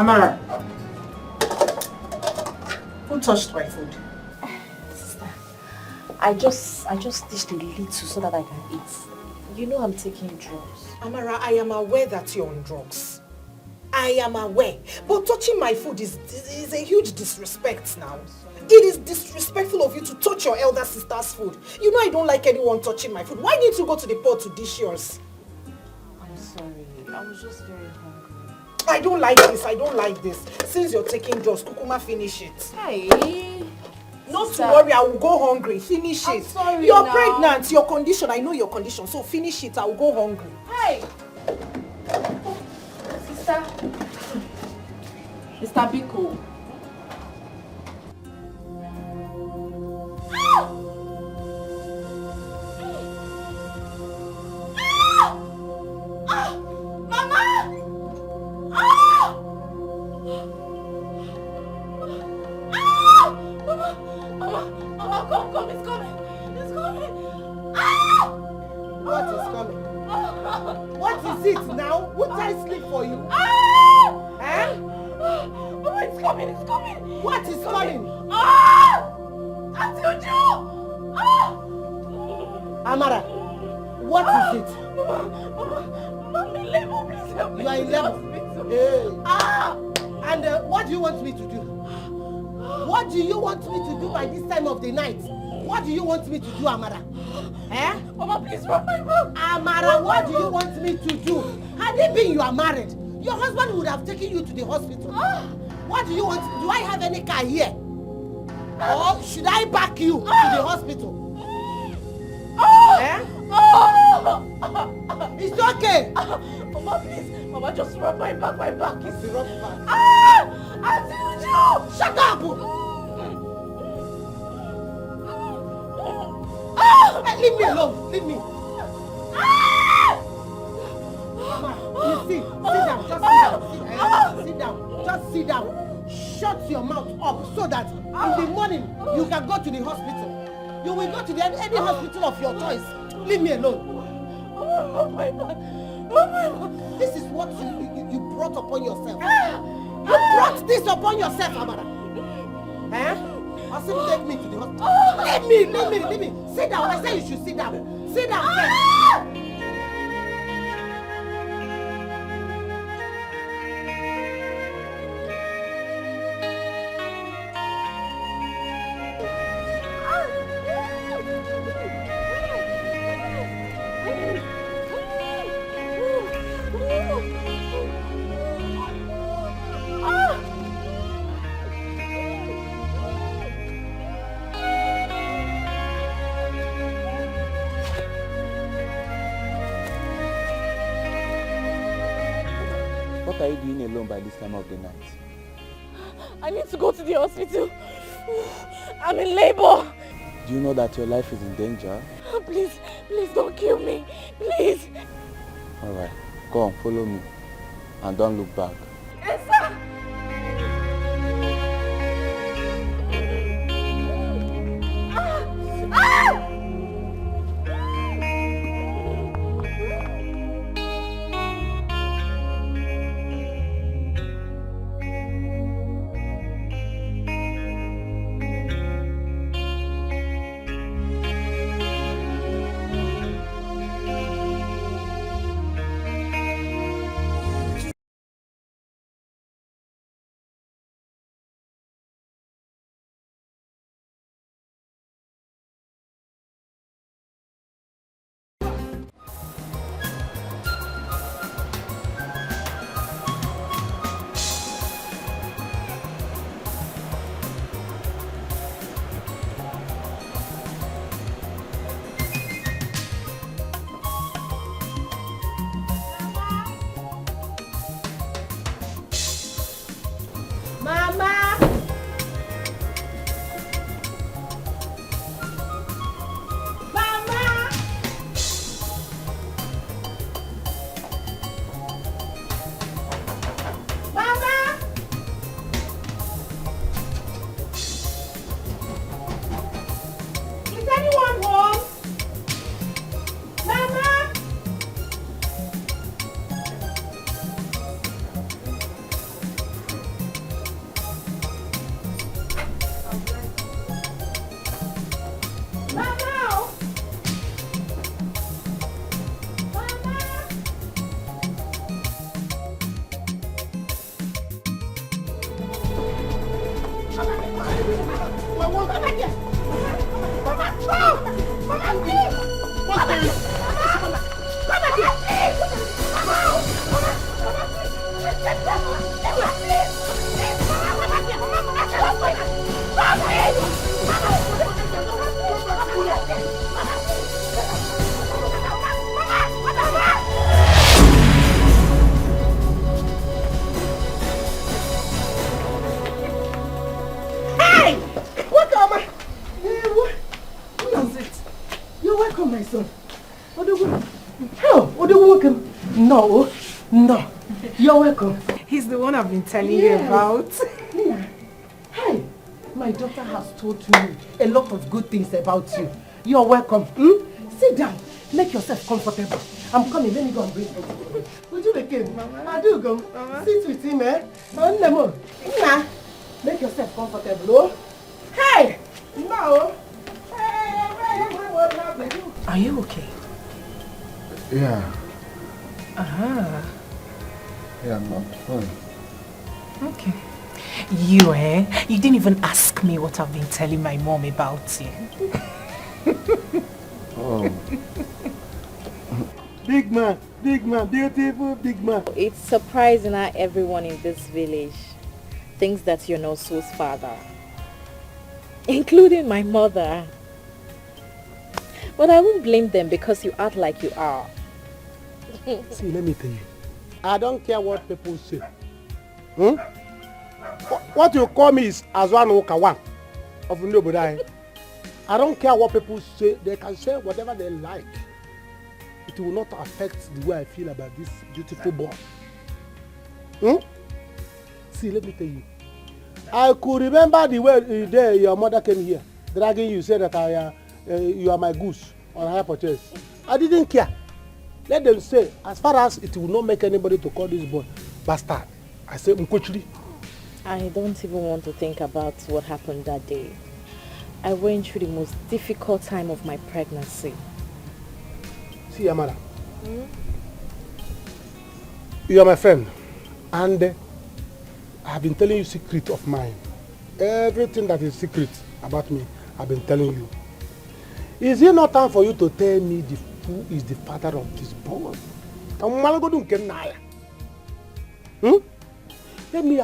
Amara, who touched my food? Sister, I just dished a little so that I can eat. You know I'm taking drugs. Amara, I am aware that you're on drugs. I am aware. But touching my food is a huge disrespect now. It is disrespectful of you to touch your elder sister's food. You know I don't like anyone touching my food. Why need you go to the pot to dish yours? I'm sorry. I was just very hungry. I don't like this. I don't like this. Since you're taking drugs, Kukuma, finish it. Hey. Not sister, to worry, I will go hungry. Finish it. I'm sorry. You're now. pregnant. Your condition, I know your condition. So finish it. I will go hungry. Hey. Sister. Mr. Biko. Amara, what is it? I'm in labor, please help me. You are in labor? Hey. And what do you want me to do? What do you want me to do by this time of the night? What do you want me to do, Amara? Eh? Mama, please rub my back. Amara, what do you want me to do? Had it been you are married, your husband would have taken you to the hospital. What do you want? Do I have any car here? Or should I back you to the hospital? Eh? It's okay. Mama, please. Mama, just rub my back. My back is rub back. Auntie Uju! Shut up! Hey, leave me alone. Leave me. Mama, you see. Sit down. Just sit down. Sit down. Just sit down. Shut your mouth up so that in the morning you can go to the hospital. You will go to any hospital of your choice. Leave me alone. This is what you brought upon yourself. You brought this upon yourself, Amara. Eh? I'll simply take me to the hospital. Leave me. Sit down. I say you should sit down. Sit down first. What are you doing alone by this time of the night? I need to go to the hospital. I'm in labor. Do you know that your life is in danger? Please don't kill me. Please. Alright, go on, follow me. And don't look back. Yes, sir. Welcome, my son. Welcome. No. You're welcome. He's the one I've been telling you about. Hey, my daughter has told me a lot of good things about you. You're welcome. Sit down. Make yourself comfortable. I'm coming. Let me go and bring food. Would you make it? Mama. I do go. Mama. Sit with him, eh? Nah. Make yourself comfortable, oh? Hey! No! Are you okay? Yeah. Yeah, I'm fine. Okay. You didn't even ask me what I've been telling my mom about you. Oh. Big man, beautiful big man. It's surprising how everyone in this village thinks that you're Nonso's father, including my mother. But I won't blame them because you act like you are. See, let me tell you. I don't care what people say. What you call me is Azwan Okawan of nobody. I don't care what people say. They can say whatever they like. It will not affect the way I feel about this beautiful boy. See, let me tell you. I could remember the day your mother came here, dragging you, said that you are my goose on a high purchase. I didn't care. Let them say, as far as it will not make anybody to call this boy bastard. I say, Mkochri. I don't even want to think about what happened that day. I went through the most difficult time of my pregnancy. See, Amara. You are my friend. And I have been telling you secret of mine. Everything that is secret about me, I've been telling you. Is it not time for you to tell me who is the father of this boy? Let me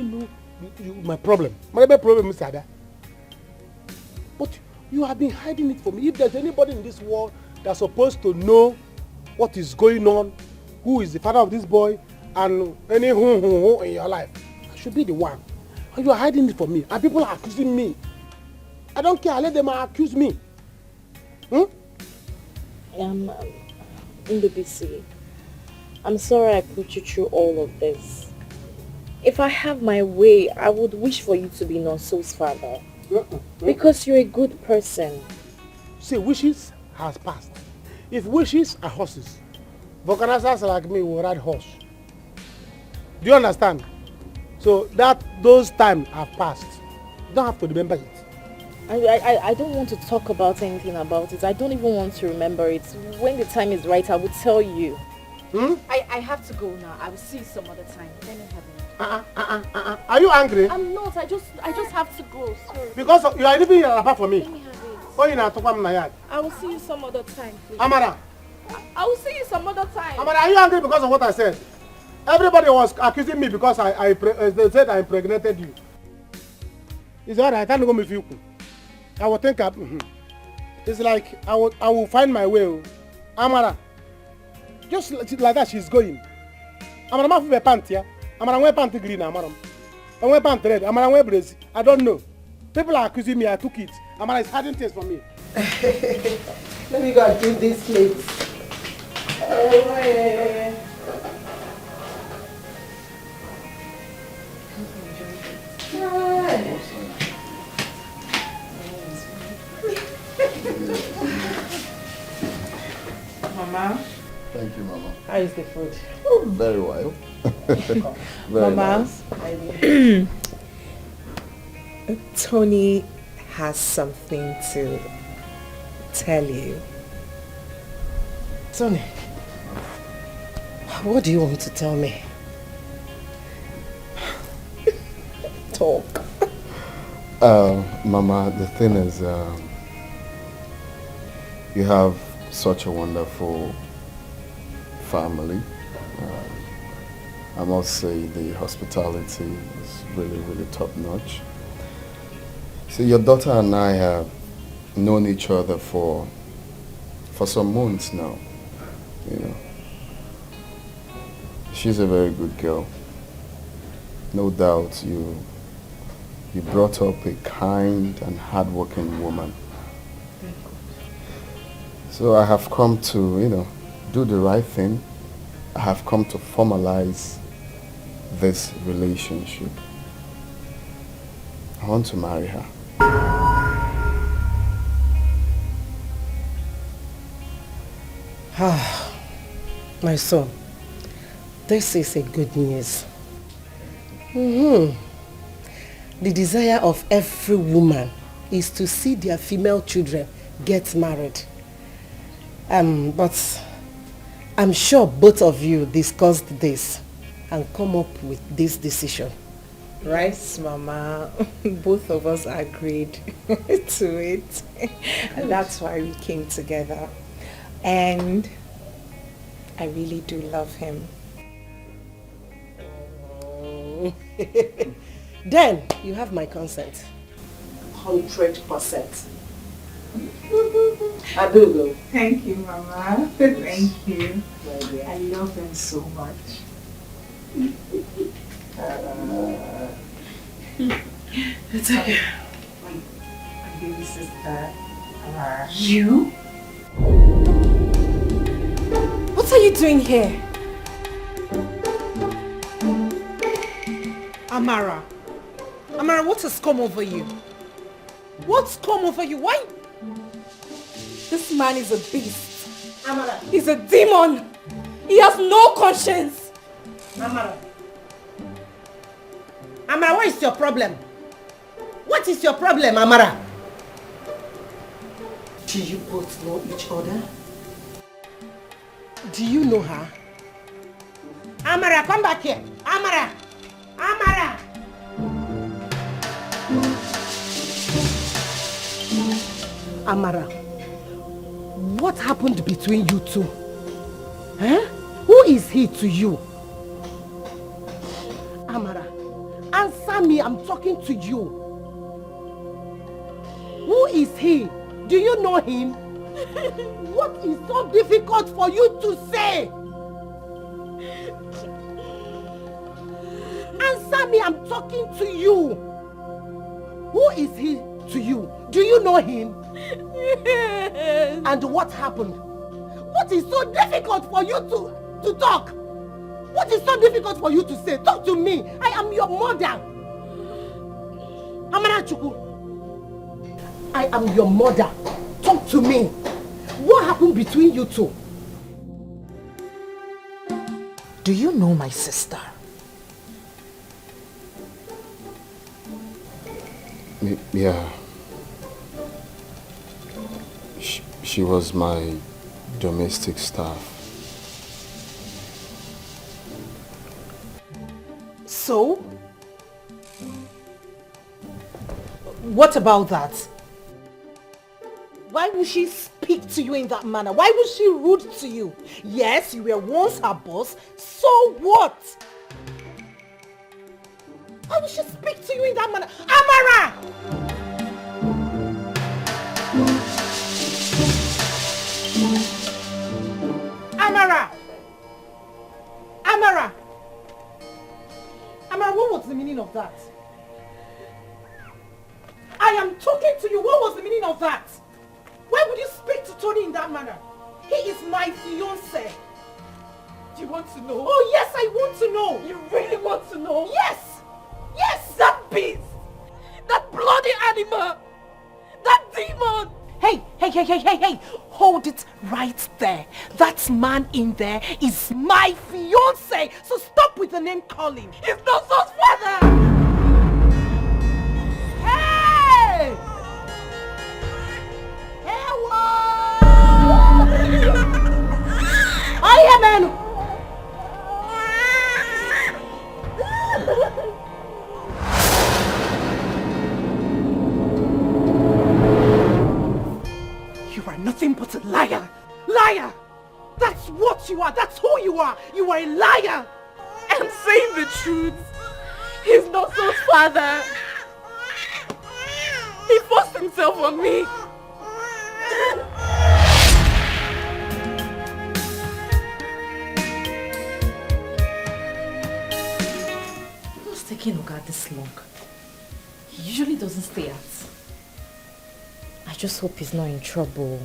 know my problem. My problem is that. But you have been hiding it from me. If there's anybody in this world that's supposed to know what is going on, who is the father of this boy, and any who in your life, I should be the one. And you are hiding it from me. And people are accusing me. I don't care. Let them accuse me. In the BC, I'm sorry I put you through all of this. If I have my way, I would wish for you to be Nonso's father. Because you're a good person. See, wishes has passed. If wishes are horses, vulcanizers like me will ride horse. Do you understand? So those times have passed. You don't have to remember it. I don't want to talk about anything about it. I don't even want to remember it. When the time is right, I will tell you. I have to go now. I will see you some other time. Let me have it. Are you angry? I'm not. I just have to go. Sorry. Because you are leaving apart from me. Let me have it. Oh, you know, to I will see you some other time, please. Amara. I will see you some other time. Amara, are you angry because of what I said? Everybody was accusing me because they said I impregnated you. It's alright. I can't go with you. I will think it's like I will find my way. Amara. Just like that she's going. Amara ma wear pants here. Amara wear pants green, Amara. I wear pants red. Amara wear brace. I don't know. People are accusing me. I took it. Amara is hiding things from me. Let me go and clean this plate. Mama. Thank you, Mama. How is the food? Oh, very well. Very Mama. nice. Tony has something to tell you. Tony, what do you want to tell me? Talk. Mama, the thing is, you have such a wonderful family. I must say the hospitality is really, really top notch. See, your daughter and I have known each other for some months now. You know, she's a very good girl. No doubt you brought up a kind and hardworking woman. So I have come to, do the right thing. I have come to formalize this relationship. I want to marry her. My son, this is a good news. The desire of every woman is to see their female children get married. But I'm sure both of you discussed this and come up with this decision. Right, Mama. Both of us agreed to it. And that's why we came together. And I really do love him. Then you have my consent. 100%. Abugo. Thank you, Mama. Thank you. I love him so much. It's okay. My baby sister. You? What are you doing here? Amara. Amara, what has come over you? What's come over you? Why? This man is a beast. Amara. He's a demon. He has no conscience. Amara. Amara, what is your problem? What is your problem, Amara? Do you both know each other? Do you know her? Amara, come back here. Amara. Amara. Amara, what happened between you two? Huh? Who is he to you? Amara, answer me, I'm talking to you. Who is he? Do you know him? What is so difficult for you to say? Answer me, I'm talking to you. Who is he to you? Do you know him? Yes. And what happened? What is so difficult for you to talk? What is so difficult for you to say? Talk to me. I am your mother. Amara Chukwu. I am your mother. Talk to me. What happened between you two? Do you know my sister? Yeah. She was my domestic staff. So? What about that? Why would she speak to you in that manner? Why was she rude to you? Yes, you were once her boss. So what? Why would she speak to you in that manner? Amara! Amara! Amara! Amara, what was the meaning of that? I am talking to you. What was the meaning of that? Why would you speak to Tony in that manner? He is my fiancé. Do you want to know? Oh yes, I want to know. You really want to know? Yes! Yes! That beast! That bloody animal! That demon! Hey! Hold it right there. That man in there is my fiancé. So stop with the name calling. He's not Tonto's father! Hey! I am an... You are nothing but a liar. Liar! That's what you are. That's who you are. You are a liar. I'm saying the truth. He's not Tonto's father. He forced himself on me. What's taking Oga this long? He usually doesn't stay out. I just hope he's not in trouble.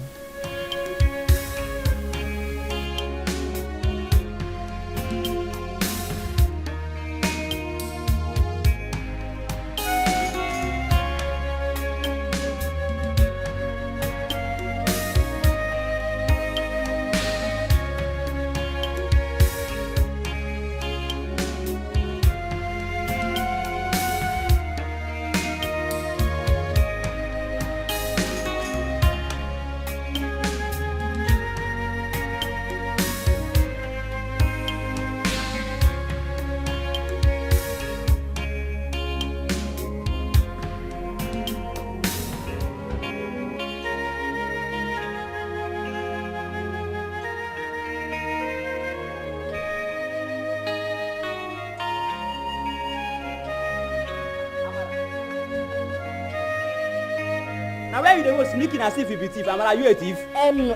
Why you was sneaking as if you be thief? Amara, you a thief?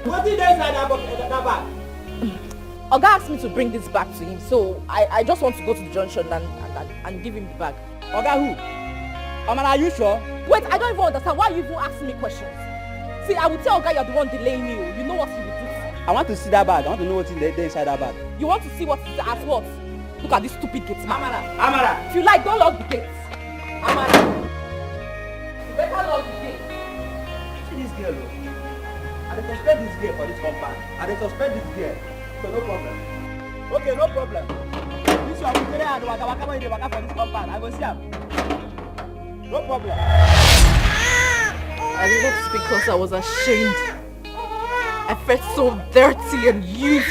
What did they inside that bag? Oga asked me to bring this back to him, so I just want to go to the junction and give him the bag. Oga who? Amara, are you sure? Wait, I don't even understand. Why you even asking me questions? See, I will tell Oga you're the one delaying me. You know what you will do. I want to see that bag. I want to know what's inside that bag. You want to see what is as what? Look at this stupid gate man. Amara! If you like, don't lock the gate. Amara! You better lock the gate. See this girl, look. I suspect this girl for this compound. I suspect this girl. So no problem. Okay, no problem. This one will carry and waka for this compound. I go see him. No problem. I left because I was ashamed. I felt so dirty and used.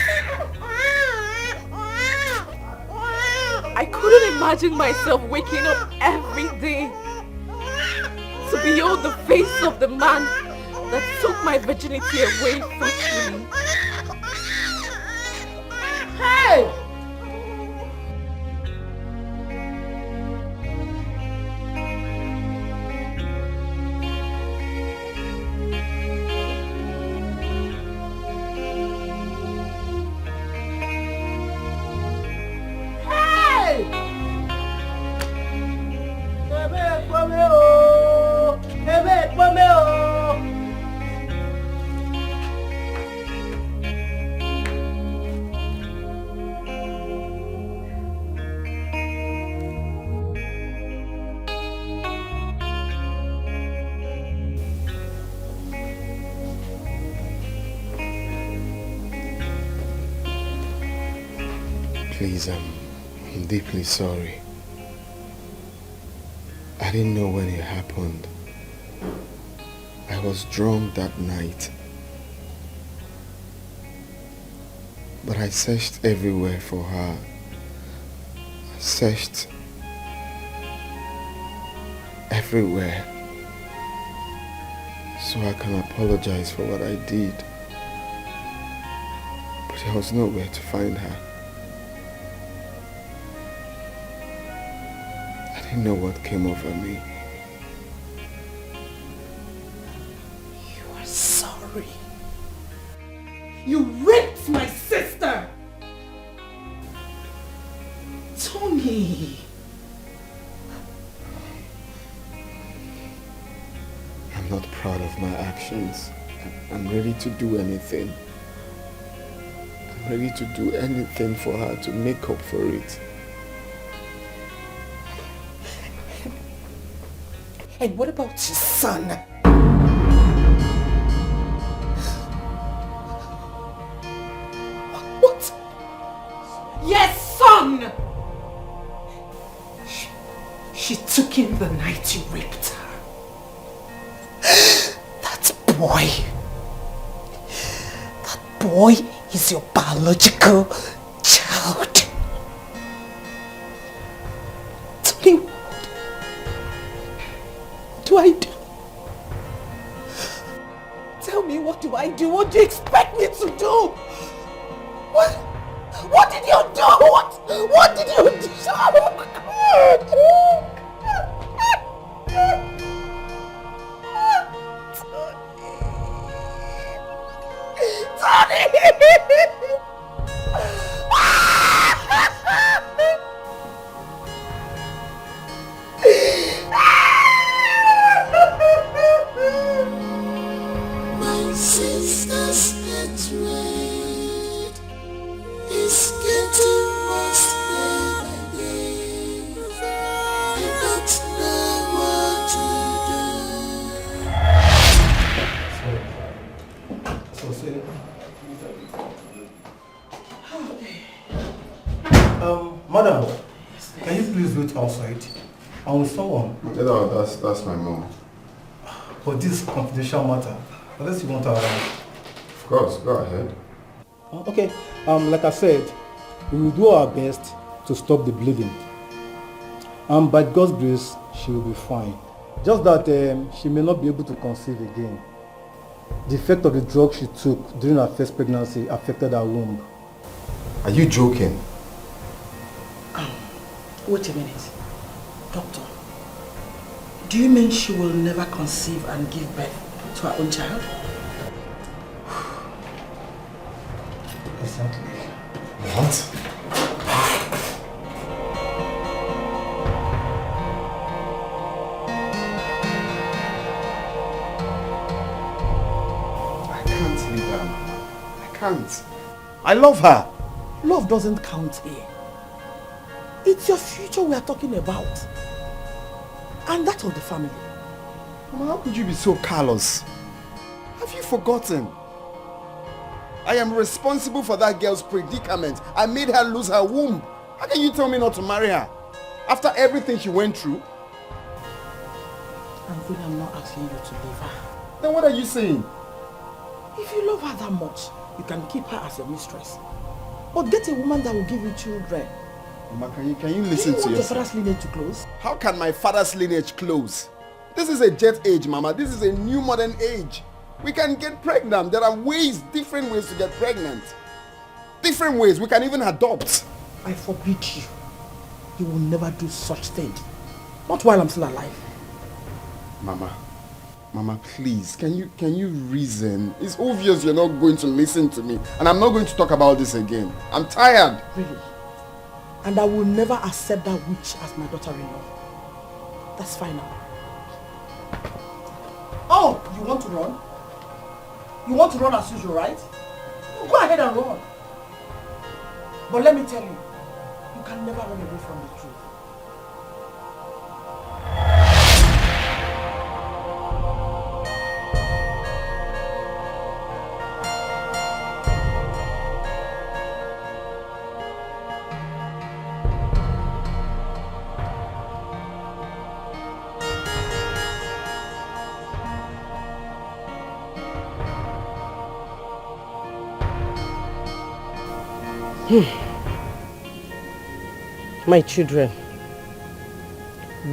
I couldn't imagine myself waking up every day to behold the face of the man that took my virginity away forcefully. Hey! Please, I'm deeply sorry. I didn't know when it happened. I was drunk that night. But I searched everywhere for her. I searched everywhere. So I can apologize for what I did. But there was nowhere to find her. I didn't know what came over me. You are sorry. You raped my sister! Tony! I'm not proud of my actions. I'm ready to do anything. I'm ready to do anything for her to make up for it. And what about your son? What? Yes, son! She took him the night you raped her. That boy is your biological child. Tony, what do I do? Tell me, what do I do? What do you expect me to do? What did you do? What did you do? Tony! My sister's hatred is getting worse again. I don't know what to do. Madam, can you please wait outside? I'm with someone. No, that's my mom. For this confidential matter, unless you want to arrive. Of course, go ahead. Okay, like I said, we will do our best to stop the bleeding. By God's grace, she will be fine. Just that she may not be able to conceive again. The effect of the drug she took during her first pregnancy affected her womb. Are you joking? Wait a minute. Doctor, do you mean she will never conceive and give birth to our own child? Exactly. What? I can't leave her, Mama. I can't. I love her. Love doesn't count here. It's your future we are talking about. And that of the family. Mama, how could you be so callous? Have you forgotten? I am responsible for that girl's predicament. I made her lose her womb. How can you tell me not to marry her? After everything she went through? I'm not asking you to leave her. Then what are you saying? If you love her that much, you can keep her as your mistress. But get a woman that will give you children. Mama, can you listen to yourself? Do you want your father's lineage to close? How can my father's lineage close? This is a jet age, Mama. This is a new modern age. We can get pregnant. There are ways, different ways to get pregnant. Different ways. We can even adopt. I forbid you. You will never do such thing. Not while I'm still alive. Mama, please, can you reason? It's obvious you're not going to listen to me. And I'm not going to talk about this again. I'm tired. Really? And I will never accept that witch as my daughter-in-law. That's final. Oh, you want to run? You want to run as usual, right? Go ahead and run. But let me tell you, you can never run away from the truth. My children,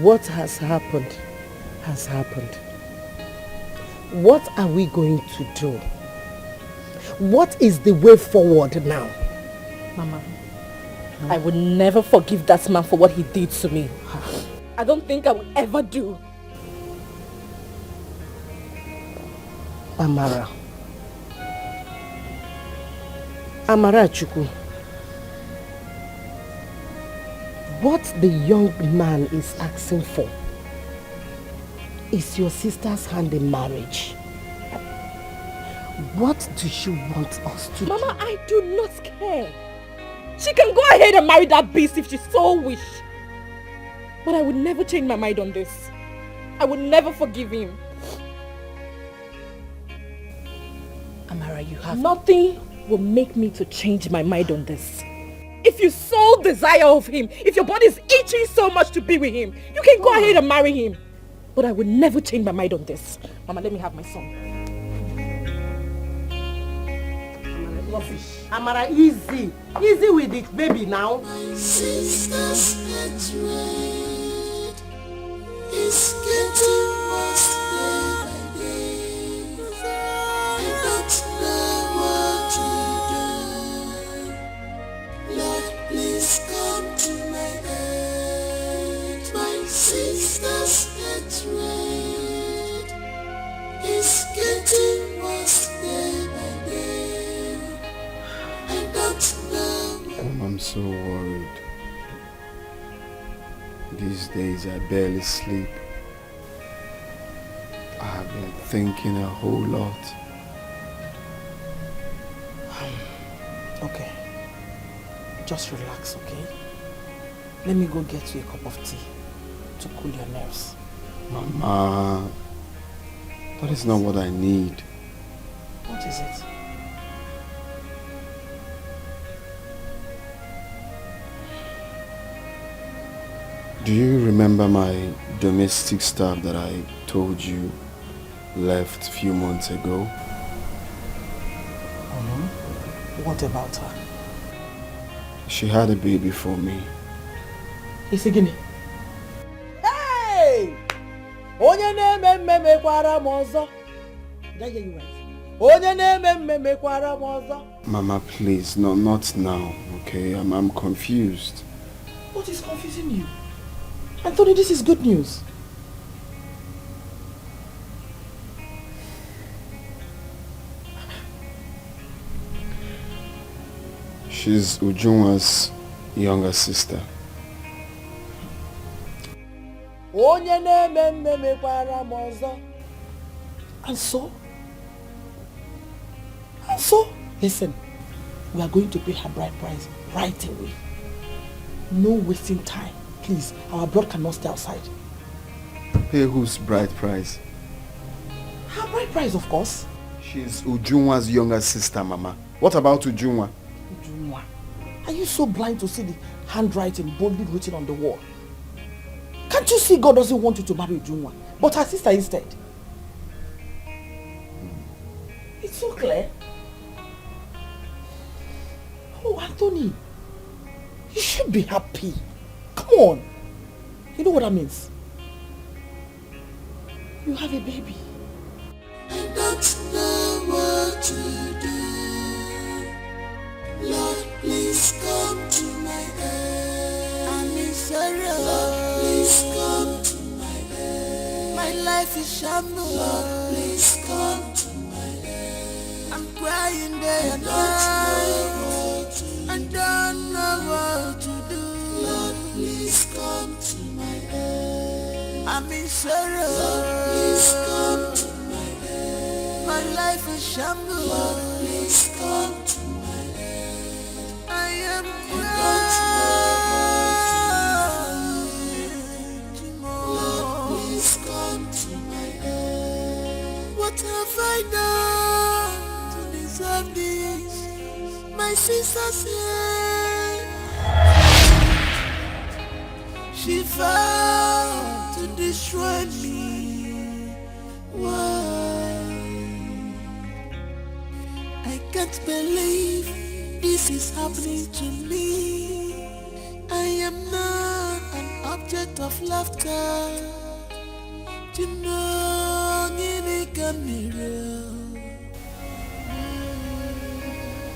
what has happened has happened. What are we going to do? What is the way forward now? Mama, I would never forgive that man for what he did to me. I don't think I will ever do. Amara Chukwu, what the young man is asking for is your sister's hand in marriage. What do you want us to do? Mama, I do not care. She can go ahead and marry that beast if she so wish. But I would never change my mind on this. I would never forgive him. Amara, you have... Nothing will make me to change my mind on this. If you so desire of him, if your body is itching so much to be with him, you can go ahead and marry him. But I will never change my mind on this. Mama, let me have my son. Amara, easy. Easy with it, baby, now. My sister's hatred is getting worse day by day. I don't know what to do. Lord, please come to my aid. My sister's hatred is getting worse day by day. I don't know. I'm so worried. These days I barely sleep. I have been thinking a whole lot. Okay. Just relax, okay? Let me go get you a cup of tea to cool your nerves. Mama, that is not what I need. What is it? Do you remember my domestic staff that I told you left a few months ago? What about her? She had a baby for me. Is it Guinea? Hey! Onye na-eme mekwara m ọzọ. Did I hear you right? Onye na-eme mekwara m ọzọ. Mama, please, no, not now, okay? I'm confused. What is confusing you? Anthony, this is good news. She's Ujunwa's younger sister. And so, listen, we are going to pay her bride price right away. No wasting time. Please, our bride cannot stay outside. Pay whose bride price? Her bride price, of course. She's Ujunwa's younger sister, Mama. What about Ujunwa? Ujunwa? Are you so blind to see the handwriting boldly written on the wall? Can't you see God doesn't want you to marry Ujunwa, but her sister instead? It's so clear. Oh, Anthony, you should be happy. Come on. You know what that means? You have a baby. I don't know what to do. Lord, please come to my aid. I'm in sorrow. Lord, please come to my aid. My life is shambles. Lord, please come to my aid. I'm crying day and night. I don't know what to do. Lord, please come to my aid. I'm in sorrow. Lord, please come to my aid. My life is shambles. Lord, please come to my aid. I am crying. Lord, please come to my aid. What have I done to deserve this? My sister said she vowed to destroy me. Why? I can't believe this is happening to me. I am not an object of laughter. You know, Ini Edo.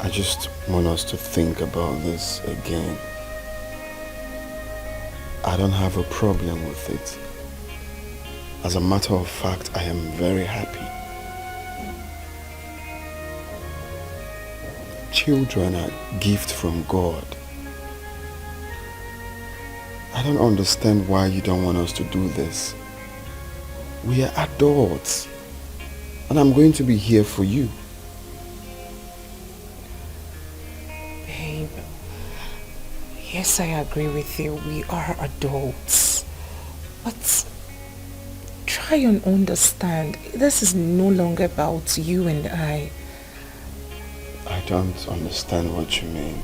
I just want us to think about this again. I don't have a problem with it. As a matter of fact, I am very happy. Children are a gift from God. I don't understand why you don't want us to do this. We are adults, and I'm going to be here for you. Yes, I agree with you. We are adults. But try and understand. This is no longer about you and I. I don't understand what you mean.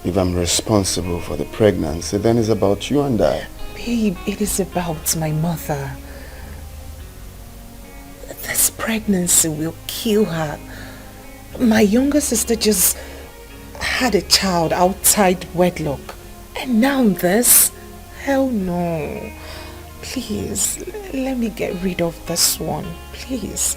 If I'm responsible for the pregnancy, then it's about you and I. Babe, it is about my mother. This pregnancy will kill her. My younger sister just had a child outside wedlock. And now this? Hell no. Please, let me get rid of this one. Please.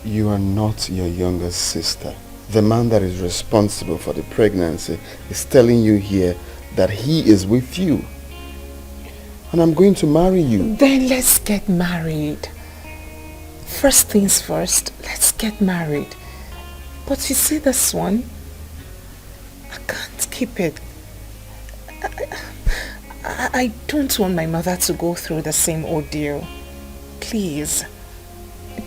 You are not your younger sister. The man that is responsible for the pregnancy is telling you here that he is with you. And I'm going to marry you. Then let's get married. First things first, let's get married. But you see this one? I can't keep it. I don't want my mother to go through the same ordeal. Please.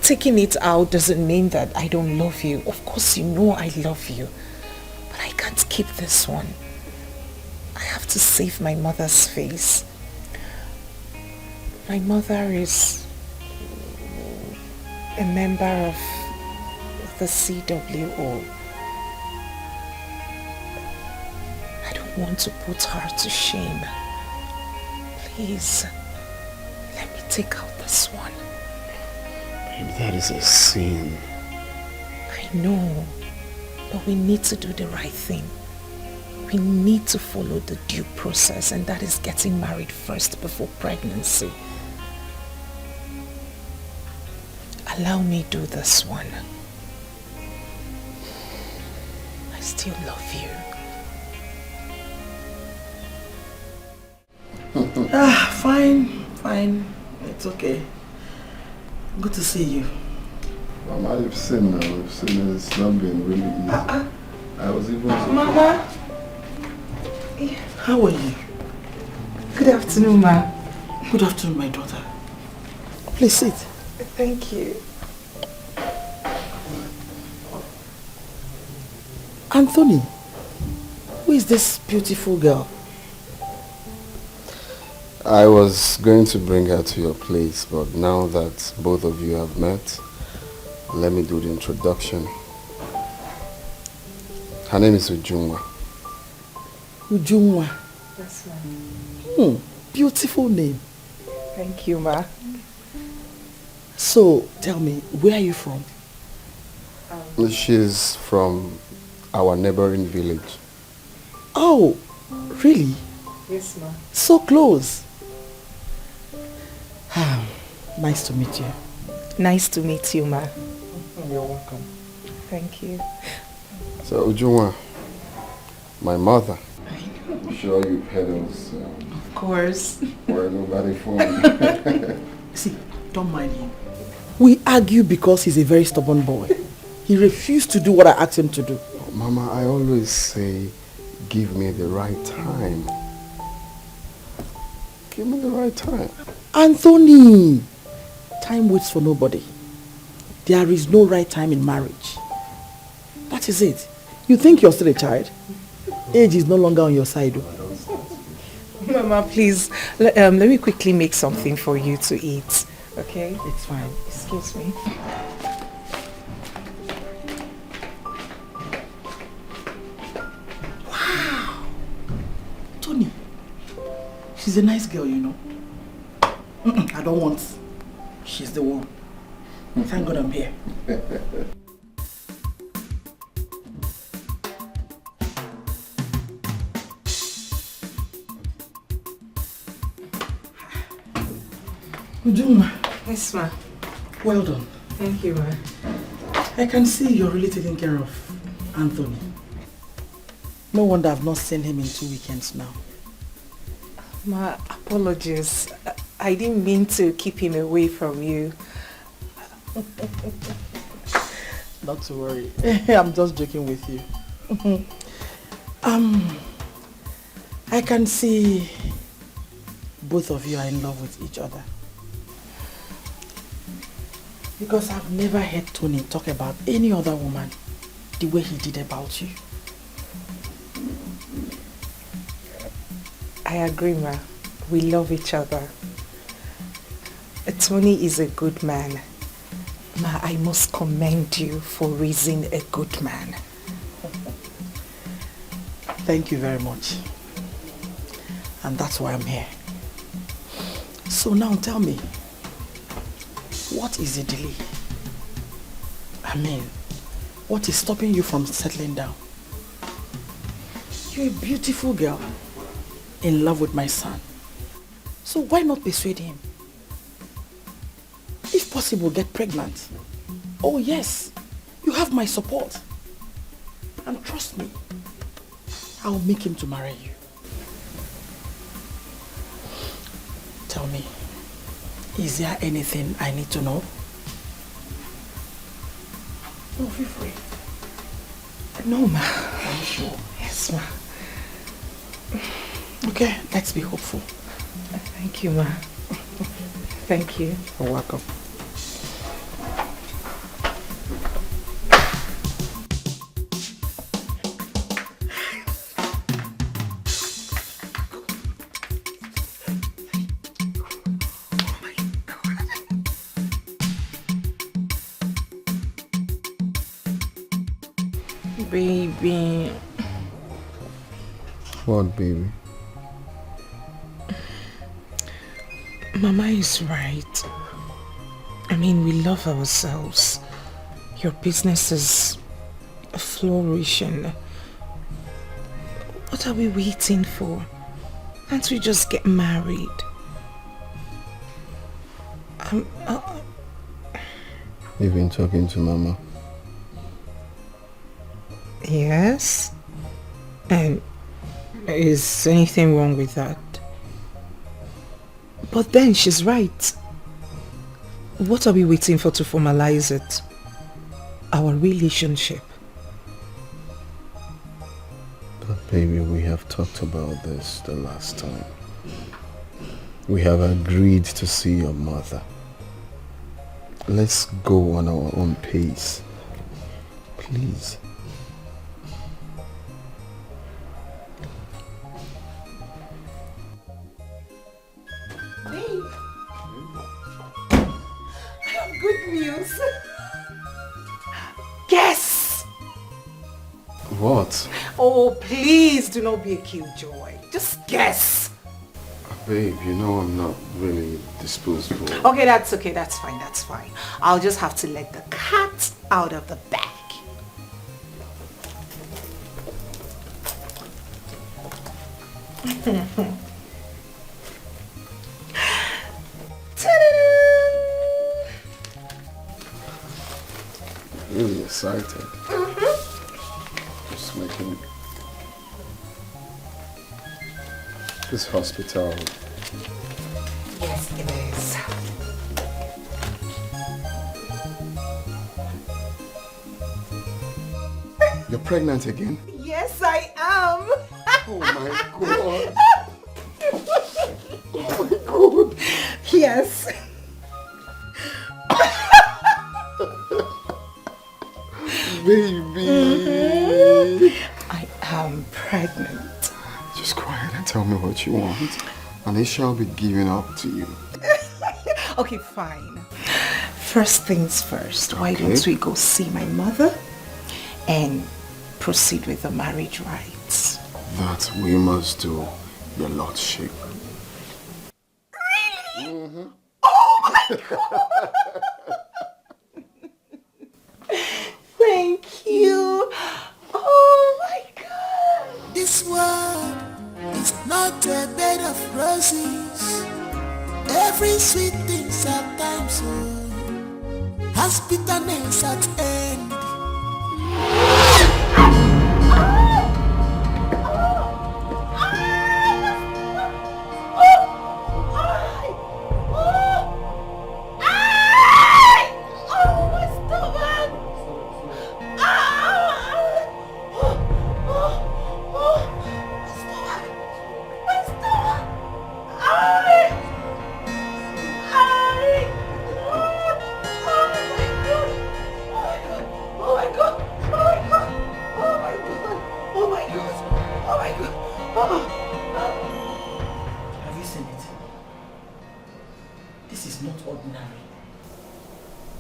Taking it out doesn't mean that I don't love you. Of course you know I love you. But I can't keep this one. I have to save my mother's face. My mother is a member of the CWO. I don't want to put her to shame. Please, let me take out this one. Babe, that is a sin. I know, but we need to do the right thing. We need to follow the due process, and that is getting married first before pregnancy. Allow me do this one. I still love you. Fine. It's okay. Good to see you. Mama, you've seen now. You've seen it. It's not been really easy. I was even so Mama! How are you? Good afternoon, ma. Good afternoon, my daughter. Please sit. Thank you. Anthony, who is this beautiful girl? I was going to bring her to your place, but now that both of you have met, let me do the introduction. Her name is Ujungwa. Ujungwa. That's right. Beautiful name. Thank you, ma. So, tell me, where are you from? She's from our neighboring village. Oh, really? Yes, ma. So close. Nice to meet you. Nice to meet you, ma. You're welcome. Thank you. So, Ujungwa, my mother. I'm sure you've heard us. Of course. Where nobody from. See, don't mind him. We argue because he's a very stubborn boy. He refused to do what I asked him to do. Mama, I always say, give me the right time. Give me the right time. Anthony! Time waits for nobody. There is no right time in marriage. That is it. You think you're still a child? Age is no longer on your side. Mama, please, let me quickly make something for you to eat. Okay? It's fine. Excuse me. Wow! Tony, she's a nice girl, you know. I don't want. She's the one. Thank God I'm here. Ujungwa. Yes, ma. Well done. Thank you, ma. I can see you're really taking care of Anthony. No wonder I've not seen him in 2 weekends now. Ma, apologies. I didn't mean to keep him away from you. Not to worry. I'm just joking with you. I can see both of you are in love with each other. Because I've never heard Tony talk about any other woman the way he did about you. I agree, ma. We love each other. Tony is a good man. Ma, I must commend you for raising a good man. Thank you very much. And that's why I'm here. So now tell me, what is the delay? I mean, what is stopping you from settling down? You're a beautiful girl, in love with my son. So why not persuade him? If possible, get pregnant. Oh yes, you have my support. And trust me, I'll make him to marry you. Tell me, is there anything I need to know? No, feel free. No, ma. Are you sure? Yes, ma. Okay, let's be hopeful. Thank you, ma. Thank you. You're welcome. Baby. What, baby? Mama is right. I mean, we love ourselves. Your business is flourishing. What are we waiting for? Can't we just get married? You've been talking to Mama? Yes. And is anything wrong with that? But then she's right. What are we waiting for to formalize it? Our relationship. Baby, we have talked about this the last time. We have agreed to see your mother. Let's go on our own pace. Please. Babe, I have good news. Guess! What? Oh, please do not be a killjoy. Just guess. Babe, you know I'm not really disposed for... Okay, that's okay. That's fine. That's fine. I'll just have to let the cat out of the bag. Really excited. Just making this hospital. Yes, it is. You're pregnant again? Yes, I am. Oh my god. Oh my god. Yes. Baby. I am pregnant. Just quiet and tell me what you want, and it shall be given up to you. Okay, fine. First things first, why don't we go see my mother and proceed with the marriage rites? That we must do, your lordship. Really? Oh my god! Thank you. Oh my god. This world is not a bed of roses. Every sweet thing's at times so has bitterness at end.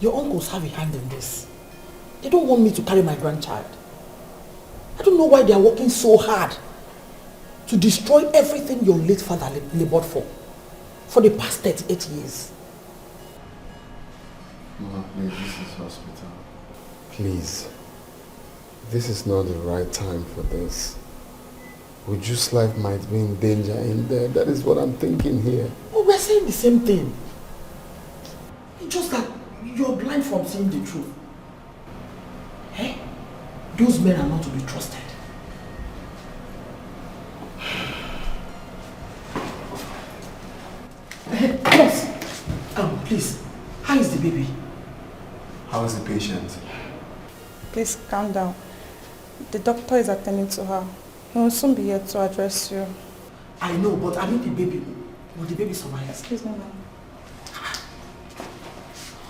Your uncles have a hand in this. They don't want me to carry my grandchild. I don't know why they are working so hard to destroy everything your late father labored for the past 38 years. Mama, please, this is hospital. Please, this is not the right time for this. Uju's life might be in danger in there. That is what I'm thinking here. Oh, we're saying the same thing. It's just that you're blind from seeing the truth. Hey, those men are not to be trusted. Boss, please, how is the baby? How is the patient? Please calm down. The doctor is attending to her. He will soon be here to address you. I know, but I mean the baby. Will the baby survive? Excuse me, ma'am.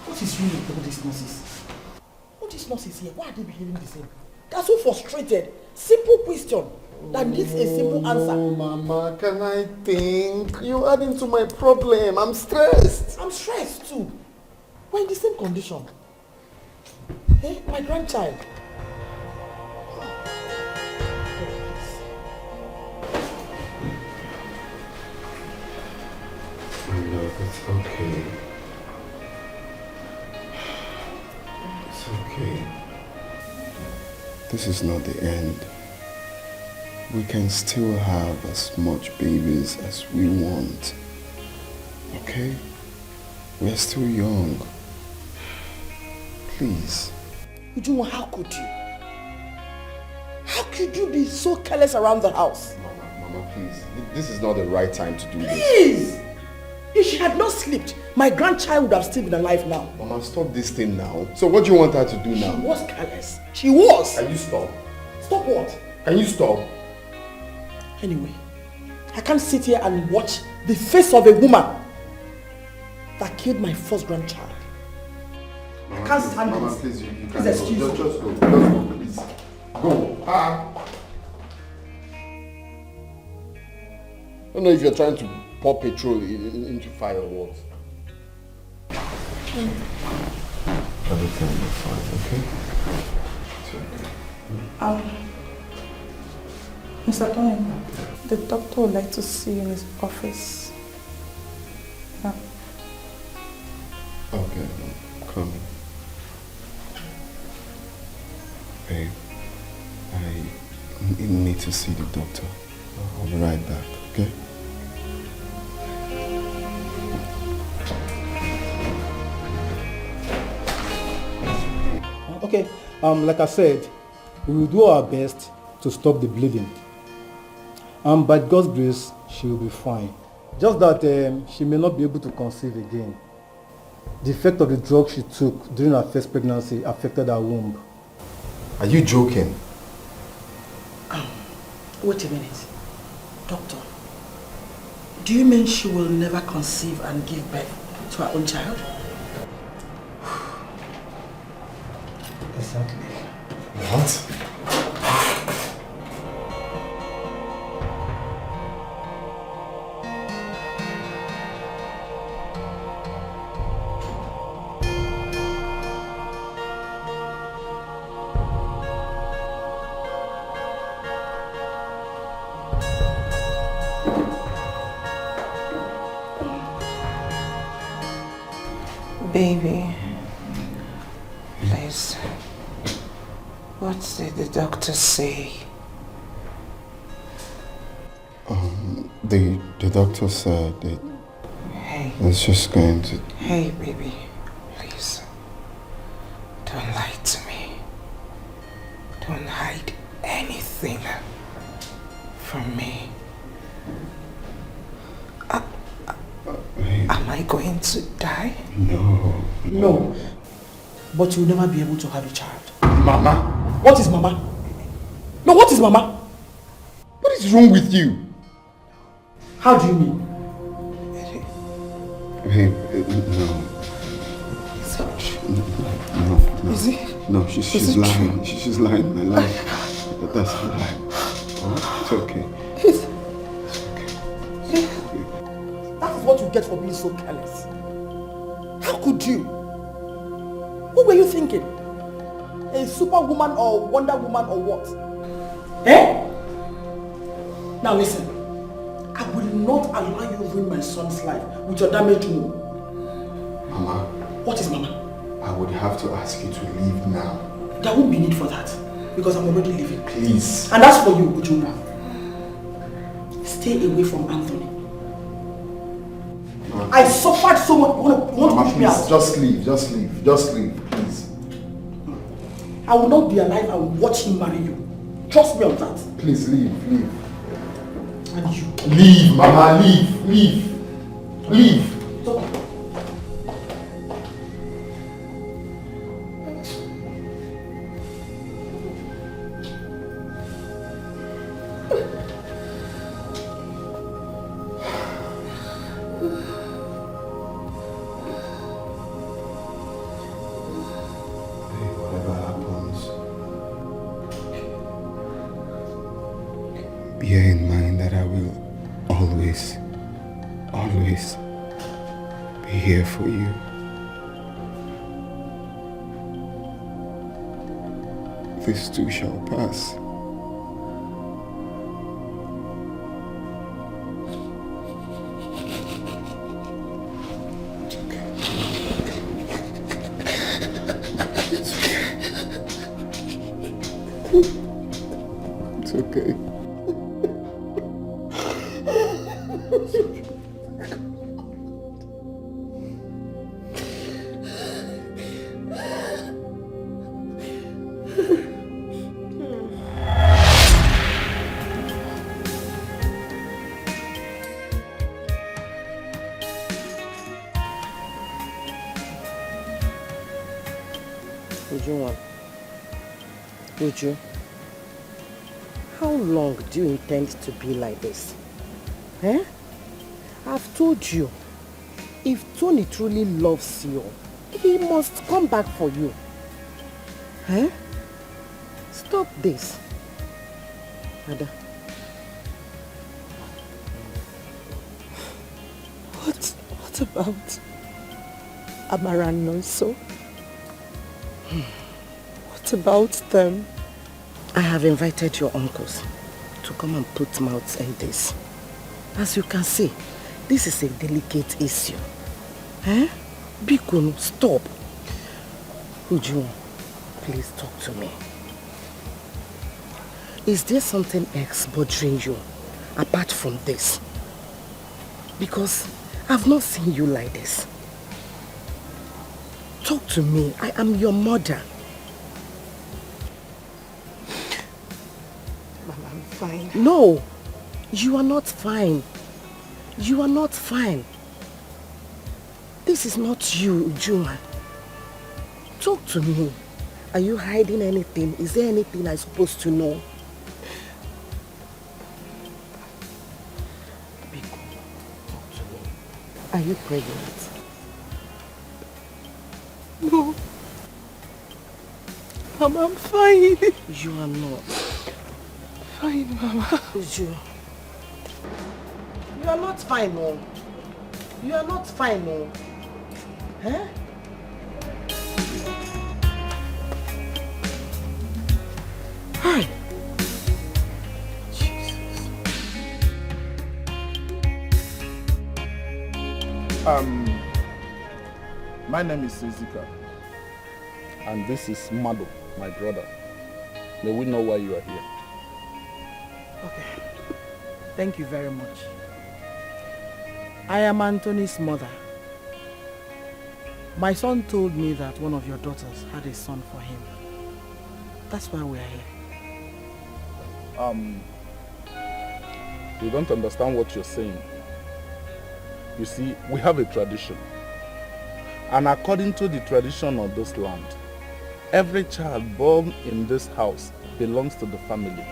What is wrong with all these nurses? All these nurses here, why are they behaving the same? They are so frustrated. Simple question that needs a simple answer. Oh, Mama, can I think? You're adding to my problem. I'm stressed. I'm stressed too. We're in the same condition. Hey, my grandchild. I know, it's okay. It's okay. This is not the end. We can still have as much babies as we want. Okay? We're still young. Please. Uju, how could you? How could you be so careless around the house? Mama, please. This is not the right time to do this. Please! If she had not slept, my grandchild would have still been alive now. Mama, stop this thing now. So what do you want her to do now? She was careless. She was. Can you stop? Stop what? Can you stop? Anyway, I can't sit here and watch the face of a woman that killed my first grandchild. Mama, I can't stand Mama, this. please, you Please can't excuse go. me. Just go. Just go, please. Go. I don't know if you're trying to pour petrol into fire or what. Everything will be fine, okay? It's okay. Mr. Tony, the doctor would like to see you in his office. Yeah. Okay, come. Babe, I need to see the doctor. I'll be right back, okay? Okay, like I said, we will do our best to stop the bleeding. By God's grace, she will be fine. Just that she may not be able to conceive again. The effect of the drug she took during her first pregnancy affected her womb. Are you joking? Wait a minute. Doctor, do you mean she will never conceive and give birth to her own child? Exactly. What? Baby, please, what did the doctor say? The doctor said that Hey. it's just going to... Hey, baby, please, don't lie to me. Don't hide anything from me. Am I going to die? No. No. But you'll never be able to have a child. Mama? What is Mama? No, what is Mama? What is wrong with you? How do you mean? Hey, no. No. Is it? No, she's lying. She's lying, my life. That's a lie. Oh, it's okay. That is what you get for being so careless. How could you? What were you thinking? A superwoman or Wonder Woman or what? Eh? Now listen, I will not allow you ruin my son's life with your damaged womb. Mama. What is Mama? I would have to ask you to leave now. There won't be need for that because I'm already leaving. Please. And that's for you, Ujuma. Stay away from Anthony. I suffered so much. You want to push me out? Just leave, please. I will not be alive and watch him marry you. Trust me on that. Please leave. And you. Leave, Mama, leave. Stop. Bear in mind that I will always be here for you. This too shall pass. It's okay. Uju. How long do you intend to be like this? Eh? I've told you, if Tony truly loves you, he must come back for you. Eh? Stop this. Ada. What about Amara and Nonso? What about them? I have invited your uncles to come and put mouths in this. As you can see, this is a delicate issue. Eh? Bikono, stop. Uju, please talk to me. Is there something else bothering you apart from this? Because I've not seen you like this. Talk to me. I am your mother. Mama, I'm fine. No, you are not fine. You are not fine. This is not you, Ujuma. Talk to me. Are you hiding anything? Is there anything I'm supposed to know? Biko, talk to me. Are you pregnant? No. Mama, I'm fine. You are not. Fine, Mama. You are not fine, no. You are not fine, no. Huh? Hi. Jesus. My name is Izika, and this is Mado, my brother. May we know why you are here? Okay. Thank you very much. I am Anthony's mother. My son told me that one of your daughters had a son for him. That's why we are here. You don't understand what you're saying. You see, we have a tradition. And according to the tradition of this land, every child born in this house belongs to the family.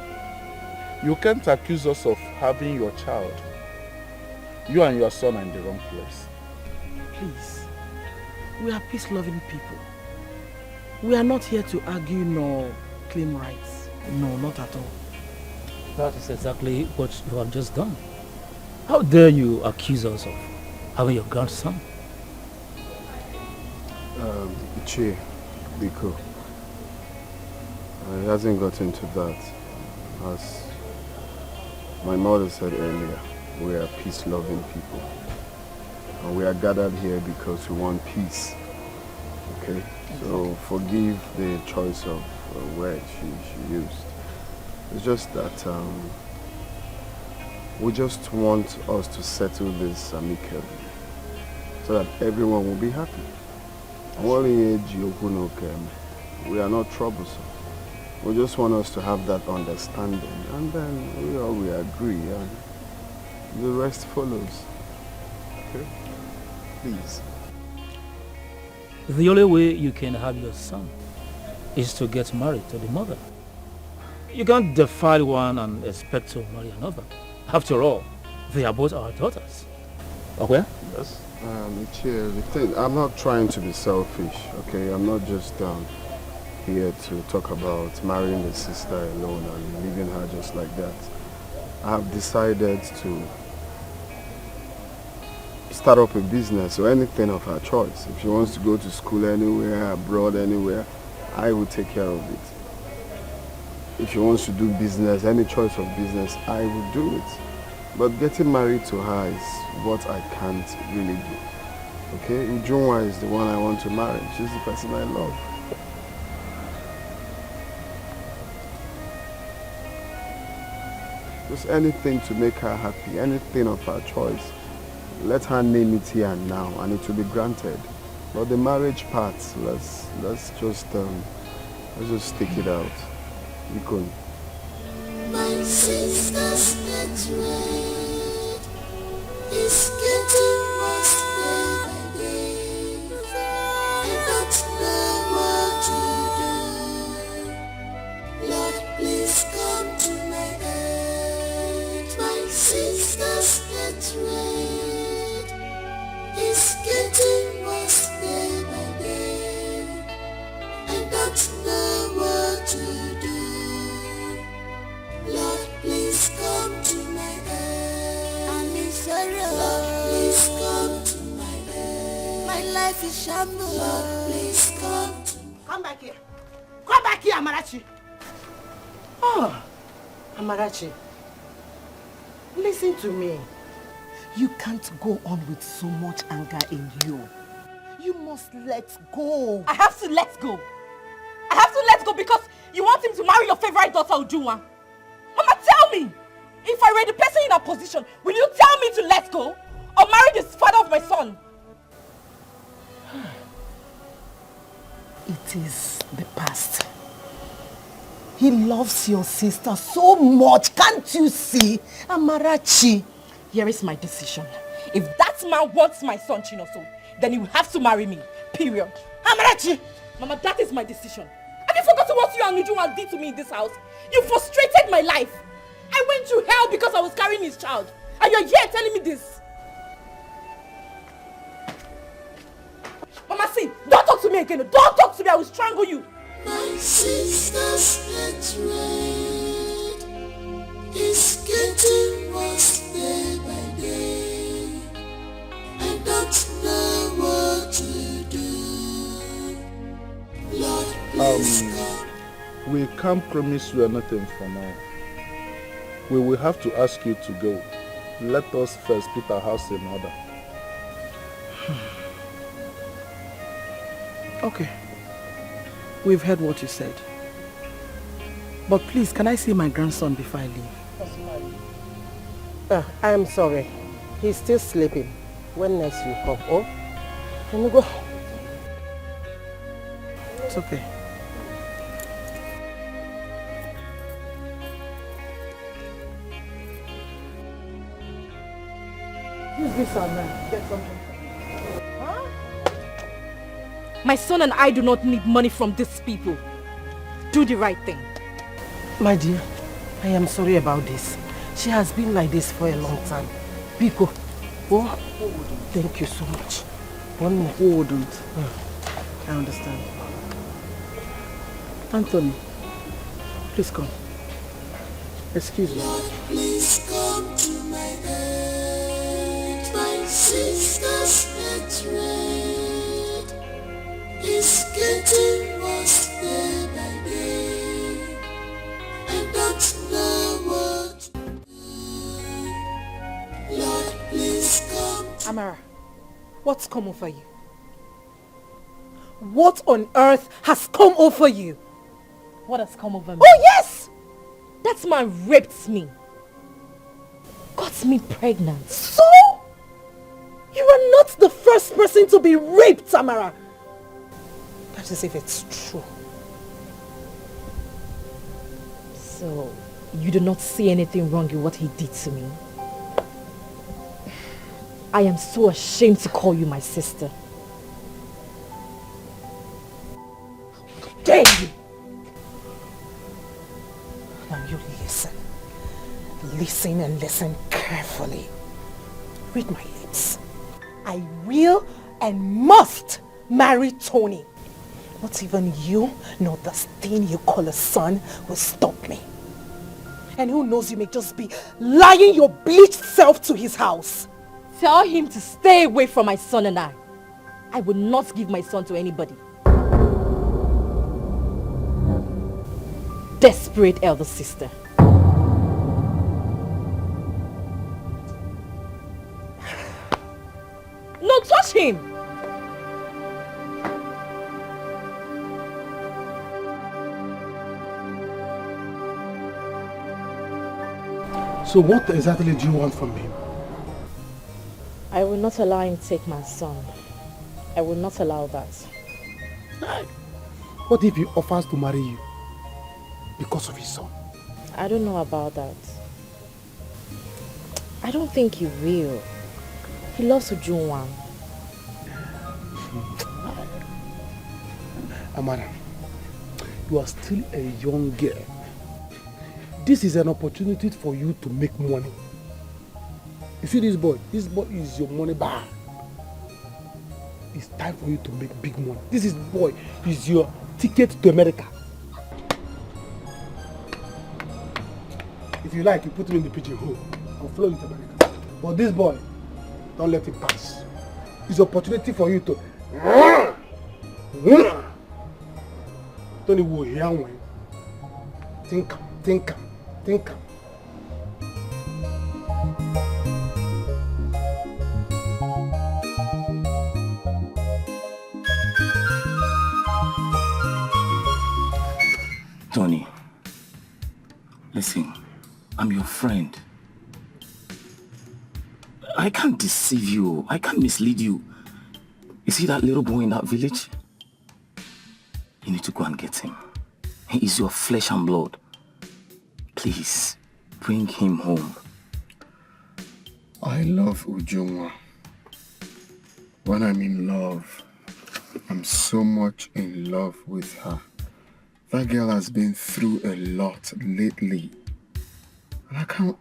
You can't accuse us of having your child. You and your son are in the wrong place. Please, we are peace-loving people. We are not here to argue nor claim rights. No, not at all. That is exactly what you have just done. How dare you accuse us of having your grandson? Ichie, Biko, it hasn't got into that. As my mother said earlier, we are peace-loving people. And we are gathered here because we want peace. Okay? So forgive the choice of word she used. It's just that we just want us to settle this amicably so that everyone will be happy. We are not troublesome. We just want us to have that understanding, and then we agree, and the rest follows. Okay? Please. The only way you can have your son is to get married to the mother. You can't defile one and expect to marry another. After all, they are both our daughters. Okay? Yes. I'm not trying to be selfish, okay? I'm not just here to talk about marrying the sister alone and leaving her just like that. I have decided to start up a business or anything of her choice. If she wants to go to school anywhere, abroad, anywhere, I will take care of it. If she wants to do business, any choice of business, I will do it. But getting married to her is what I can't really do. Okay? Ujunwa is the one I want to marry. She's the person I love. Just anything to make her happy, anything of her choice. Let her name it here and now, and it will be granted. But the marriage part, let's just stick it out. You could. My sister's next rate is getting worse day by day. I don't know what to do. Lord, please come to my hatred is getting worse day by day. I don't know what to do. Lord, please come to my aid. I'm in sorrow. Lord, please come to my aid. My life is shambles. Lord, please come. Come back here. Come back here, Amarachi. Oh, Amarachi. Listen to me. You can't go on with so much anger in you. You must let go. I have to let go. I have to let go because you want him to marry your favorite daughter, Ujunwa. Mama, tell me, if I were the person in her position, will you tell me to let go or marry the father of my son? It is the past. He loves your sister so much, can't you see? Amarachi. Here is my decision. If that man wants my son, Chinoso, then he will have to marry me. Period. Amarachi! Mama, that is my decision. Have you forgotten what you and Ujunwa did to me in this house? You frustrated my life. I went through hell because I was carrying his child. And you're here telling me this. Mama, see, don't talk to me again. Don't talk to me. I will strangle you. My sister's hatred is getting worse day by day. I don't know what to do. Lord, please come. We can't promise you anything for now. We will have to ask you to go. Let us first put our house in order. Okay. We've heard what you said. But please, can I see my grandson before I leave? I am sorry. He's still sleeping. When next you come? Oh, can you go? It's okay. Use this and get something. My son and I do not need money from these people. Do the right thing. My dear, I am sorry about this. She has been like this for a long time. Biko, oh, thank you so much. One more. Who wouldn't? I understand. Anthony, please come. Excuse me. Lord, please come to my aid. My sister's hatred is getting worse day by day. I don't know what to do. Lord, please come. Amara, what's come over you? What on earth has come over you? What has come over me? Oh yes! That man raped me. Got me pregnant. So? You are not the first person to be raped, Amara. That is if it's true. So, you do not see anything wrong in what he did to me? I am so ashamed to call you my sister. Dare you! Now you listen. Listen and listen carefully. Read my lips. I will and must marry Tony. Not even you, nor this thing you call a son, will stop me. And who knows, you may just be lying your bleached self to his house. Tell him to stay away from my son and I. I will not give my son to anybody. Desperate elder sister. No, touch him! So what exactly do you want from him? I will not allow him to take my son. I will not allow that. What if he offers to marry you because of his son? I don't know about that. I don't think he will. He loves Ujunwa. Amara, you are still a young girl. This is an opportunity for you to make money. You see this boy? This boy is your money bag. It's time for you to make big money. This is boy is your ticket to America. If you like, you put him in the pigeon hole. I'll follow you to America. But this boy, don't let it pass. It's opportunity for you to Tony will hear when. Think. Tony, listen, I'm your friend. I can't deceive you. I can't mislead you. You see that little boy in that village? You need to go and get him. He is your flesh and blood. Please, bring him home. I love Ujungwa. When I'm in love, I'm so much in love with her. That girl has been through a lot lately. And I can't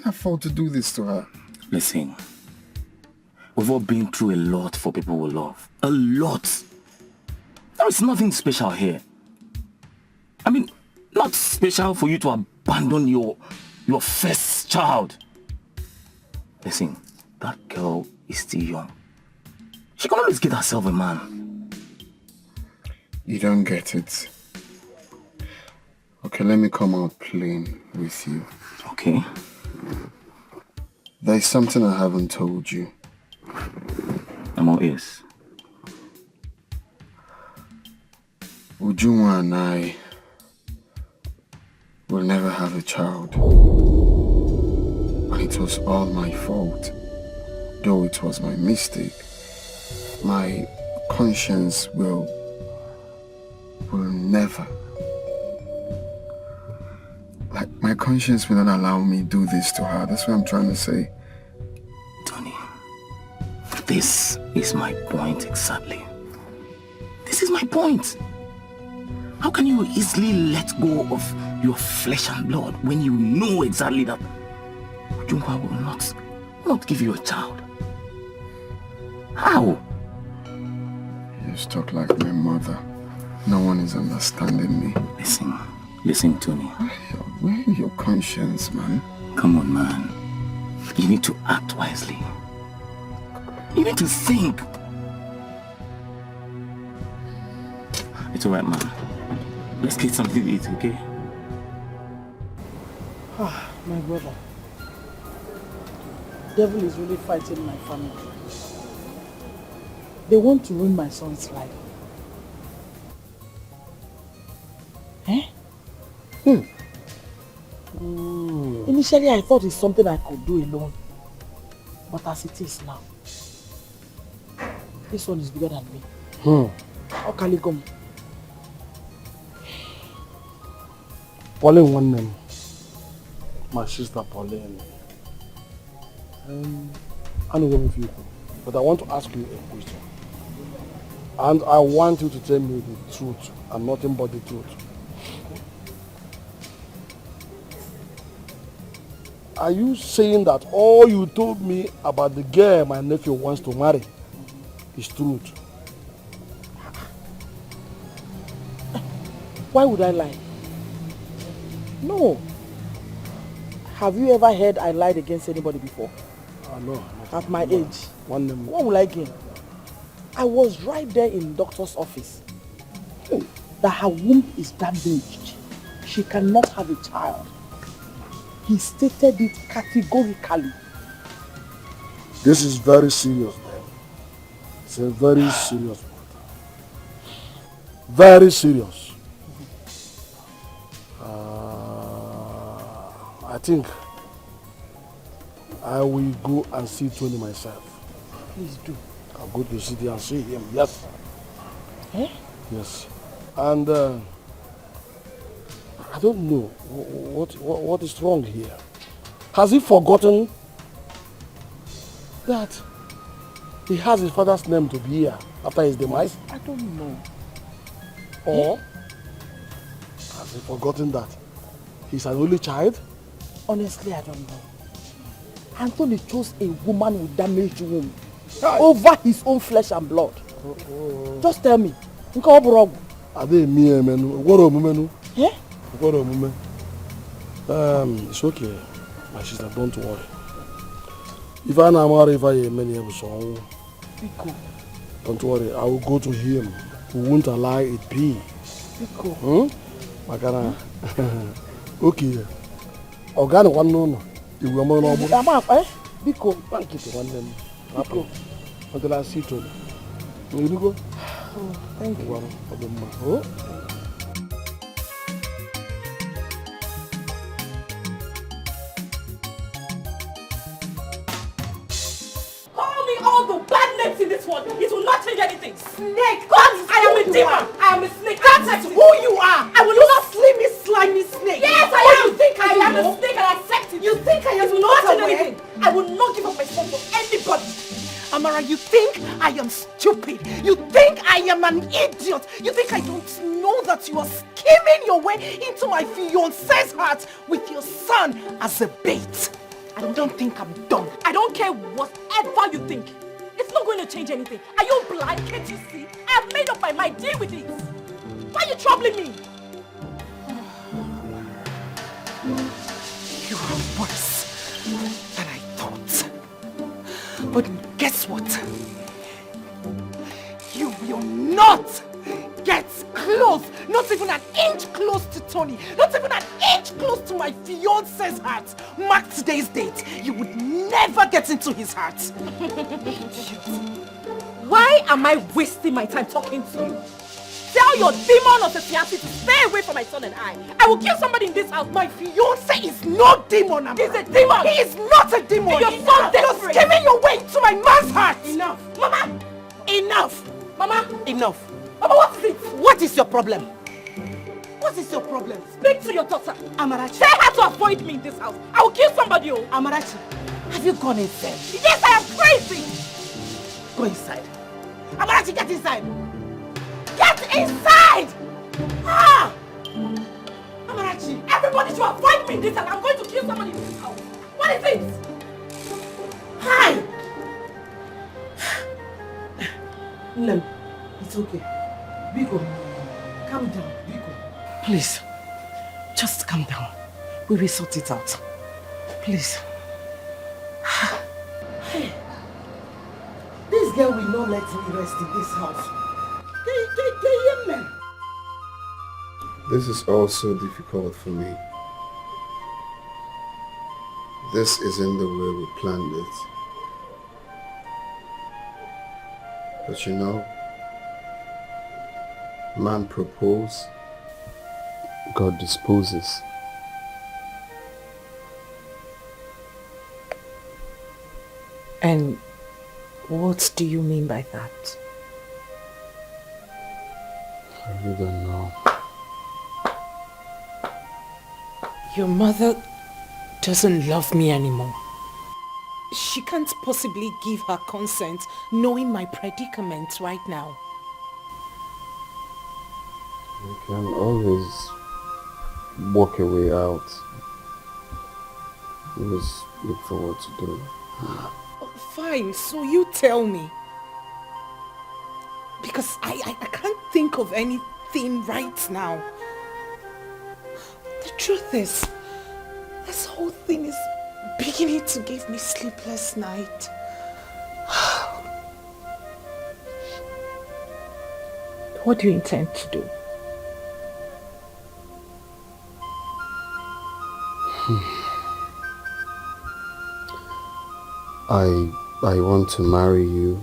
afford to do this to her. Listen, we've all been through a lot for people we love. A lot. There is nothing special here. I mean, not special for you to abandon your first child. Listen, that girl is still young. She can always get herself a man. You don't get it. Okay, let me come out plain with you. Okay. There's something I haven't told you. I'm all ears. Ujungwa and I will never have a child. And it was all my fault. Though it was my mistake, my conscience will never. Like, my conscience will not allow me to do this to her. That's what I'm trying to say. Tony, this is my point exactly. This is my point. How can you easily let go of your flesh and blood when you know exactly that Ujungwa will not give you a child? How? You just talk like my mother. No one is understanding me. Listen, Tony. Where is your conscience, man? Come on, man. You need to act wisely. You need to think. It's alright, man. Let's get something to eat, okay? My brother. Devil is really fighting my family. They want to ruin my son's life. Initially, I thought it's something I could do alone. But as it is now, this one is bigger than me. How can it come? Pauline one name. My sister Pauline. I know with you, but I want to ask you a question. And I want you to tell me the truth and nothing but the truth. Are you saying that all you told me about the girl my nephew wants to marry is truth? Why would I lie? No. Have you ever heard I lied against anybody before? No. At my age. One name. What will I gain? I was right there in the doctor's office. That her womb is damaged. She cannot have a child. He stated it categorically. This is very serious, then. It's a very serious matter. Very serious. I think I will go and see Tony myself. Please do. I'll go to the city and see him, yes. Yes. And I don't know what is wrong here. Has he forgotten that he has his father's name to be here after his demise? I don't know. Or has he forgotten that he's an only child? Honestly, I don't know. Anthony chose a woman with damaged womb over his own flesh and blood. Just tell me. Are they me, man? What a woman? Yeah? What a woman? It's okay, my sister, don't worry. If I am married, if I am many episodes, don't worry, I will go to him. We won't allow it be. Makana. Okay. Organ one no. You will more normal. Biko. Thank you to one them. Biko. Until I see you. You go. Thank you. Oh. All the bad names in this world, it will not change anything. Snake! God, I am a demon! I am a snake! That is who you are! I will not slimy snake! Yes, I am! You think I am a snake and accept it? You think I am not anything? I will not give up my son for anybody! Amara, you think I am stupid? You think I am an idiot? You think I don't know that you are skimming your way into my fiancé's heart with your son as a bait? I don't think I'm dumb. I don't care whatever you think. It's not going to change anything. Are you blind? Can't you see? I have made up my mind. Deal with it. Why are you troubling me? You are worse than I thought. But guess what? You will not get close, not even an inch close to Tony, not even an inch close to my fiancé's heart. Mark today's date, you would never get into his heart. Why am I wasting my time talking to you? Tell your demon of a fiancé to stay away from my son and I. I will kill somebody in this house. My fiancé is no demon, Amara. He's a demon. He is not a demon. You're so desperate. You're skimming your way to my man's heart. Enough. Mama. Enough. Mama. Enough. Mama, what is it? What is your problem? What is your problem? Speak to your daughter. Amarachi. Tell her to avoid me in this house. I will kill somebody. Oh. Amarachi, have you gone insane? Yes, I am crazy. Go inside. Amarachi, get inside. Get inside! Ah! Amarachi. Everybody should avoid me in this house. I'm going to kill somebody in this house. What is it? Hi! No, it's okay. Biko, calm down, Biko. Please, just calm down. We will sort it out. Please. Hey, this girl will not let me rest in this house. This is also difficult for me. This isn't the way we planned it. But you know, man proposes, God disposes. And what do you mean by that? I really don't know. Your mother doesn't love me anymore. She can't possibly give her consent knowing my predicament right now. You can always walk a way out. Always look for what to do. Fine, so you tell me. Because I can't think of anything right now. The truth is, this whole thing is beginning to give me sleepless night. What do you intend to do? I want to marry you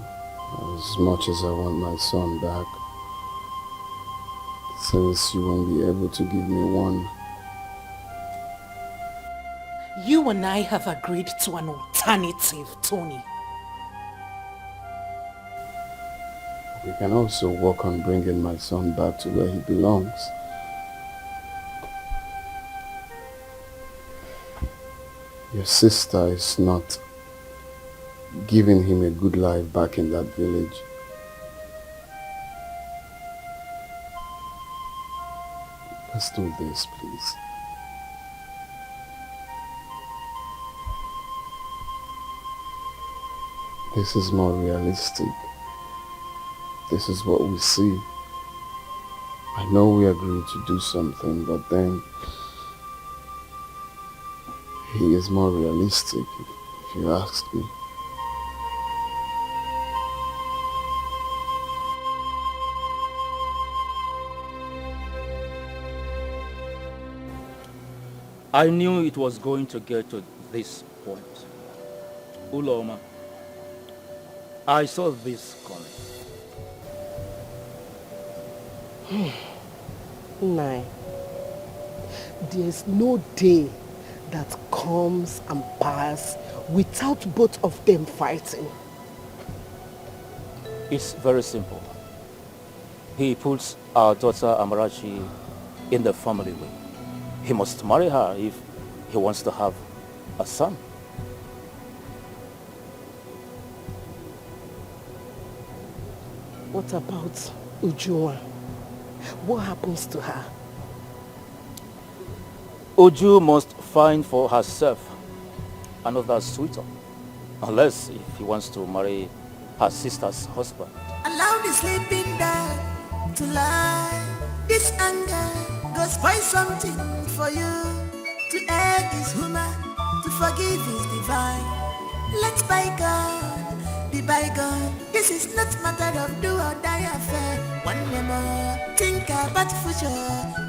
as much as I want my son back. Since you won't be able to give me one. You and I have agreed to an alternative, Tony. We can also work on bringing my son back to where he belongs. Your sister is not giving him a good life back in that village. Let's do this, please. This is more realistic. This is what we see. I know we agreed to do something, but then he is more realistic, if you ask me. I knew it was going to get to this point. Uloma, I saw this coming. Nine. There's no day that comes and passes without both of them fighting. It's very simple. He puts our daughter Amarachi in the family way. He must marry her if he wants to have a son. What about Ujua? What happens to her? Uju must find for herself another suitor, unless if he wants to marry her sister's husband. Allow the sleeping dog to lie. This anger goes find something for you. To err is human, to forgive is divine. Let's bygone be bygone. This is not matter of do or die affair. One more, think about future,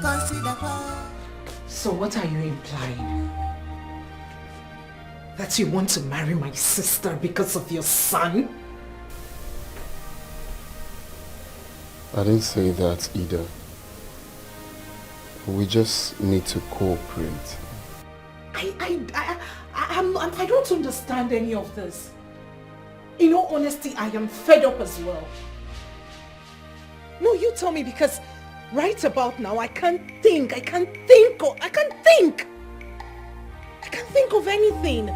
consider what. So what are you implying? That you want to marry my sister because of your son? I didn't say that either. We just need to cooperate. I don't understand any of this. In all honesty, I am fed up as well. No, you tell me, because right about now I can't think of anything.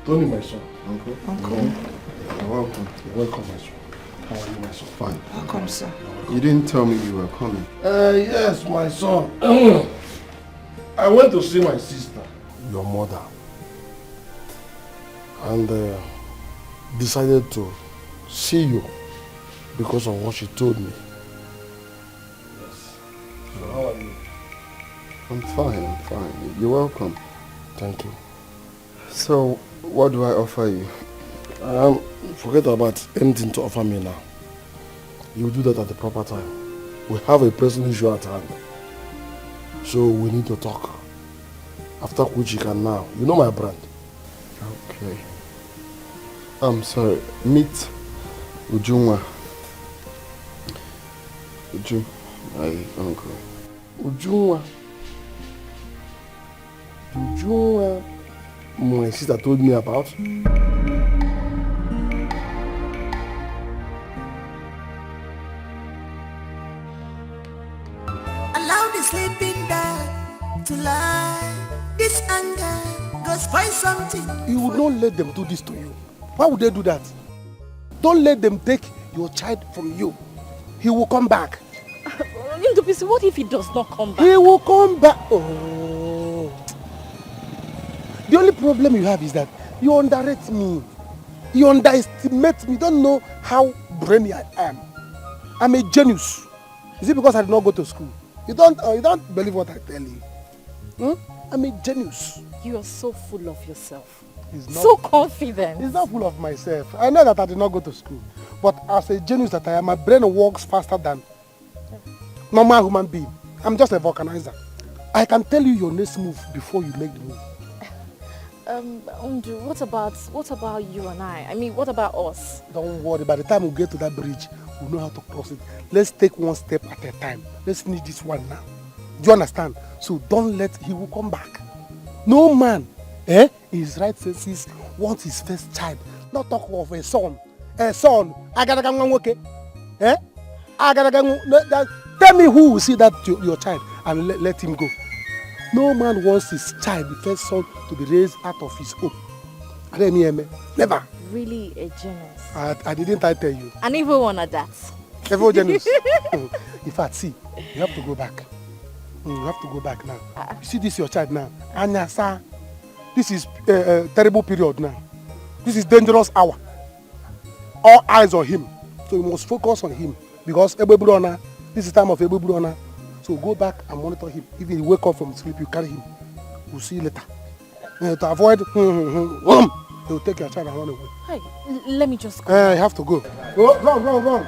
Tony, my son. Uncle. You're welcome. You're welcome, my son. How are you, my son? Fine. Welcome, sir. You didn't tell me you were coming. Yes, my son. I went to see my sister, your mother, and decided to see you because of what she told me. Yes. So how are you? I'm fine. You're welcome. Thank you. So, what do I offer you? Forget about anything to offer me now. You do that at the proper time. We have a pressing issue at hand. So we need to talk. After which you can now. You know my brand. Okay. I'm sorry. Meet Ujunwa. Uju, my uncle. Ujunwa. Ujunwa. My sister told me about. Allow the sleeping dog to lie. This anger goes find something. You would not let them do this to you. Why would they do that? Don't let them take your child from you. He will come back. What if he does not come back? He will come back. Oh. The only problem you have is that you underrate me. You underestimate me. You don't know how brainy I am. I'm a genius. Is it because I did not go to school? You don't believe what I tell you. I'm a genius. You are so full of yourself. Not, so confident. It's not full of myself. I know that I did not go to school. But as a genius that I am, my brain works faster than normal human being. I'm just a vulcanizer. I can tell you your next move before you make the move. Unju, what about you and I? I mean, what about us? Don't worry, by the time we get to that bridge, we'll know how to cross it. Let's take one step at a time. Let's finish this one now. Do you understand? So don't let he will come back. No man, in his right senses, wants his first child. Not talk of a son. A son, I gotta go okay? I gotta go. Tell me who will see that your child and let him go. No man wants his child, the first son, to be raised out of his own. Never. Really a genius. I didn't tell you. And even one of that. Everyone genius. In fact, see, you have to go back. You have to go back now. You see this your child now. Anya, sir. This is a terrible period now. This is dangerous hour. All eyes on him. So you must focus on him. Because this is time of Ebebrona. So go back and monitor him. If he wake up from sleep, you carry him. We'll see you later. To avoid, he will take your child and run away. Hey, let me just go. You have to go. Go, run.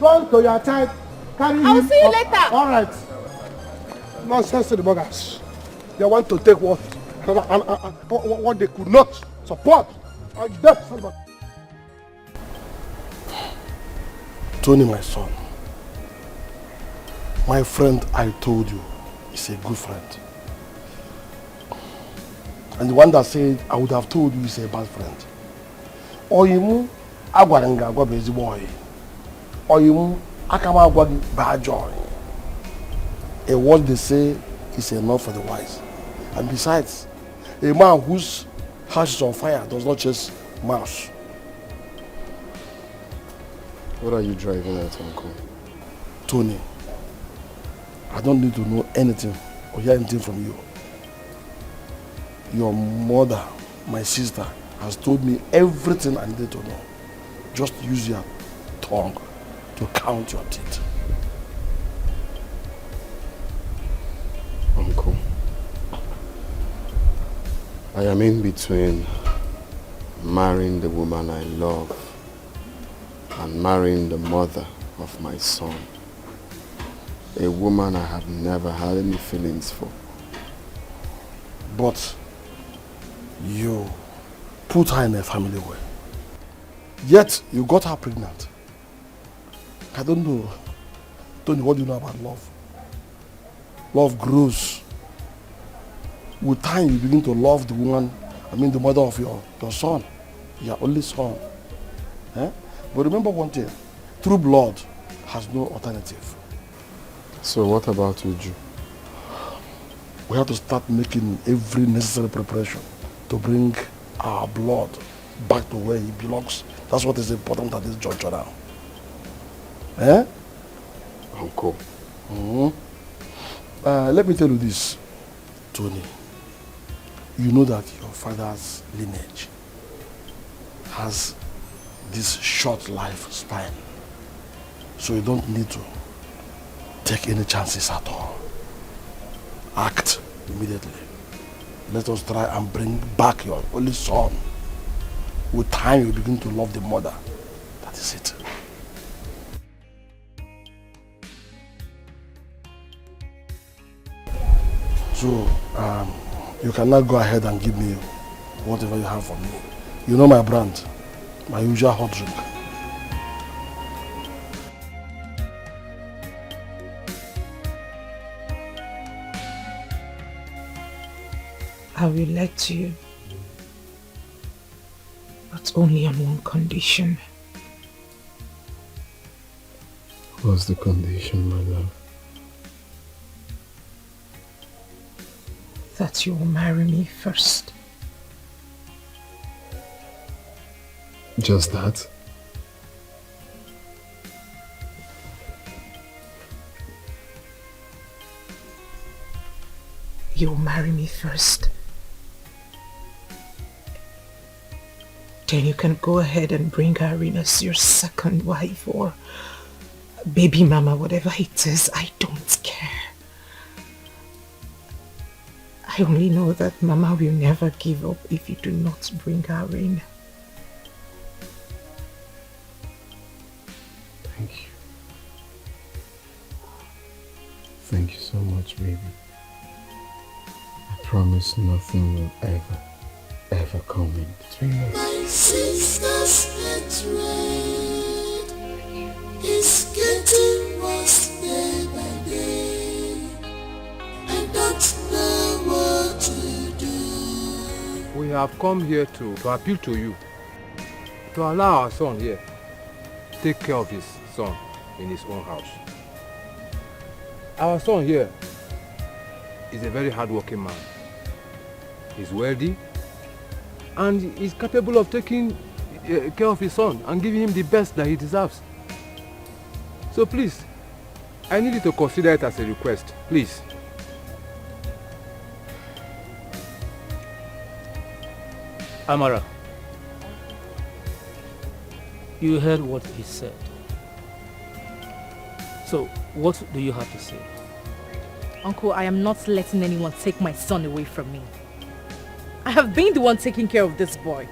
Run to your child. Carry him. I'll see you later. All right. Nonsense to the buggers. They want to take what they could not support. Tony, my son. My friend, I told you, is a good friend. And the one that said I would have told you is a bad friend. Oyimu agwarenga agwa bezi boy. Oyimu akama agwa bad joy. A word they say is enough for the wise. And besides, a man whose house is on fire does not chase mouse. What are you driving at, Uncle? Tony, I don't need to know anything or hear anything from you. Your mother, my sister, has told me everything I needed to know. Just use your tongue to count your teeth. Uncle, I am in between marrying the woman I love and marrying the mother of my son. A woman I have never had any feelings for. But you put her in a family way. Yet you got her pregnant. I don't know. Tony, what do you know about love? Love grows. With time you begin to love the woman, the mother of your son, your only son. Eh? But remember one thing, true blood has no alternative. So what about Uju? We have to start making every necessary preparation to bring our blood back to where it belongs. That's what is important at this juncture now. Eh? Uncle. Let me tell you this, Tony. You know that your father's lineage has this short lifespan. So you don't need to take any chances at all. Act immediately. Let us try and bring back your only son. With time you begin to love the mother. That is it. So, you can now go ahead and give me whatever you have for me. You know my brand, my usual hot drink. I will let you, but only on one condition. What's the condition, my love? That you will marry me first. Just that? You will marry me first. Then you can go ahead and bring her in as your second wife or baby mama, whatever it is. I don't care. I only know that Mama will never give up if you do not bring her in. Thank you. Thank you so much, baby. I promise nothing will ever come in between us. My sister's hatred is getting worse day by day. I don't know what to do. We have come here to appeal to you to allow our son here take care of his son in his own house. Our son here is a very hard-working man. He's wealthy and is capable of taking care of his son and giving him the best that he deserves. So please, I need you to consider it as a request, please. Amara, you heard what he said. So, what do you have to say? Uncle, I am not letting anyone take my son away from me. I have been the one taking care of this boy.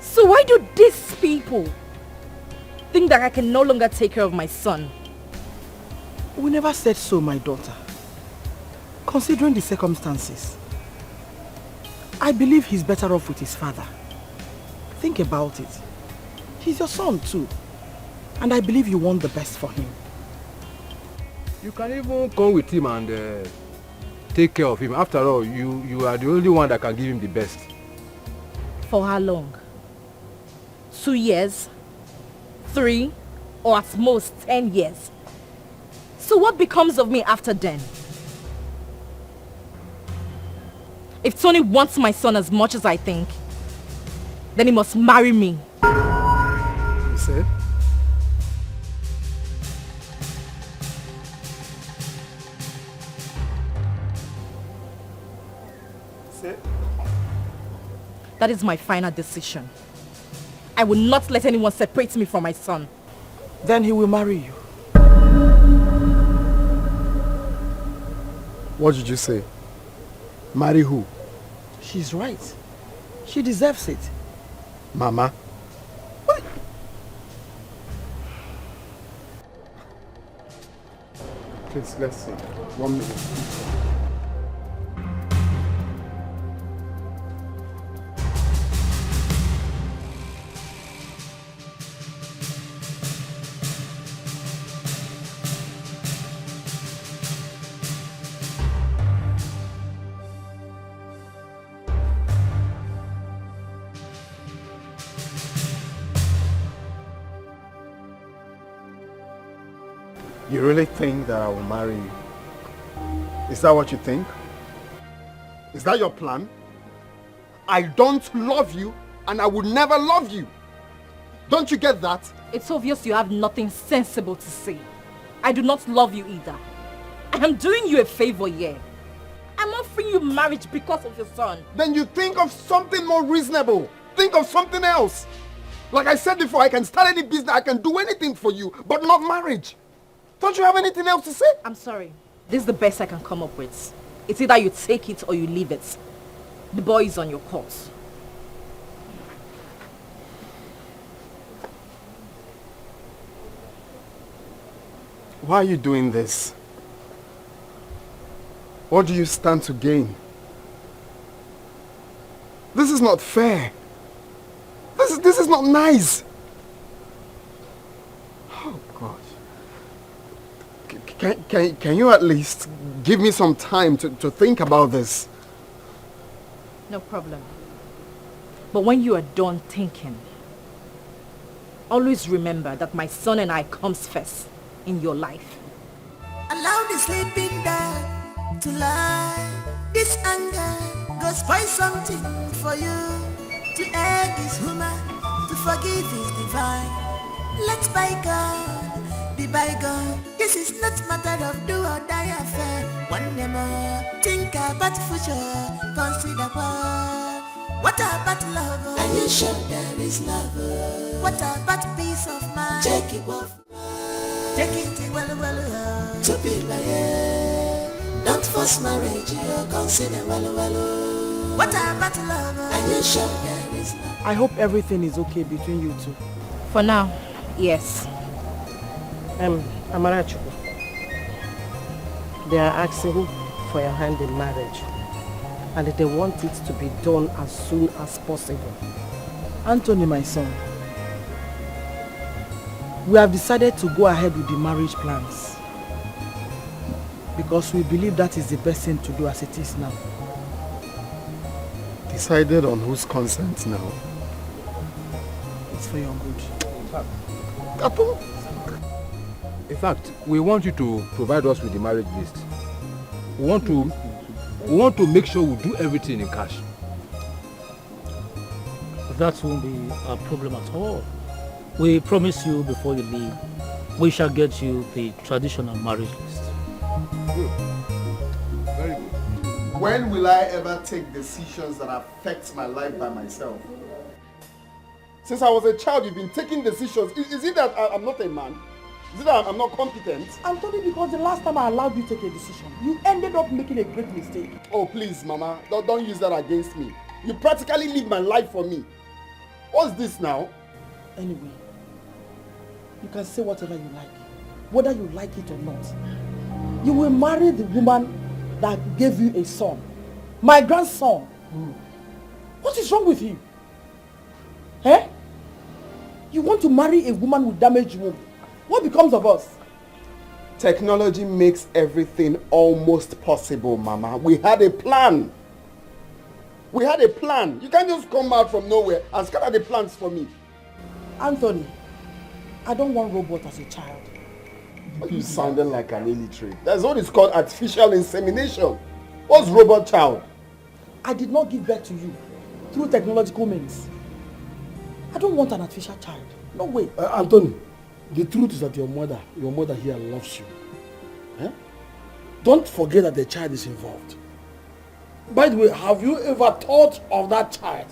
So why do these people think that I can no longer take care of my son? We never said so, my daughter. Considering the circumstances, I believe he's better off with his father. Think about it. He's your son too. And I believe you want the best for him. You can even come with him and take care of him. After all, you are the only one that can give him the best. For how long? 2 years? 3? Or at most 10 years? So what becomes of me after then? If Tony wants my son as much as I think, then he must marry me. You say? That is my final decision. I will not let anyone separate me from my son. Then he will marry you. What did you say? Marry who? She's right. She deserves it. Mama? What? Please, let's see. 1 minute. You really think that I will marry you? Is that what you think? Is that your plan? I don't love you and I would never love you. Don't you get that? It's obvious you have nothing sensible to say. I do not love you either. I am doing you a favor here. I'm offering you marriage because of your son. Then you think of something more reasonable. Think of something else. Like I said before, I can start any business, I can do anything for you, but not marriage. Don't you have anything else to say? I'm sorry. This is the best I can come up with. It's either you take it or you leave it. The boy is on your course. Why are you doing this? What do you stand to gain? This is not fair. This is not nice. Oh God. Can you at least give me some time to think about this? No problem. But when you are done thinking, always remember that my son and I comes first in your life. Allow the sleeping dog to lie. This anger goes find something for you. To err is human, to forgive is divine. Let bygone be bygone. This is not matter of do or die affair. One day more, think about future, consider what about love? Are you sure there is love? What about peace of mind? Take it off. Take it well, to be like don't force marriage, you consider well. What about love? Are you sure there is love? I hope everything is okay between you two. For now, yes. Amara Chukwu, they are asking for your hand in marriage, and they want it to be done as soon as possible. Anthony, my son, we have decided to go ahead with the marriage plans because we believe that is the best thing to do as it is now. Decided on whose consent now? It's for your good. In fact, we want you to provide us with the marriage list. We want to make sure we do everything in cash. That won't be a problem at all. We promise you before you leave we shall get you the traditional marriage list. Good. Very good. When will I ever take decisions that affect my life by myself? Since I was a child, you've been taking decisions. Is it that I'm not a man? Is it that I'm not competent? Anthony, because the last time I allowed you to take a decision, you ended up making a great mistake. Oh, please, Mama. Don't use that against me. You practically live my life for me. What's this now? Anyway, you can say whatever you like, whether you like it or not. You will marry the woman that gave you a son, my grandson. What is wrong with you? Eh? You want to marry a woman with damaged womb. What becomes of us? Technology makes everything almost possible, Mama. We had a plan. We had a plan. You can't just come out from nowhere and scatter the plans for me. Anthony, I don't want robot as a child. You sounding like an illiterate. That's what is called artificial insemination. What's robot child? I did not give birth to you through technological means. I don't want an artificial child. No way. Anthony, the truth is that your mother here loves you. Eh? Don't forget that the child is involved. By the way, have you ever thought of that child?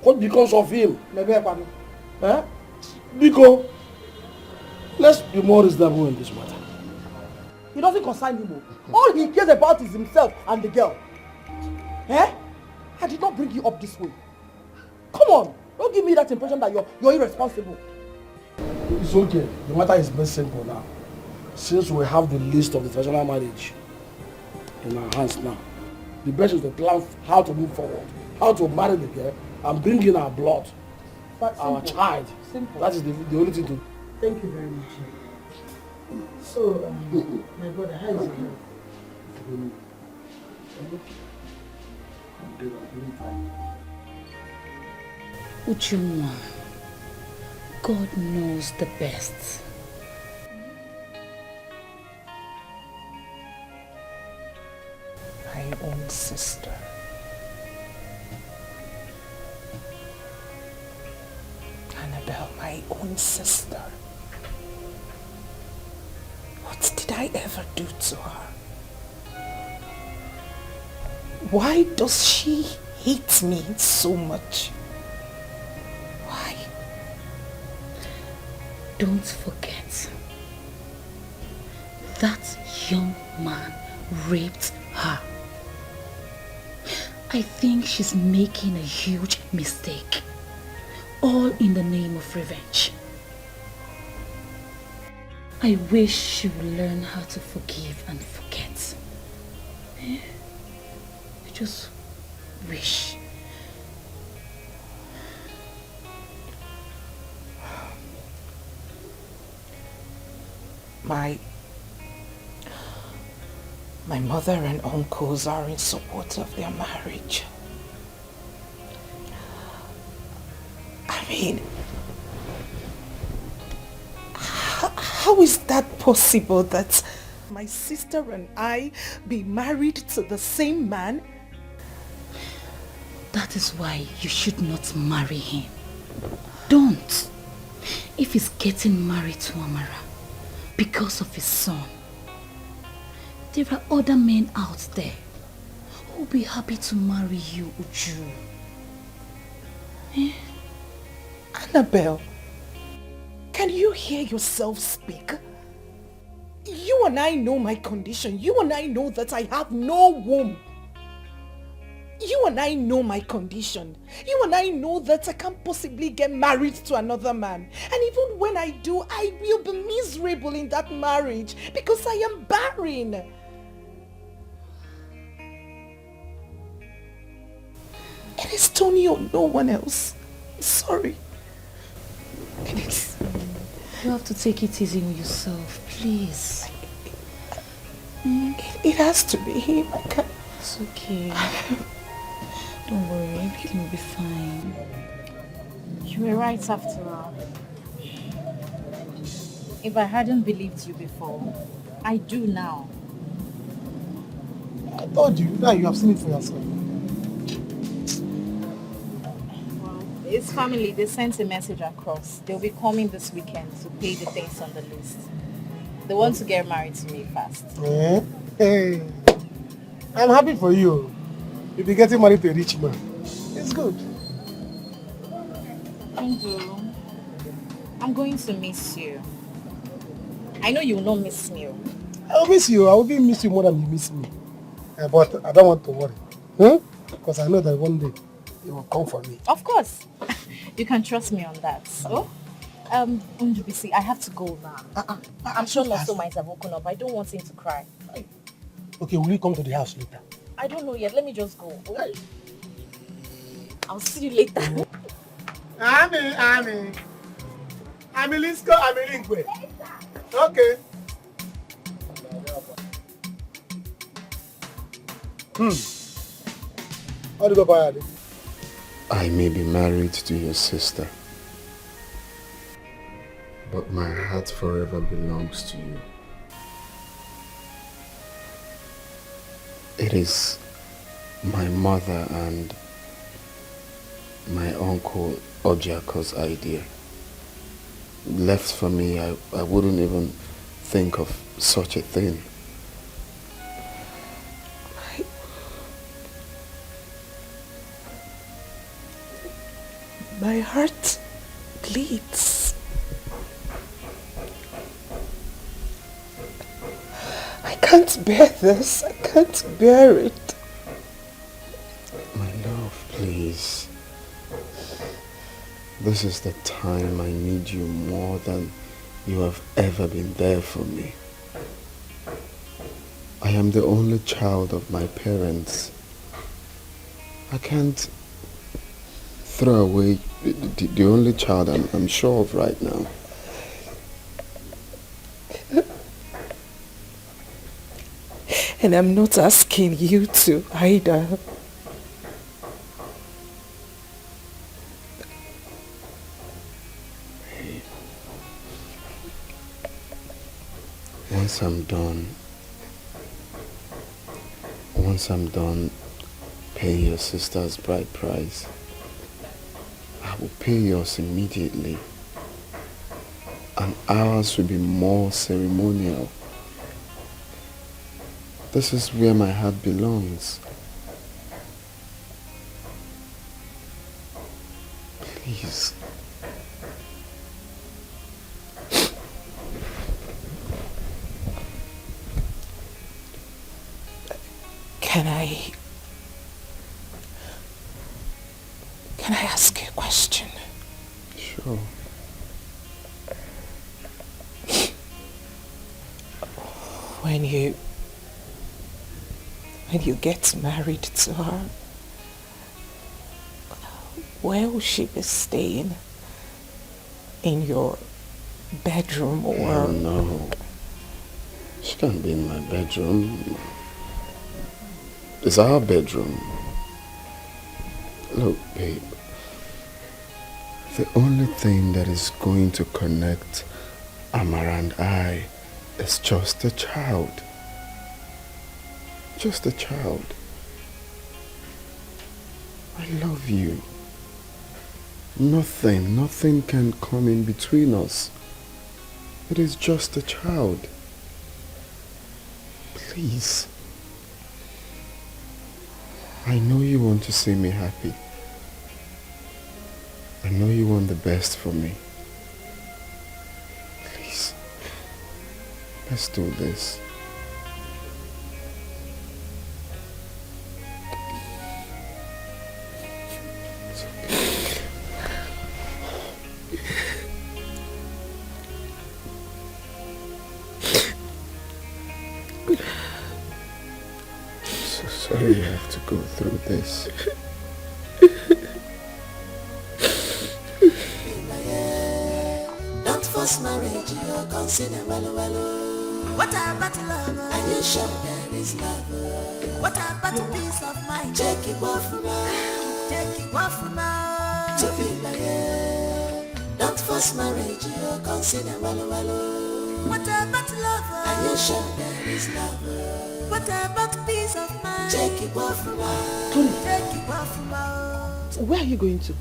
What becomes of him? Eh? Because let's be more reasonable in this matter. He doesn't concern him. All he cares about is himself and the girl. Eh? I did not bring you up this way. Come on, don't give me that impression that you're irresponsible. It's okay. The matter is very simple now. Since we have the list of the traditional marriage in our hands now, the best is to plan how to move forward, how to marry the girl and bring in our blood, our child. Simple. That is the only thing to. Thank you very much. So, my brother, how is it going? Ujunwa, God knows the best. My own sister. Annabelle, my own sister. What did I ever do to her? Why does she hate me so much? Why? Don't forget, that young man raped her. I think she's making a huge mistake, all in the name of revenge. I wish she would learn how to forgive and forget. I just wish. My mother and uncles are in support of their marriage. I mean, how is that possible that my sister and I be married to the same man? That is why you should not marry him. Don't. If he's getting married to Amara because of his son, there are other men out there who will be happy to marry you, Uju. Annabelle, can you hear yourself speak? You and I know my condition. You and I know that I have no womb. You and I know my condition. You and I know that I can't possibly get married to another man. And even when I do, I will be miserable in that marriage because I am barren. It is Tony or no one else. Sorry. Please. You have to take it easy on yourself, please. It has to be him. I can't. It's okay. Don't worry, everything will be fine. You were right after all. If I hadn't believed you before, I do now. I told you, now you have seen it for yourself. Well, His family, they sent a message across. They'll be coming this weekend to pay the things on the list. They want to get married to me fast. Hey, I'm happy for you. You'll be getting married to a rich man. It's good. Tonto, I'm going to miss you. I know you will not miss me. I will miss you. I will even miss you more than you miss me. But I don't want to worry. Because I know that one day you will come for me. Of course. You can trust me on that. So, Unjubisi, I have to go now. I'm sure Noso might have woken up. I don't want him to cry. Okay, will you come to the house later? I don't know yet. Let me just go. I'll see you later. Ami Lisko, Ami Lingwe. Okay. How do you go by it? I may be married to your sister, but my heart forever belongs to you. It is my mother and my uncle Ojako's idea. Left for me, I wouldn't even think of such a thing. My heart bleeds. I can't bear this. I can't bear it. My love, please. This is the time I need you more than you have ever been there for me. I am the only child of my parents. I can't throw away the only child I'm sure of right now. And I'm not asking you to either. Once I'm done paying your sister's bride price, I will pay yours immediately, and ours will be more ceremonial. This is where my heart belongs. Please. Can I ask you a question? Sure. When you get married to her, where will she be staying? In your bedroom or? Oh, no. She can't be in my bedroom. It's our bedroom. Look, babe. The only thing that is going to connect Amara and I is just a child. Just a child. I love you. Nothing can come in between us. It is just a child. Please. I know you want to see me happy. I know you want the best for me. Please. Let's do this. Sorry you have to go through this. Don't force marriage, you consider well. What about love? Are you sure there is love? What about peace of mind? Take it off from now. Take it off from now. To feel like don't force marriage, you consider well. What about love? Are you sure there is love? What about peace of mind? Take it off from now. Tony, Take it off from now. where are you going to?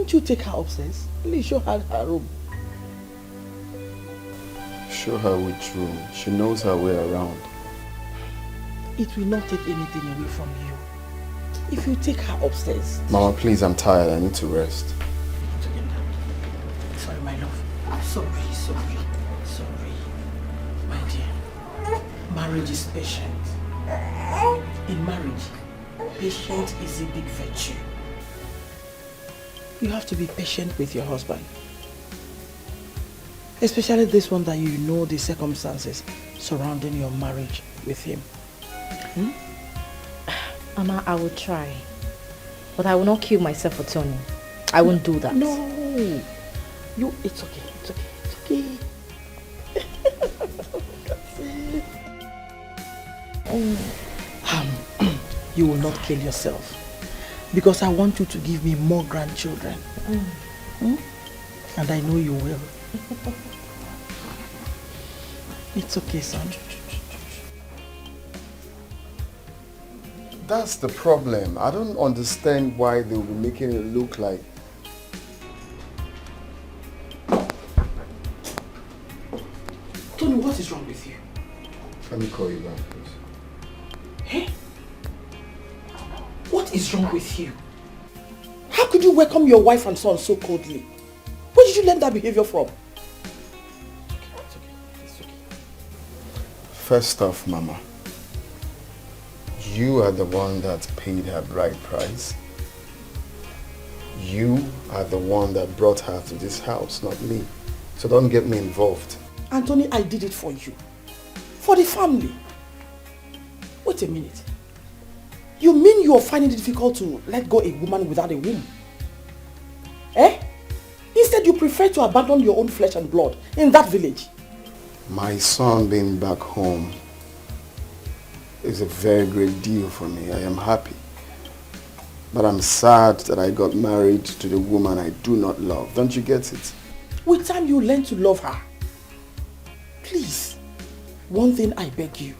Won't you take her upstairs? Please show her her room. Show her which room. She knows her way around. It will not take anything away from you if you take her upstairs. Mama, please, I'm tired. I need to rest. Sorry, my love. Sorry. My dear, marriage is patient. In marriage, patience is a big virtue. You have to be patient with your husband. Especially this one that you know the circumstances surrounding your marriage with him. Mama, I will try. But I will not kill myself for Tony. I won't do that. No. It's okay. You will not kill yourself. Because I want you to give me more grandchildren. And I know you will. It's okay, son. That's the problem. I don't understand why they will be making it look like... Tony, what is wrong with you? Let me call you back, please. Hey? What is wrong with you? How could you welcome your wife and son so coldly? Where did you learn that behavior from? It's okay. First off, Mama, you are the one that paid her bride price. You are the one that brought her to this house, not me. So don't get me involved. Anthony, I did it for you. For the family. Wait a minute. You mean you are finding it difficult to let go a woman without a womb? Eh? Instead, you prefer to abandon your own flesh and blood in that village. My son being back home is a very great deal for me. I am happy. But I'm sad that I got married to the woman I do not love. Don't you get it? With time, you learn to love her. Please, one thing I beg you.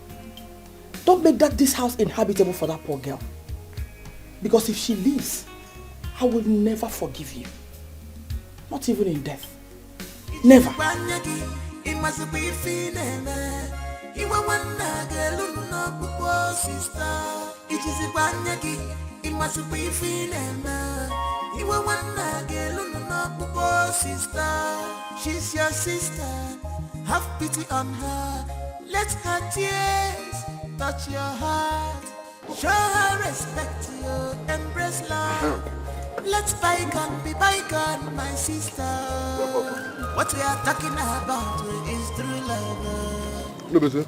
Don't make this house inhabitable for that poor girl. Because if she leaves, I will never forgive you. Not even in death. Never. She's your sister. Have pity on her. Let her tears touch your heart. Show her respect, you embrace love. Let bygone be bygone, my sister. What we are talking about is true love. No, sir.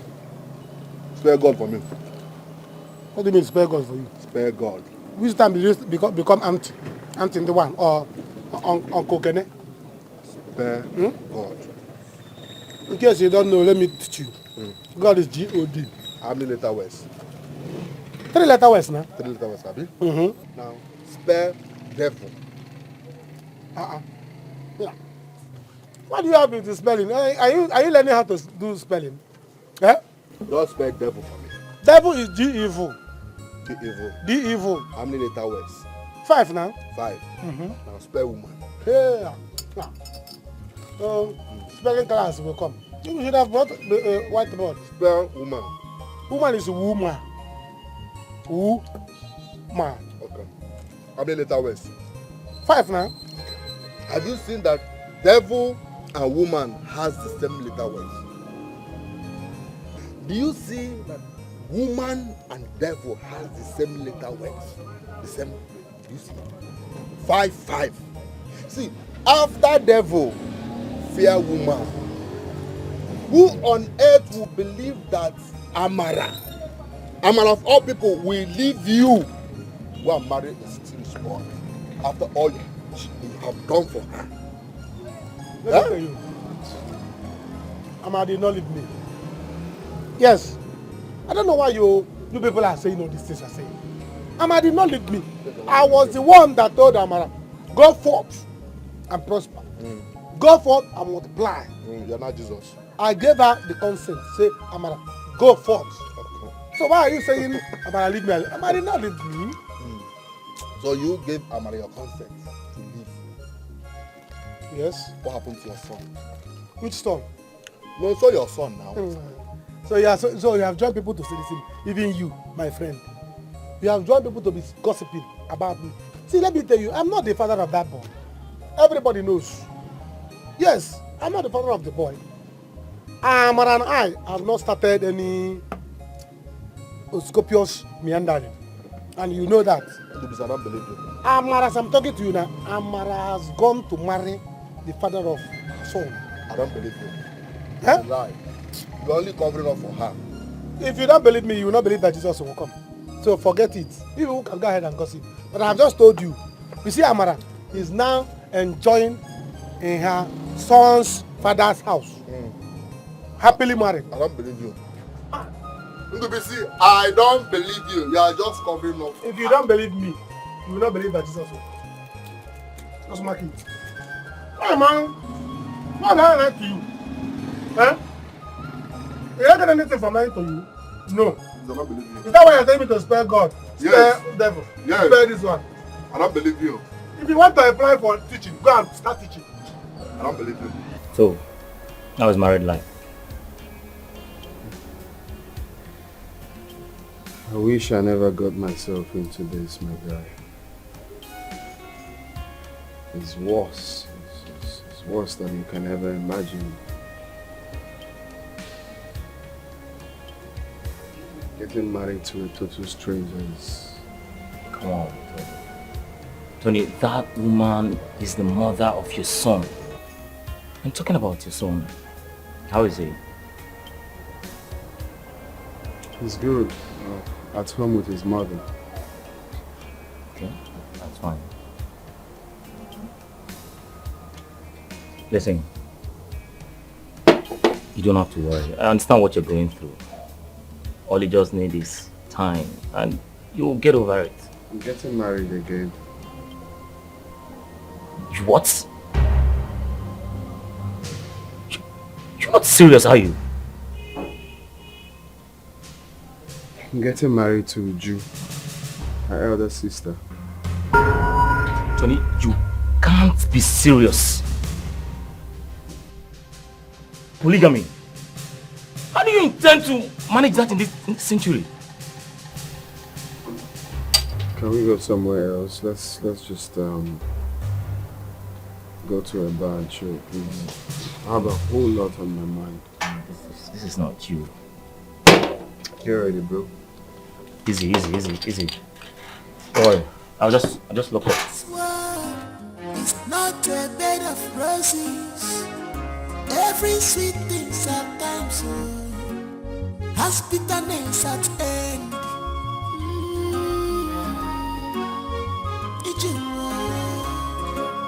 Spare God for me. What do you mean spare God for you? Spare God. Which time did you become auntie? Auntie in the one or Uncle Kene? Spare God. In case you don't know, let me teach you. God is G-O-D. How many letter words? 3 letter words now. 3 letter words, Abi? Now, spare devil. Yeah. What do you have with the spelling? Are you learning how to do spelling? Eh? Don't spell devil for me. Devil is G-evil. D-evil. D-evil. How many letter words? 5 now. 5. Now spell woman. Yeah. Now, spelling class will come. You should have brought the whiteboard. Spell woman. Woman is woman. Woman. Okay. How many letter words? 5 now. Have you seen that devil and woman has the same letter words? Do you see that woman and devil has the same letter words? The same. Do you see? 5, 5. See, after devil, fear woman. Who on earth will believe that Amara of all people will leave you who are married and still small after all you have done for her? Let me tell you. Amara did not leave me. Yes. I don't know why you people are saying all these things are saying. Amara did not leave me. I was the one that told Amara, go forth and prosper. Go forth and multiply. You're not Jesus. I gave her the consent. Say, Amara, go forth. Okay. So why are you saying Amara leave me? Amara did not leave me. So you gave Amara your consent to leave. Yes? What happened to your son? Which son? No, so your son now. So yeah, so you have joined people to say the same. Even you, my friend. You have joined people to be gossiping about me. See, let me tell you, I'm not the father of that boy. Everybody knows. Yes, I'm not the father of the boy. Amara and I have not started any copious meandering. And you know that. I don't believe you. Amara, as I'm talking to you now, Amara has gone to marry the father of her son. I don't believe you. Huh? You lie. You're only covering up for her. If you don't believe me, you will not believe that Jesus will come. So forget it. You can go ahead and gossip. But I have just told you. You see, Amara is now enjoying in her son's father's house. Happily married. I don't believe you. Ndubisi, I don't believe you. You are just covering up. If you don't believe me, you will not believe that Jesus will come. Just mark it. Hey man, what I like to you? Huh? You don't get anything from lying to you? No. I don't believe you. Is that why you're telling me to spare God? Yes. Spare devil? Yes. Spare this one? I don't believe you. If you want to apply for teaching, go and start teaching. I don't believe you. So, how is married life? I wish I never got myself into this, my guy. It's worse. It's worse than you can ever imagine. Getting married to a total stranger is... Come on, Tony. Tony, that woman is the mother of your son. I'm talking about your son. How is he? He's good. At home with his mother. Okay, that's fine. Listen, you don't have to worry. I understand what you're going through. All you just need is time and you'll get over it. I'm getting married again. You what? You're not serious, are you? I'm getting married to Uju, her elder sister. Tony, you can't be serious. Polygamy. How do you intend to manage that in this century? Can we go somewhere else? Let's just go to a bar and chill, please. I have a whole lot on my mind. This is not you. You're ready, bro. Easy. Don't worry. I'll just look up. It's not a bed of roses. Every sweet thing's at times so has bitterness at end.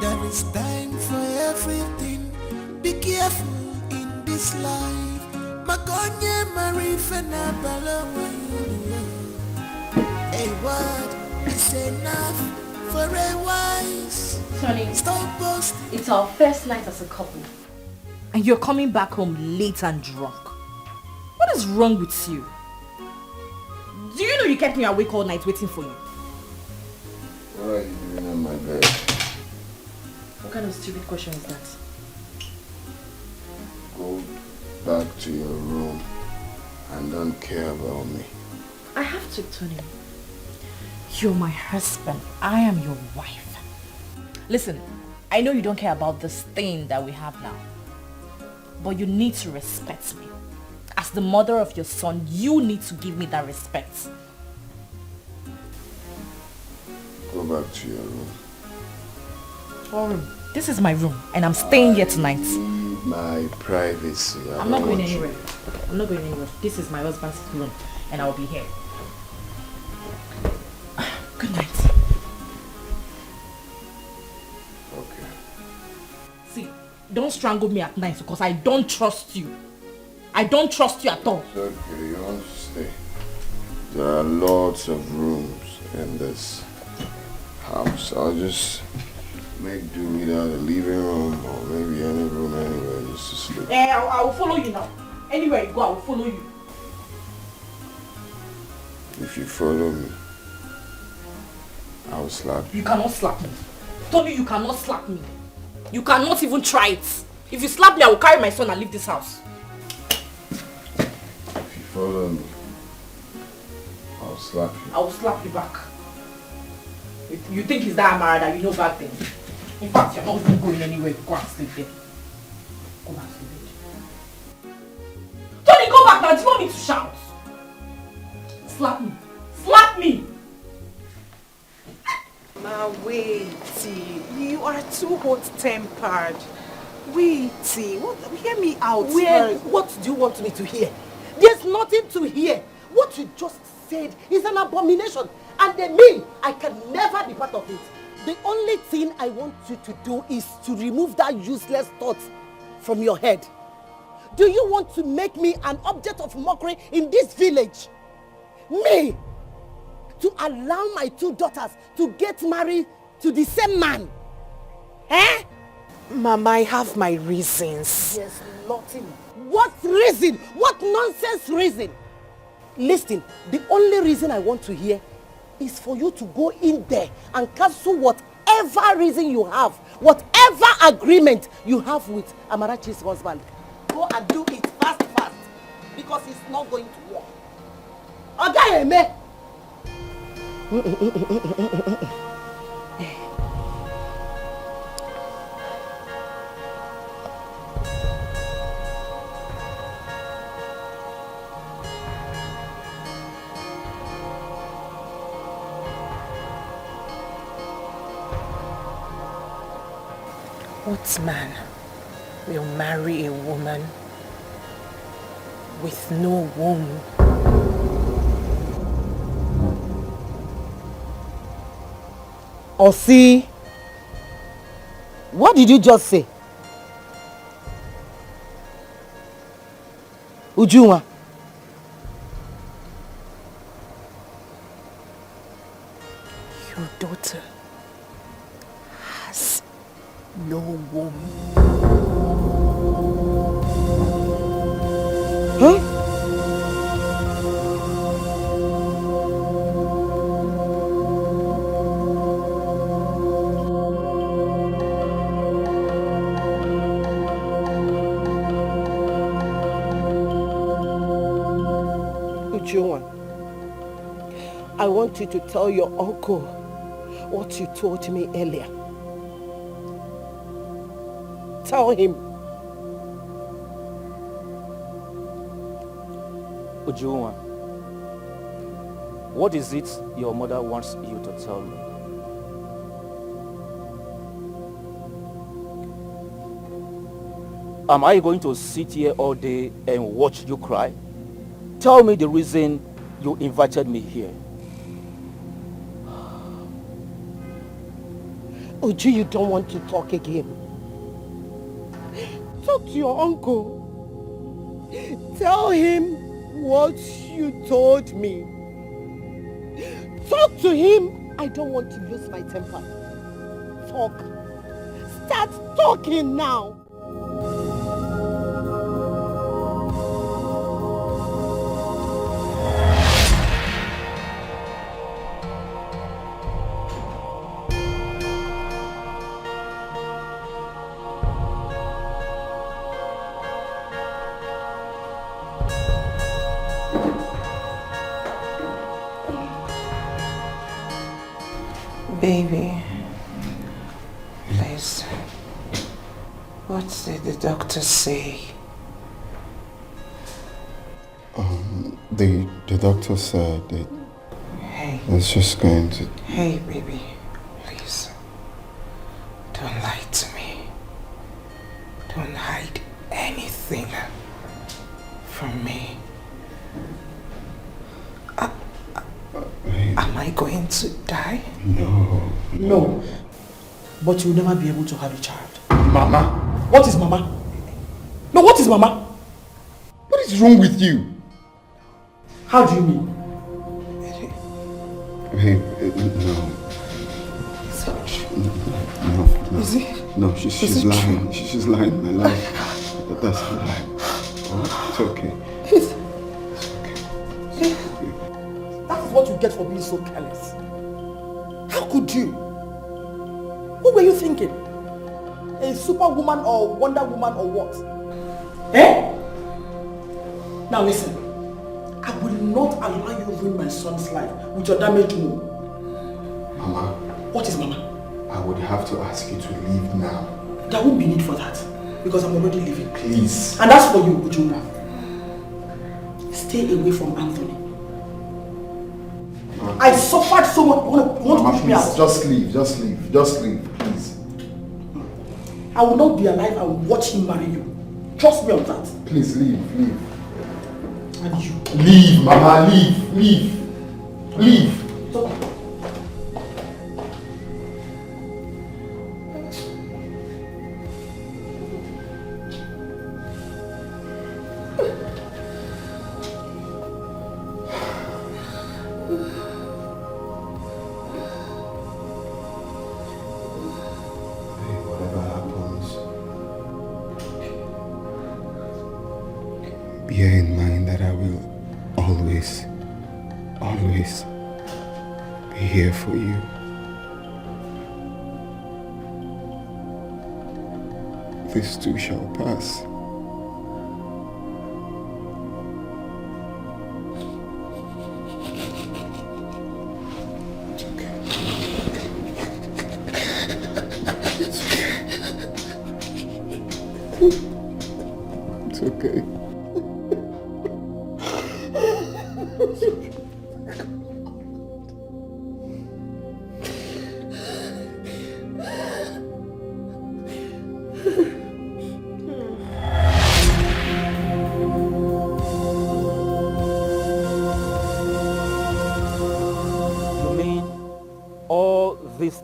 There is time for everything. Be careful in this life. Makonye marifena balawe. A word is enough for a wise. Tony, Stop boasting. it's our first night as a couple. And you're coming back home late and drunk. What is wrong with you? Do you know you kept me awake all night waiting for you? What are you doing in my bed? What kind of stupid question is that? Go back to your room and don't care about me. I have to, Tony. You're my husband. I am your wife. Listen, I know you don't care about this thing that we have now. But you need to respect me. As the mother of your son, you need to give me that respect. Go back to your room. This is my room, and I'm staying here tonight. My privacy. I'm not going anywhere. I'm not going anywhere. This is my husband's room, and I'll be here. Good night. Okay. See, don't strangle me at night because I don't trust you. I don't trust you at all. It's okay, you want to stay. There are lots of rooms in this house. I'll just make do without a living room or maybe any room anywhere just to sleep. I will follow you now. Anywhere you go, I will follow you. If you follow me, I will slap you. You cannot slap me. Tony, you cannot slap me. You cannot even try it. If you slap me, I will carry my son and leave this house. If you follow me, I'll slap you. I will slap you back. You think it's that Amara that you know bad things? In fact, you're not even going anywhere. Go and sleep there. Go and sleep there. Tony, go back now. Do you want me to shout? Slap me. Slap me! Ma, wait. You are too hot-tempered. Wait. Hear me out. What do you want me to hear? There's nothing to hear. What you just said is an abomination. And then me, I can never be part of it. The only thing I want you to do is to remove that useless thought from your head. Do you want to make me an object of mockery in this village? Me? To allow my 2 daughters to get married to the same man? Eh? Mama, I have my reasons. There's nothing. What reason? What nonsense reason? Listen, the only reason I want to hear is for you to go in there and cancel whatever reason you have, whatever agreement you have with Amarachi's husband. Go and do it fast, because it's not going to work. Okay, me. What man will marry a woman with no womb? Osi, what did you just say? Ujunwa. Your daughter has no womb. Huh? I want you to tell your uncle what you told me earlier. Tell him. Ujunwa, what is it your mother wants you to tell me? Am I going to sit here all day and watch you cry? Tell me the reason you invited me here. Uju, you don't want to talk again. Talk to your uncle. Tell him what you told me. Talk to him. I don't want to lose my temper. Talk. Start talking now. Baby, please, what did the doctor say? The doctor said that it's just going to... Hey, baby, please, don't lie to me. Don't hide anything from me. Am I going to die? No. No. But you'll never be able to have a child. Mama. What is Mama? No, what is Mama? What is wrong with you? How do you mean? Hey, no. No. Is it? No, she's lying. She's lying, my life. That's a lie. Oh, it's okay. That is what you get for being so careless. How could you? What were you thinking? A superwoman or Wonder Woman or what? Eh? Now listen, I will not allow you ruin my son's life with your damaged mood. Mama. What is Mama? I would have to ask you to leave now. There won't be need for that, because I'm already leaving. Please. And that's for you, Ujumba. Stay away from Anthony. Mama. I suffered so much. You want to push me out? Just leave, please. I will not be alive and watch him marry you. Trust me on that. Please leave. And you. Leave, Mama, leave. So, bear in mind that I will always be here for you. This too shall pass. It's okay.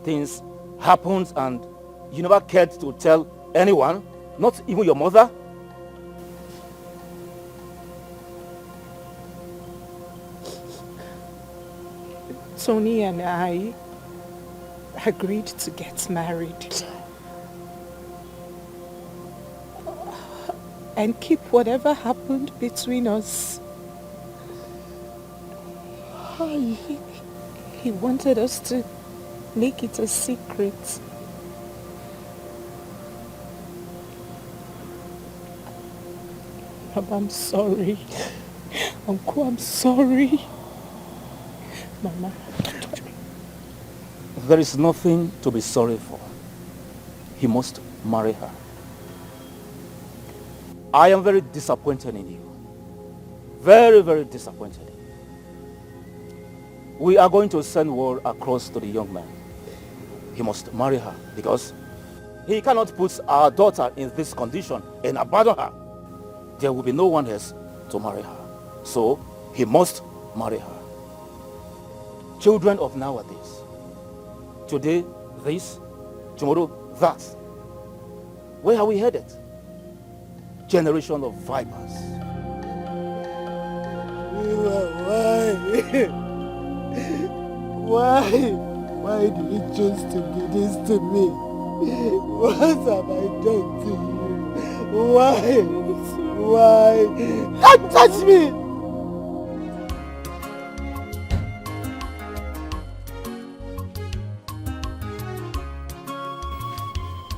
Things happened and you never cared to tell anyone, not even your mother? Tony and I agreed to get married and keep whatever happened between us. He wanted us to make it a secret. Mama, I'm sorry. Uncle, I'm sorry. Mama, don't touch me. There is nothing to be sorry for. He must marry her. I am very disappointed in you. Very, very disappointed. We are going to send word across to the young man. He must marry her because he cannot put our daughter in this condition and abandon her. There will be no one else to marry her. So he must marry her. Children of nowadays. Today this, tomorrow that. Where are we headed? Generation of vipers. Why did you choose to do this to me? What have I done to you? Why? Don't touch me!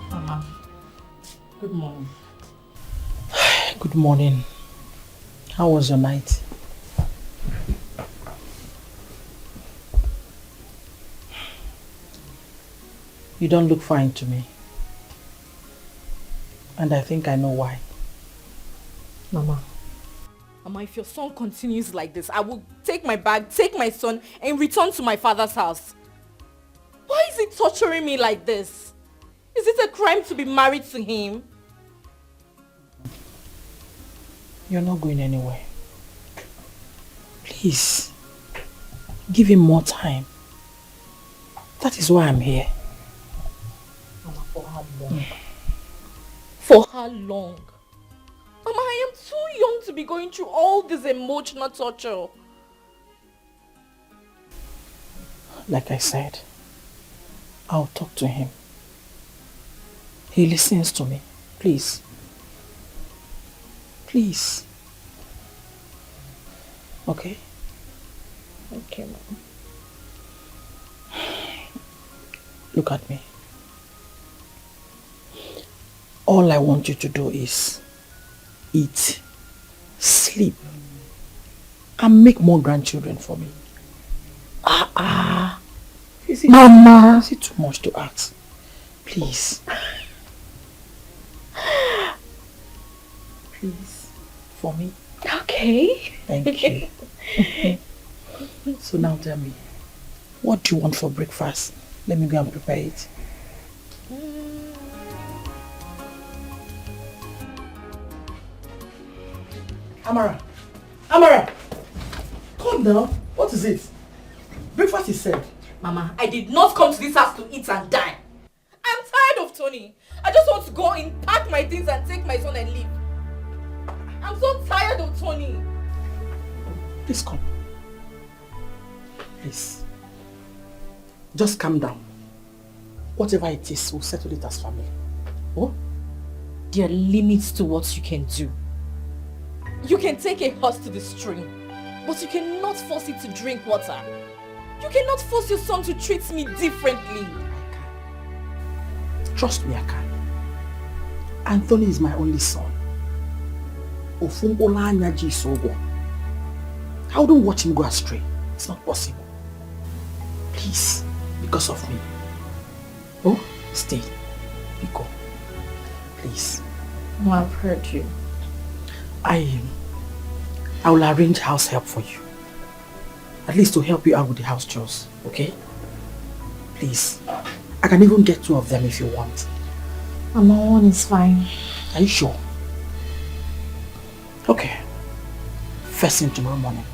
Mama, good morning. Good morning. How was your night? You don't look fine to me. And I think I know why. Mama, if your son continues like this, I will take my bag, take my son, and return to my father's house. Why is he torturing me like this? Is it a crime to be married to him? You're not going anywhere. Please, give him more time. That is why I'm here. Mama, for how long? For how long? Mama, I am too young to be going through all this emotional torture. Like I said, I'll talk to him. He listens to me. Please. Please. Okay? Okay, Mom. Look at me. All I want you to do is eat, sleep, and make more grandchildren for me. Mama! Is it too much to ask? Please. Please. For me. Okay. Thank you. So now tell me, what do you want for breakfast? Let me go and prepare it. Amara! Amara! Come now. What is it? Breakfast is served. Mama, I did not come to this house to eat and die. I'm tired of Tony. I just want to go in, pack my things and take my son and leave. I'm so tired of Tony. Please come. Please. Just calm down. Whatever it is, we'll settle it as family. Oh? There are limits to what you can do. You can take a horse to the stream, but you cannot force it to drink water. You cannot force your son to treat me differently. Trust me, I can. Anthony is my only son. I wouldn't watch him go astray. It's not possible. Please, because of me. Oh, stay. Go. Please. No, I've heard you. I will arrange house help for you. At least to help you out with the house chores, okay? Please. I can even get 2 of them if you want. Mama, 1 is fine. Are you sure? Okay. First thing tomorrow morning,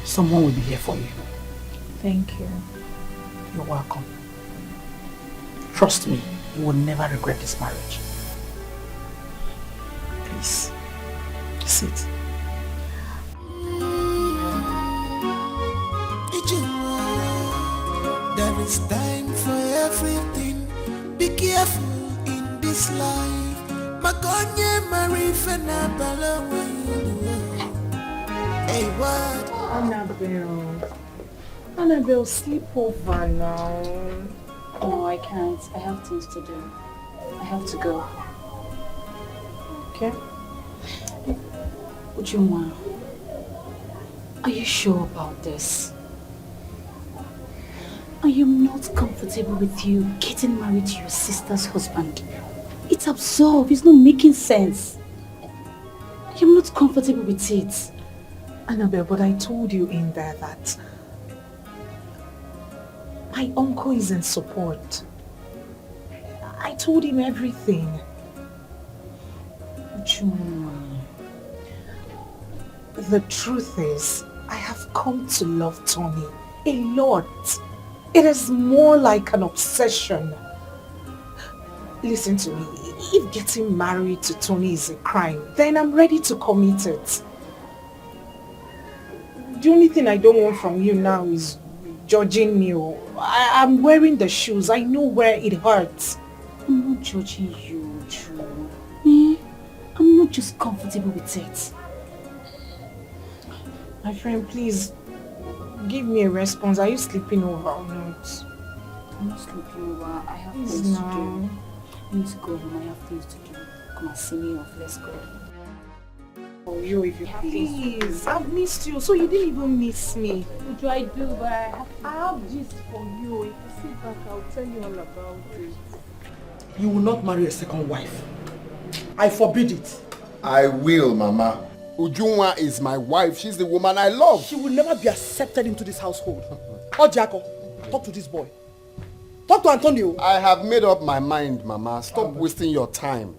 someone will be here for you. Thank you. You're welcome. Trust me, you will never regret this marriage. Please, sit. There is time for everything. Be careful in this life. Makonye Marie Fenabala when you do. Hey, what? Annabelle, sleep over now. No, I can't. I have things to do. I have to go. Okay. Ujunwa, are you sure about this? I am not comfortable with you getting married to your sister's husband. It's absurd. It's not making sense. I am not comfortable with it. Annabelle, but I told you in there that my uncle is in support. I told him everything. Ujunwa. The truth is, I have come to love Tony a lot. It is more like an obsession. Listen to me, if getting married to Tony is a crime, then I'm ready to commit it. The only thing I don't want from you now is judging me. I'm wearing the shoes, I know where it hurts. I'm not judging you, Drew. I'm not just comfortable with it. My friend, please, give me a response. Are you sleeping over or not? I'm not sleeping over. I have Please things to now. do. I need to go home. I have things to do. Come and see me off. Let's go. Oh, yo, if you please, I've missed you, so you didn't even miss me. What do I do? But I have gist for you. If you sit back, I'll tell you all about it. You will not marry a second wife. I forbid it. I will, Mama. Ujunwa is my wife. She's the woman I love. She will never be accepted into this household. Oh, Jaco, talk to this boy. Talk to Antonio. I have made up my mind, Mama. Stop wasting your time.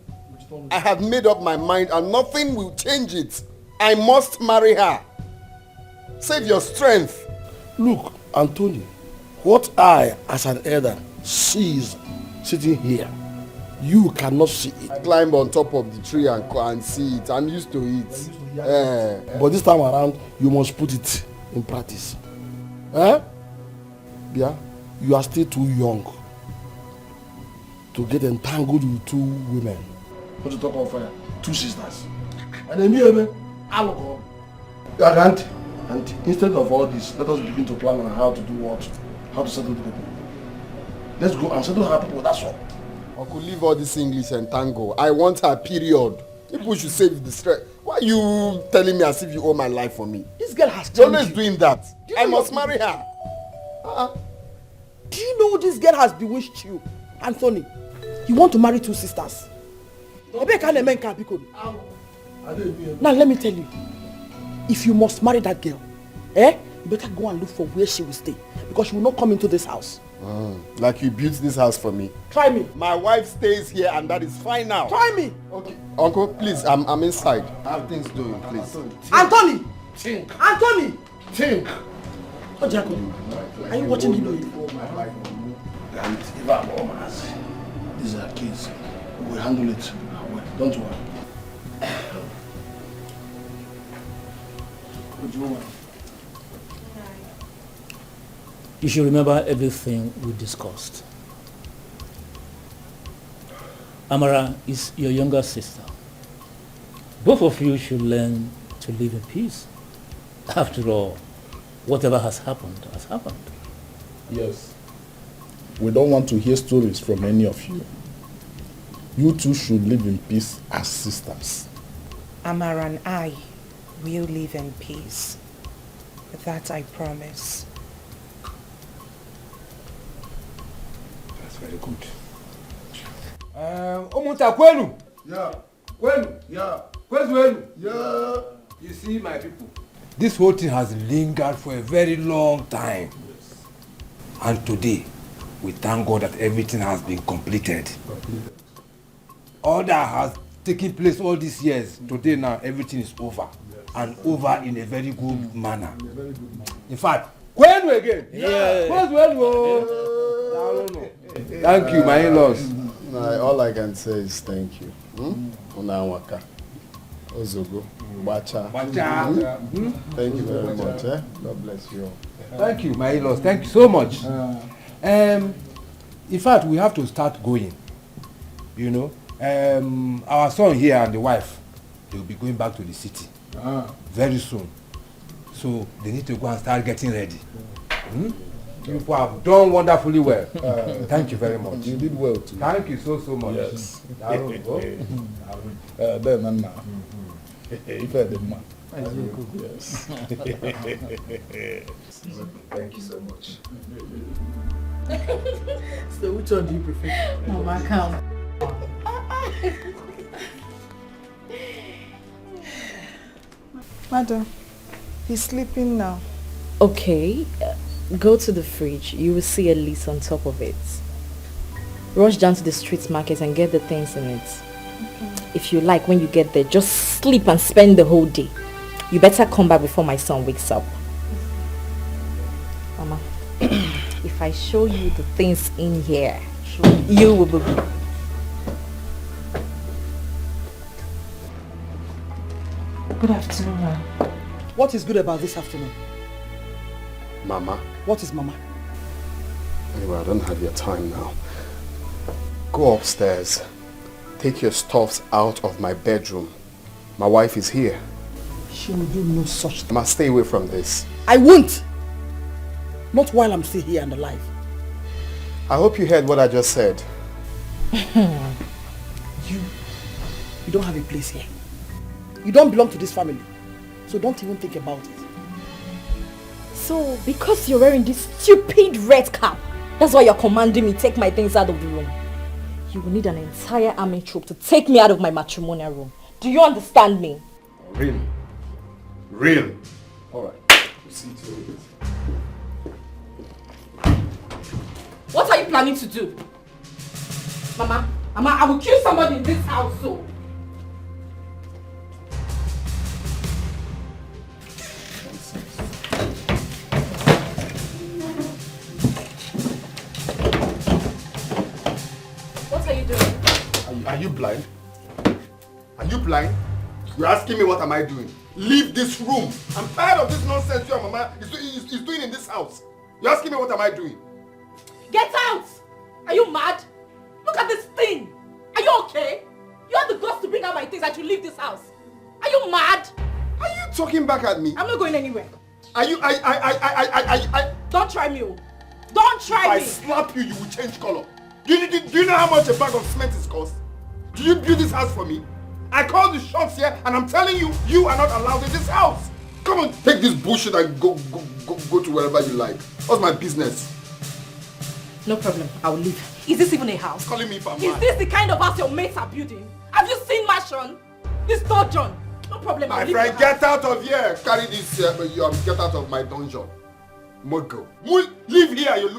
I have made up my mind and nothing will change it. I must marry her. Save your strength. Look, Antonio, what I, as an elder, sees sitting here, you cannot see it. I climb on top of the tree and see it. I'm used to it. But this time around, you must put it in practice. Yeah, you are still too young to get entangled with 2 women. What you talk of 2 sisters. And then me, alcohol. And instead of all this, let us begin to plan on how to do what, how to settle the people. Let's go and settle our people, that's all. Uncle, leave all this English and tango. I want her, period. People should save the stress. Why are you telling me as if you owe my life for me? This girl has You're always doing that. I must marry her. Do you know this girl has bewitched you, Anthony? You want to marry two sisters. Now let me tell you, if you must marry that girl, you better go and look for where she will stay, because she will not come into this house. Like you built this house for me. Try me. My wife stays here and that is fine now. Try me. Okay. Uncle, please, I'm inside. I have things doing, please. Anthony! Think. Anthony! Think. Oh, Jacob, are you watching the movie? And if I'm almost, these are kids. We'll handle it. Well, don't worry. What do you want? You should remember everything we discussed. Amara is your younger sister. Both of you should learn to live in peace. After all, whatever has happened has happened. Yes. We don't want to hear stories from any of you. You two should live in peace as sisters. Amara and I will live in peace. That I promise. That's very good. Omunta Kwenu. Yeah. Kwenu. Yeah. Kwenu. Yeah. You see, my people, this whole thing has lingered for a very long time. Yes. And today, we thank God that everything has been completed. All that has taken place all these years, today now, everything is over. Yes. And over in a very good manner. In fact, Kwenu again. Yeah. Thank you, my in-laws. All I can say is thank you. Unawaka. Ozogo. Bacha. Thank you very much. God bless you all. Thank you, my in-laws. Thank you so much. In fact, we have to start going. You know, our son here and the wife, they will be going back to the city very soon. So they need to go and start getting ready. You have done wonderfully well. Thank you very much. You did well too. Thank you so much. Yes. Yes. Thank you so much. So which one do you prefer? Mama, come. Madam, he's sleeping now. Okay, go to the fridge. You will see a list on top of it. Rush down to the street market and get the things in it. Okay. If you like, when you get there, just sleep and spend the whole day. You better come back before my son wakes up. Mama, if I show you the things in here, you will be... Good afternoon, ma'am. What is good about this afternoon? Mama. What is Mama? Anyway, I don't have your time now. Go upstairs. Take your stuffs out of my bedroom. My wife is here. She will do no such thing. I must stay away from this. I won't. Not while I'm still here and alive. I hope you heard what I just said. You don't have a place here. You don't belong to this family. So don't even think about it. So, because you're wearing this stupid red cap, that's why you're commanding me take my things out of the room. You will need an entire army troop to take me out of my matrimonial room. Do you understand me? Really? Really? Alright, we'll see to it. What are you planning to do? Mama, I will kill somebody in this house, so. What are you doing? Are you blind? Are you blind? You're asking me what am I doing? Leave this room. I'm tired of this nonsense your mama is doing in this house. You're asking me what am I doing? Get out! Are you mad? Look at this thing. Are you okay? You have the guts to bring out my things and you leave this house. Are you mad? Are you talking back at me? I'm not going anywhere. Are you Don't try me. Don't try me. If I slap you, you will change color. Do you know how much a bag of cement is cost? Do you build this house for me? I call the shots here and I'm telling you, you are not allowed in this house. Come on, take this bullshit and go to wherever you like. What's my business? No problem, I will leave. Is this even a house? Calling me if I'm Is mad. this the kind of house your mates are building? Have you seen Mashon? This John. No problem, I'll My leave friend, your get house. out of here. Carry this get out of my dungeon. Mogo. Leave here, you're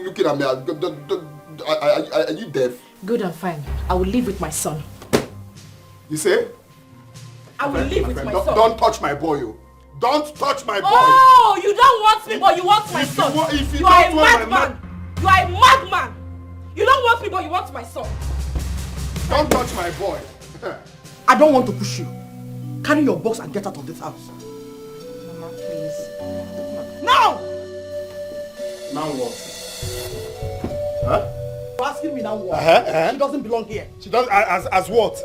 looking at me. Are you deaf? Good and fine. I will live with my son. You say? I will live with my son. Don't touch my boy, you. Don't touch my boy. Oh, you don't want me, but you want my son. If you are a don't want madman. You are a madman. You don't want me, but you want my son. Don't touch my boy. I don't want to push you. Carry your box and get out of this house. Mama, please. Now! Now what? Huh? You're asking me now what? Uh-huh. She doesn't belong here. She does as what?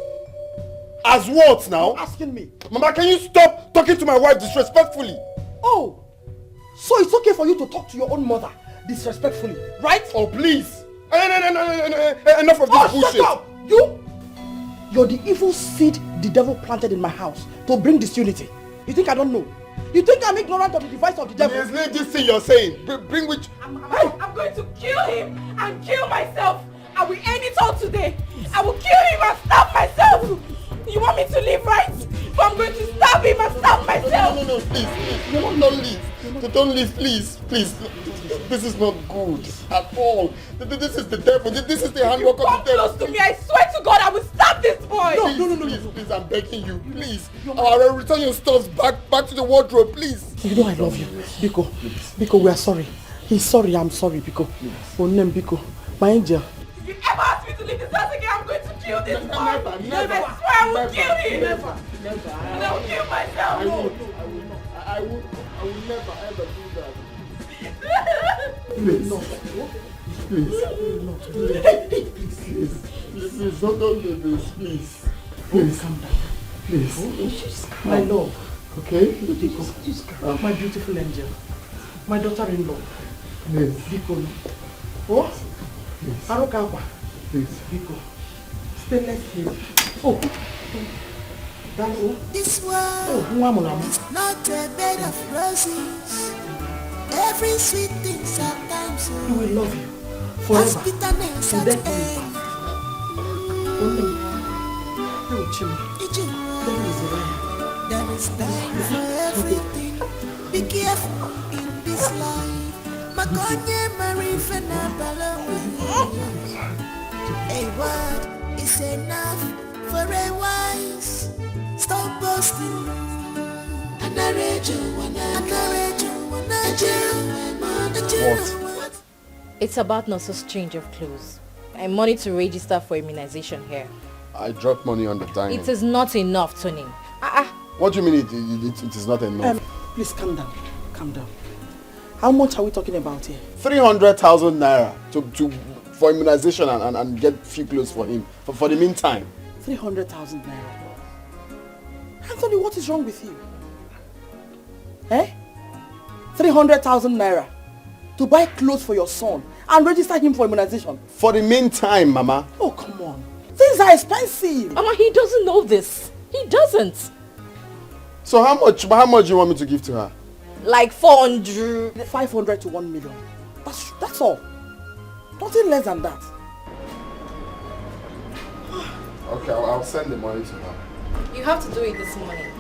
As what now? You're asking me. Mama, can you stop talking to my wife disrespectfully? Oh, so it's okay for you to talk to your own mother disrespectfully, right? Oh, please. No. Enough of this bullshit. Shut up! You're the evil seed the devil planted in my house to bring disunity. You think I don't know? You think I'm ignorant of the device of the devil? Yes, leave this thing you're saying. Bring which... I'm going to kill him and kill myself. I will end it all today. I will kill him and stab myself. You want me to leave, right? But I'm going to stab him and stab myself. No, please. Don't leave. Don't leave, please. Please. This is not good at all. This is the devil. This is the handwork of the devil. Come close to me. I swear to God, I will stab this boy. No. Please, I'm begging you. Please. I'll return your stuff back to the wardrobe, please. You know I love you. Biko, we are sorry. He's sorry, I'm sorry, Biko. Oh, name Biko. My angel. If you ever ask me to leave this house again, I'm going to kill this boy. Never. I swear I will kill him. Never. And I will kill myself. I will never ever do that. Please. Please, don't do this, please. Please, calm down. Please. My love. Okay? Biko. My beautiful angel. My daughter-in-law. Please. Biko. Oh? Please. Arokapa. Please. Biko. Stainless steel. Oh. This world is not a bed of roses. Every sweet thing sometimes I will love you forever. bitterness at That end. There is time for everything. Be careful in this life. Makonye marifena balawi. A word is enough for a wise. Stop boasting. What? It's about Nurse's change of clothes and money to register for immunization here. I dropped money on the dining. It is not enough, Tony. What do you mean it is not enough? Please calm down. Calm down. How much are we talking about here? 300,000 naira for immunization and get few clothes for him for the meantime. 300,000 naira. Anthony, what is wrong with you? 300,000 naira to buy clothes for your son and register him for immunization. For the meantime, Mama. Oh, come on. Things are expensive. Mama, he doesn't know this. He doesn't. So how much do you want me to give to her? Like 400. 500 to 1 million. That's all. Nothing less than that. Okay, I'll send the money to her. You have to do it this morning.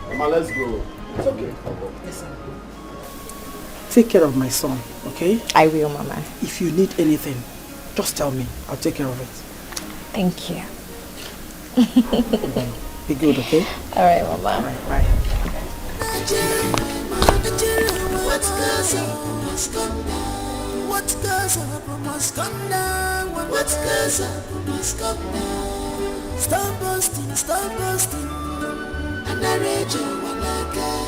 Mama, let's go. It's okay. Listen. Take care of my son, okay? I will, Mama. If you need anything, just tell me. I'll take care of it. Thank you. Be good, okay? Alright, Mama. Alright, bye. What goes up must come down. What goes up must come down. What goes up must come down. Stop boasting, stop boasting. And I read you when I can.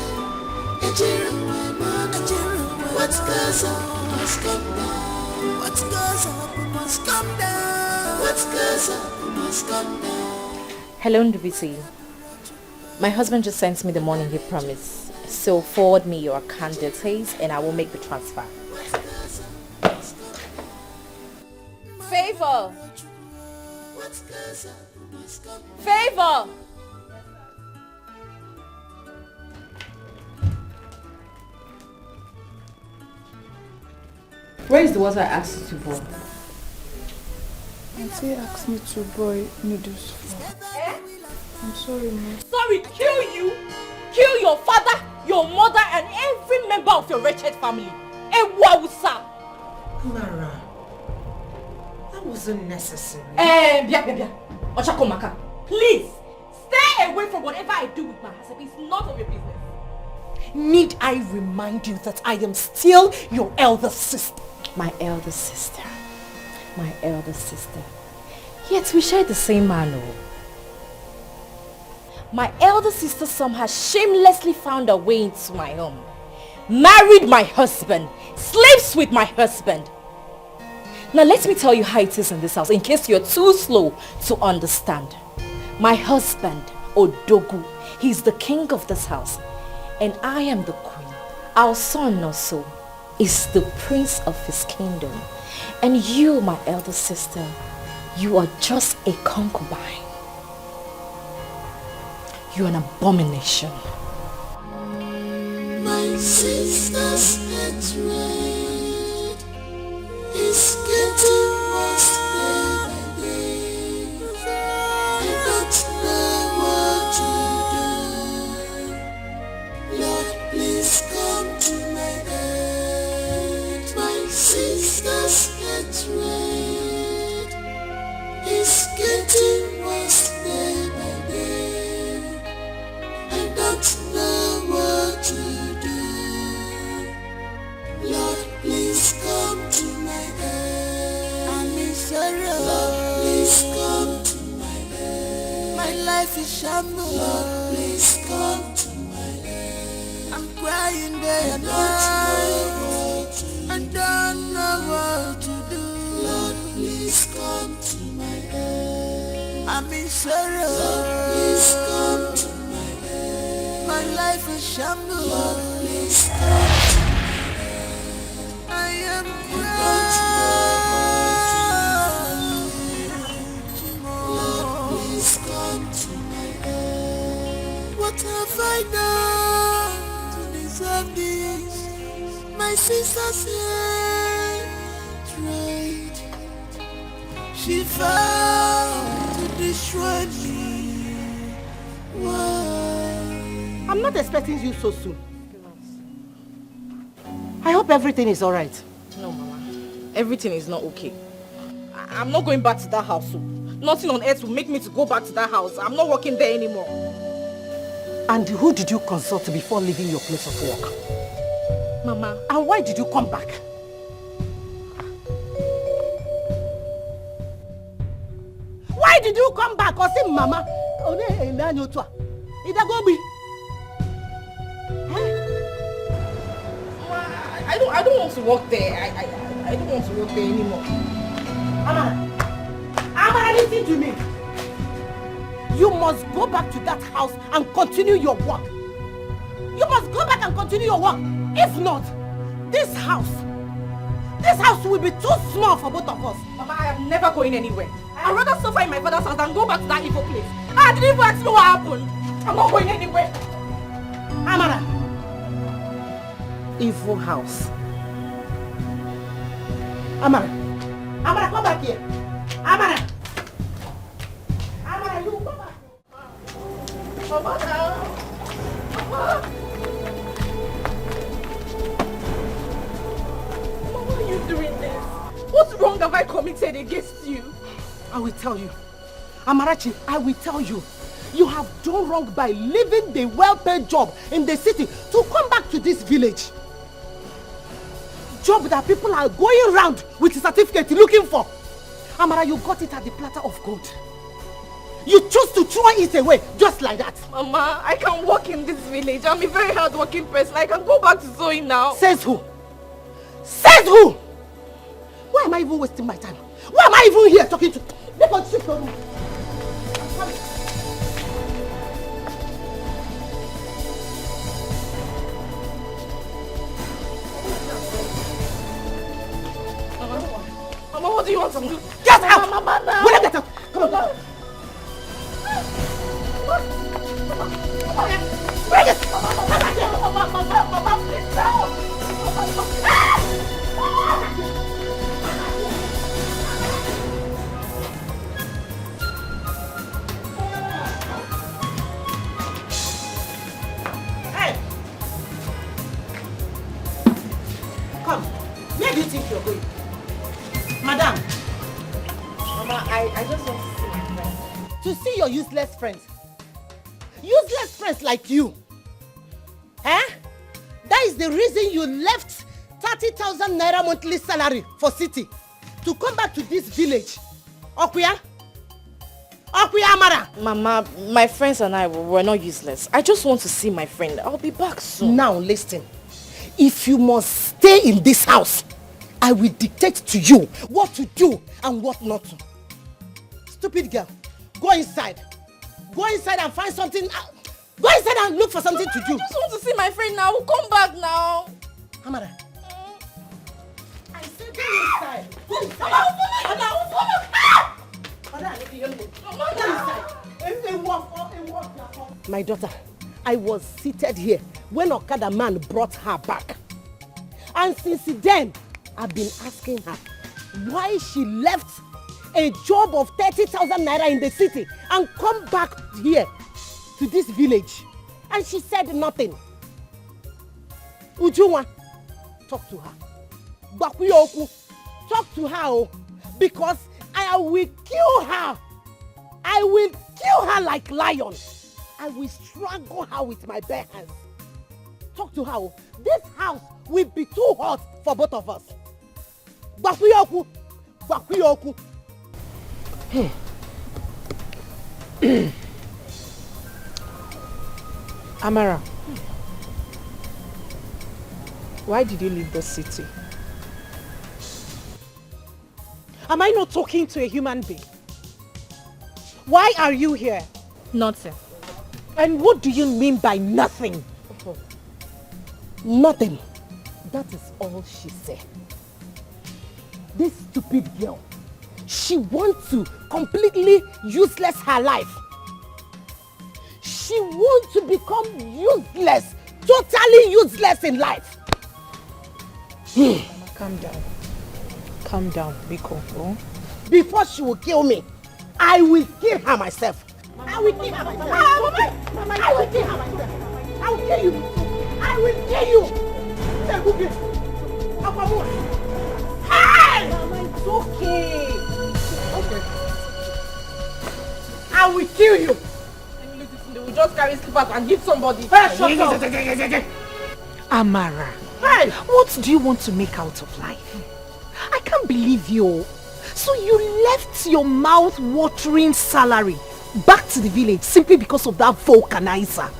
What goes up must come down. What goes up must come down. What goes up must come down. Hello, Ndubisi. My husband just sent me the money he promised. So forward me your account details and I will make the transfer. Faith Favor! Favor! Where is the water I asked you to boil? Auntie asked me to boil noodles for. I'm sorry, ma. Sorry, kill you! Kill your father, your mother, and every member of your wretched family. Ewausa! Mara, that wasn't necessary. Bia. Ochakomaka, please, stay away from whatever I do with my husband. It's none of your business. Need I remind you that I am still your elder sister? My elder sister. My elder sister. Yet we share the same man. My elder sister somehow shamelessly found her way into my home. Married my husband. Slaves with my husband. Now let me tell you how it is in this house in case you're too slow to understand. My husband, Odogu, he's the king of this house. And I am the queen. Our son also is the prince of his kingdom. And you, my elder sister, you are just a concubine. You're an abomination. My sister's hatred is getting worse day by day. I don't know what to do. Lord, please come to my aid. My sister's hatred is getting worse day by day. I don't know what to do. Lord, please come to my aid. I'm in sorrow. Lord, please come to my aid. My life is shambles. Lord, please come to my aid. I'm crying day and night. I don't know what to do. Lord, please come to my aid. I'm in sorrow. Lord, please come to my aid. My life is shambles. Lord, please come to my aid. I am Lord, please come to my aid. What have I done to deserve this? My sister's hatred, she vowed to destroy me. Why? I'm not expecting you so soon. I hope everything is alright. No, Mama. Everything is not okay. I'm not going back to that house. So nothing on earth will make me to go back to that house. I'm not working there anymore. And who did you consult before leaving your place of work? Mama. And why did you come back? Why did you come back? Or say, Mama? I don't want to work there. I don't want to work there anymore. Amara, listen to me. You must go back to that house and continue your work. You must go back and continue your work. If not, this house will be too small for both of us. Mama, I am never going anywhere. I'd rather suffer in my father's house than go back to that evil place. I didn't even ask me what happened. I'm not going anywhere. Amara. Evil house. Amara. Amara, come back here. Amara. Amara, you come back. Mama. Mama. Mama, why are you doing this? What wrong have I committed against you? I will tell you. Amarachi, I will tell you. You have done wrong by leaving the well-paid job in the city to come back to this village. Job that people are going around with a certificate looking for. Amara, you got it at the platter of gold. You chose to throw it away just like that. Mama, I can work in this village. I'm a very hard-working person. I can go back to sewing now. Says who? Says who? Why am I even wasting my time? Why am I even here talking to? Because shift on me. Mama, What do you want to do? Get out! Mama, now. Will you get out? Come on, Mama. Bring it! Mama, please help! Hey! Come. Where do you think you're going? Madam. Mama, I just want to see my friend. To see your useless friends. Useless friends like you. Eh? That is the reason you left 30,000 naira monthly salary for city to come back to this village. Okuya? Okuya Amara? Mama, my friends and I were not useless. I just want to see my friend. I'll be back soon. Now listen. If you must stay in this house, I will dictate to you what to do and what not to. Stupid girl, go inside. Go inside and find something. Go inside and look for something to do. I just want to see my friend now. Come back now. Amara. I said go inside. Go inside. My daughter, I was seated here when Okada man brought her back. And since then, I've been asking her why she left a job of 30,000 naira in the city and come back here to this village. And she said nothing. Ujunwa, talk to her. Bakuyoku, talk to her because I will kill her. I will kill her like lion. I will strangle her with my bare hands. Talk to her. This house will be too hot for both of us. Bakuyoku, Bakuyoku. Amara, why did you leave the city? Am I not talking to a human being? Why are you here? Nothing. And what do you mean by nothing? Nothing. That is all she said. This stupid girl, she wants to completely useless her life. She wants to become useless, totally useless in life. Mama, calm down. Calm down, Biko. Oh? Before she will kill me, I will kill her myself. I will kill her myself. Mama, I will kill her myself. I will kill you. I will kill you. Hey! Mama, it's okay. Okay. I will kill you. They will just carry slippers and hit somebody. Hey, shut up. Amara, hey, what do you want to make out of life? I can't believe you. So you left your mouth-watering salary back to the village simply because of that vulcanizer.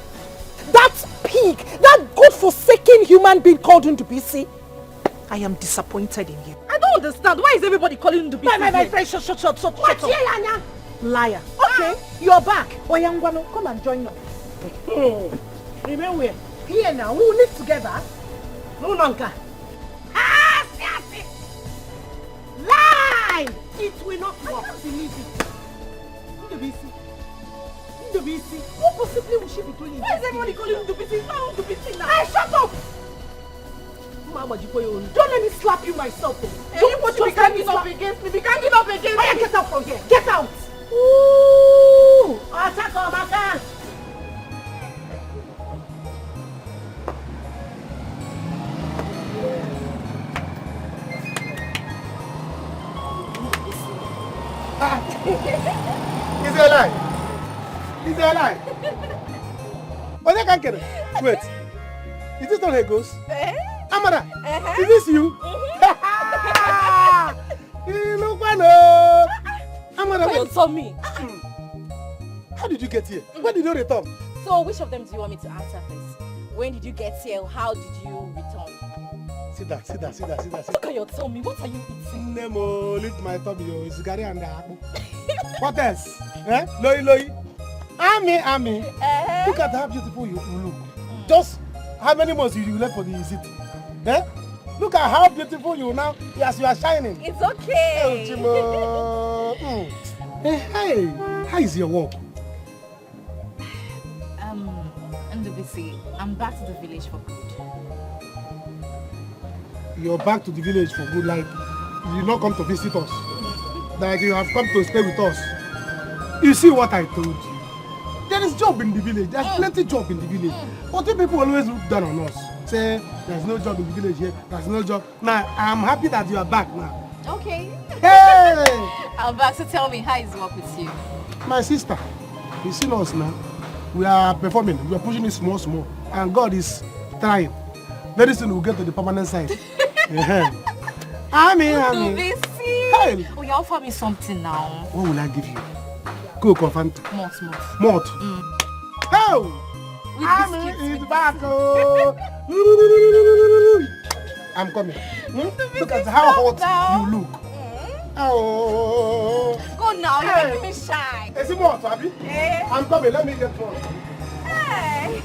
That pig, that God-forsaken human being called into PC. I am disappointed in you. I don't understand. Why is everybody calling him to be My friend, shut up. Liar. Okay, you're back. Oyangwano, come and join us. Remain where? Here now, we will live together. No longer. Lie! It will not work. I can't believe it. Ndobisi, what possibly will she be doing? Why is everybody calling him to be seen? Now to be seen now. Hey, shut up! Mama, don't let me slap you myself. Don't put you ganging up against me. Be ganging up against me. Why get out from here? Get out! Ooh! Attack on my car! Is it alive? Is it alive? Oh, they can't get it. Wait. Is this not a ghost? Amara, is this you? You look Amara, you saw me. How did you get here? When did you return? So, which of them do you want me to answer first? When did you get here? How did you return? Sit down. Look at your tummy. What are you eating? Nemo, lift my tummy. It's Gary and the apple. What else? Eh? Loi. Ami. Look at how beautiful you look. Just how many months you left for the city? Eh? Look at how beautiful you now. Yes, you are shining. It's okay. Oh, Chimo. Hey, how is your work? NWC, I'm back to the village for good. You're back to the village for good, like you not come to visit us. Like you have come to stay with us. You see what I told you? There is job in the village. There's plenty job in the village. But the people always look down on us. Say, there's no job in the village here. There's no job. Now, I'm happy that you are back now. Okay. Hey! I'm back, so tell me, how is work with you? My sister, you see us now. We are performing. We are pushing it small. And God is trying. Very soon we'll get to the permanent side. Amen. Hey. Oh, you offer me something now. What will I give you? Go confront. Malt. How? Amen is back. Oh. I'm coming. Look at how hot you look. Oh. Go now, you're making me shy. Is it more, Abby? I'm coming. Let me get one. Hey.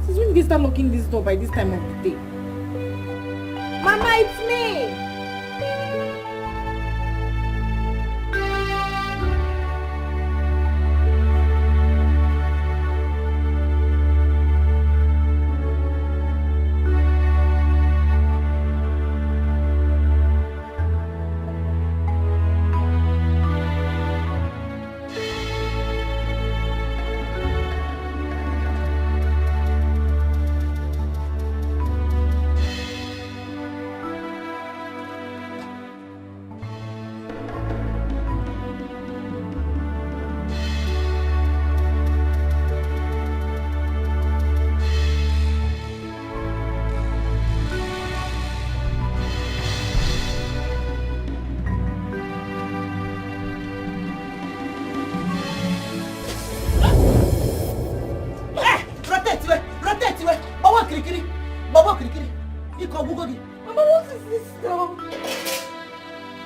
Since when did they start locking this door by this time of the day? Mama, it's me!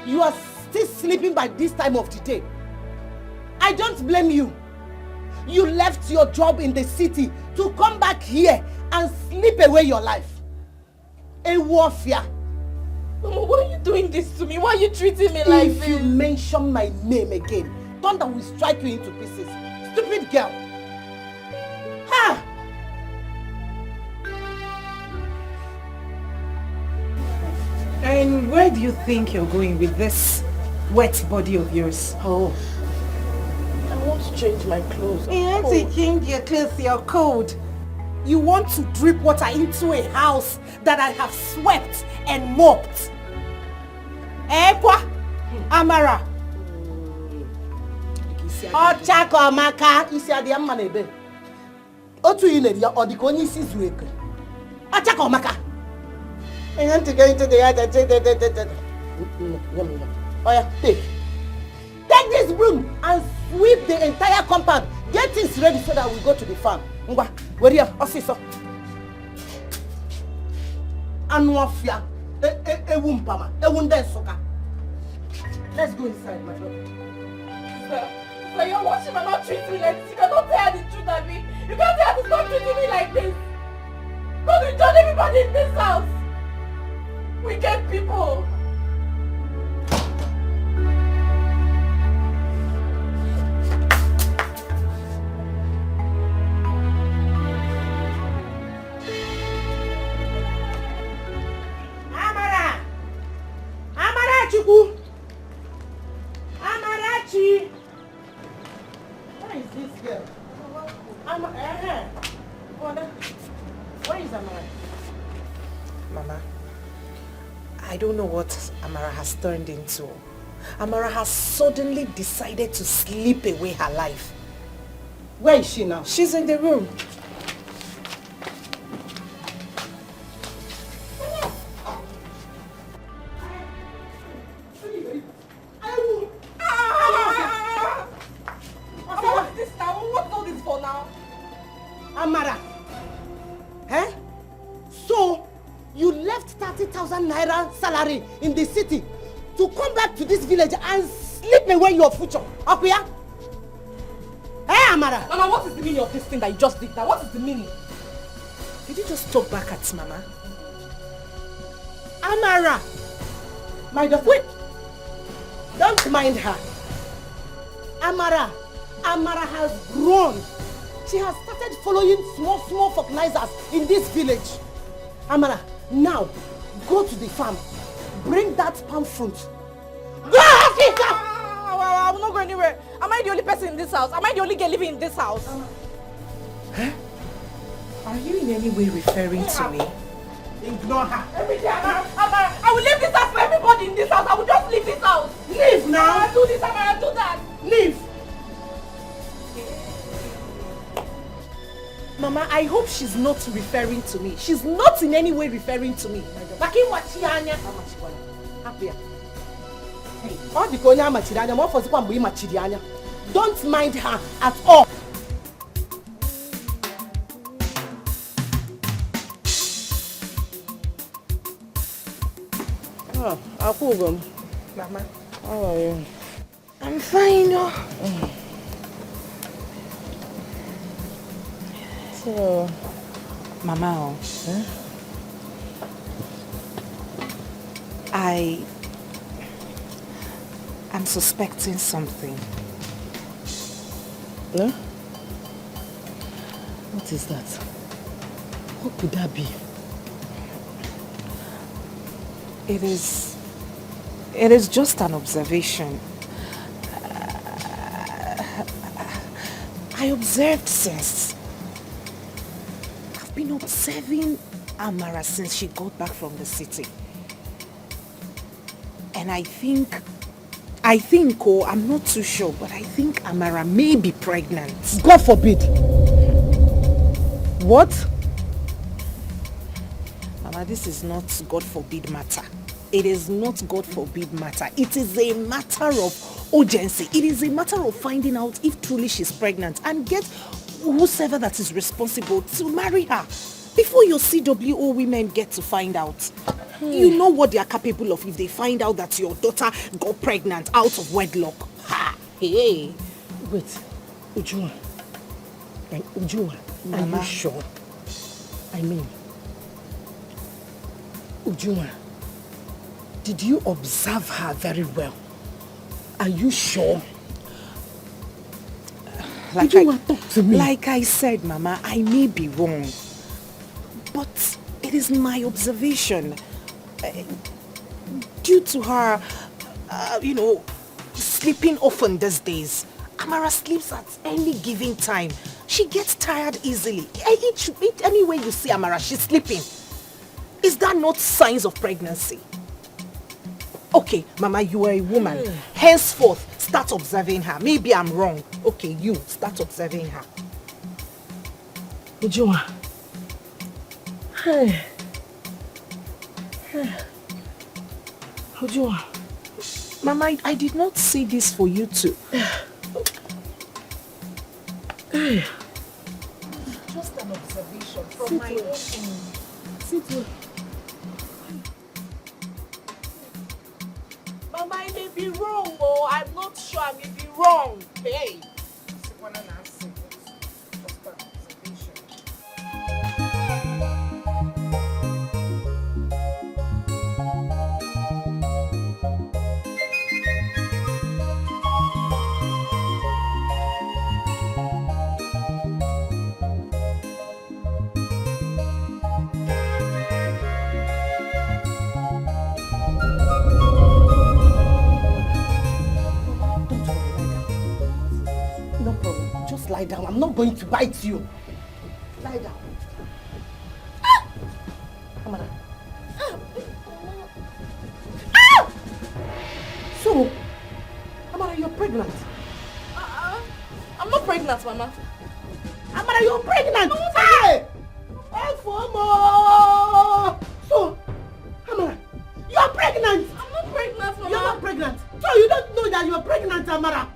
You are still sleeping by this time of the day. I don't blame you. You left your job in the city to come back here and sleep away your life. A warfare. Mama, why are you doing this to me? Why are you treating me like this? If you mention my name again, thunder will strike you into pieces. Stupid girl. Ha! And where do you think you're going with this wet body of yours? Oh, I want to change my clothes. You want to change your clothes, you're cold. You want to drip water into a house that I have swept and mopped. Ekwa, Amara. Ochako Amaka, isi adi amma nebe. Otu ine dia odiko onye isi zuru eke. Ochako Amaka. I want to go into the yard and take. Oh yeah, take this broom and sweep the entire compound. Get things ready so that we go to the farm. Ngwa, where you officer? Anwafia, ewumpama, ewundensoka. Let's go inside, my brother. Sir, you're watching and not treating me like this. You cannot tell the truth at me. You can't tell her to stop treating me like this. God will judge everybody in this house. Wicked people. Amarachi! Amarachi! Where is this girl? Where is Amara? Mama, I don't know what Amara has turned into, Amara has suddenly decided to sleep away her life. Where is she now? She's in the room. What's this now? What's all this for now? Amara, so you left 30,000 naira salary in the city to come back to this village and sleep away your future. Akuya? Amara? Mama, what is the meaning of this thing that you just did now? What is the meaning? Did you just talk back at Mama? Amara! My daughter, wait! Don't mind her. Amara has grown. She has started following small fertilizers in this village. Amara, now go to the farm. Bring that palm fruit. Go, Africa! I will not go anywhere. Am I the only person in this house? Am I the only girl living in this house? Are you in any way referring to me? Ignore her. Amara, I will leave this house for everybody in this house. I will just leave this house. Leave now. Amara, do this, Amara, do that. Leave. Mama, I hope she's not referring to me. She's not in any way referring to me. Don't mind her at all. Akugum. Mama. How are you? I'm fine. So, Mama, I'm suspecting something. No? What is that? What could that be? It is just an observation. I observed since. I've been observing Amara since she got back from the city. And I think, I'm not too sure, but I think Amara may be pregnant. God forbid. What? Mama, this is not God forbid matter. It is not God forbid matter. It is a matter of urgency. It is a matter of finding out if truly she's pregnant and get whosoever that is responsible to marry her before your CWO women get to find out. You know what they are capable of if they find out that your daughter got pregnant out of wedlock. Ha! Hey! Wait, Ujua. Ujua, Mama. are you sure? I mean, Ujua, did you observe her very well? Are you sure? Like I said, Mama, I may be wrong. But it is my observation. Due to her, sleeping often these days, Amara sleeps at any given time. She gets tired easily. Any way you see Amara, she's sleeping. Is that not signs of pregnancy? Okay, Mama, you are a woman. Henceforth, start observing her. Maybe I'm wrong. Okay, you start observing her. Ujua. Hey. Ujua. Mama, I did not say this for you to. Just an observation from my own end. Sit. Mama, I may be wrong, I'm not sure. I may be wrong. Hey. Lie down. I'm not going to bite you. Lie down. Amara. So, pregnant? I'm not pregnant, Mama. Amara, you're pregnant! Hey! Hey, Fomo! So, Amara, you're pregnant! I'm not pregnant, Mama. You're not pregnant? So you don't know that you're pregnant, Amara?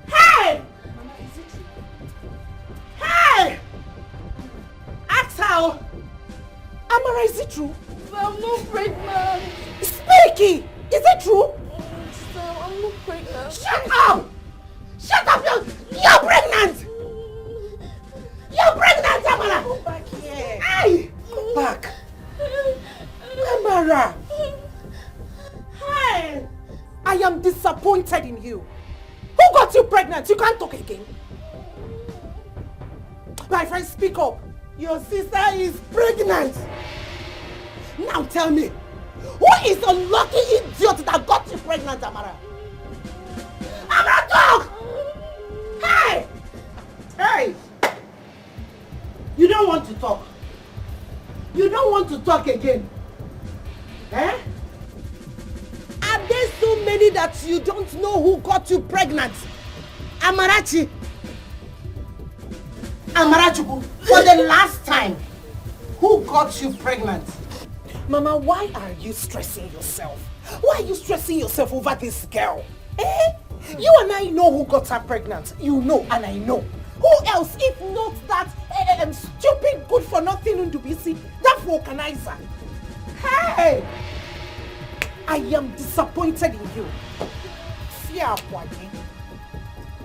Hey! Mama, is it true? Hey! Ask how. Amara, is it true? I'm not pregnant. Speaky! Is it true? Stop, I'm not pregnant. Shut up! Shut up! You're pregnant! You're pregnant, Amara! Come back here. Hey! Come back. Amara! Hey! I am disappointed in you. Who got you pregnant? You can't talk again. My friend, speak up. Your sister is pregnant. Now tell me, who is the lucky idiot that got you pregnant, Amara? Amara, talk! Hey! Hey! You don't want to talk. You don't want to talk again. Eh? Are there so many that you don't know who got you pregnant? Amarachi. Amarachuku, for the last time, who got you pregnant? Mama, why are you stressing yourself? Why are you stressing yourself over this girl? Eh? You and I know who got her pregnant. You know and I know. Who else if not that stupid good for nothing Ndubisi, that vulcanizer? Hey! I am disappointed in you. Fear Kwagi.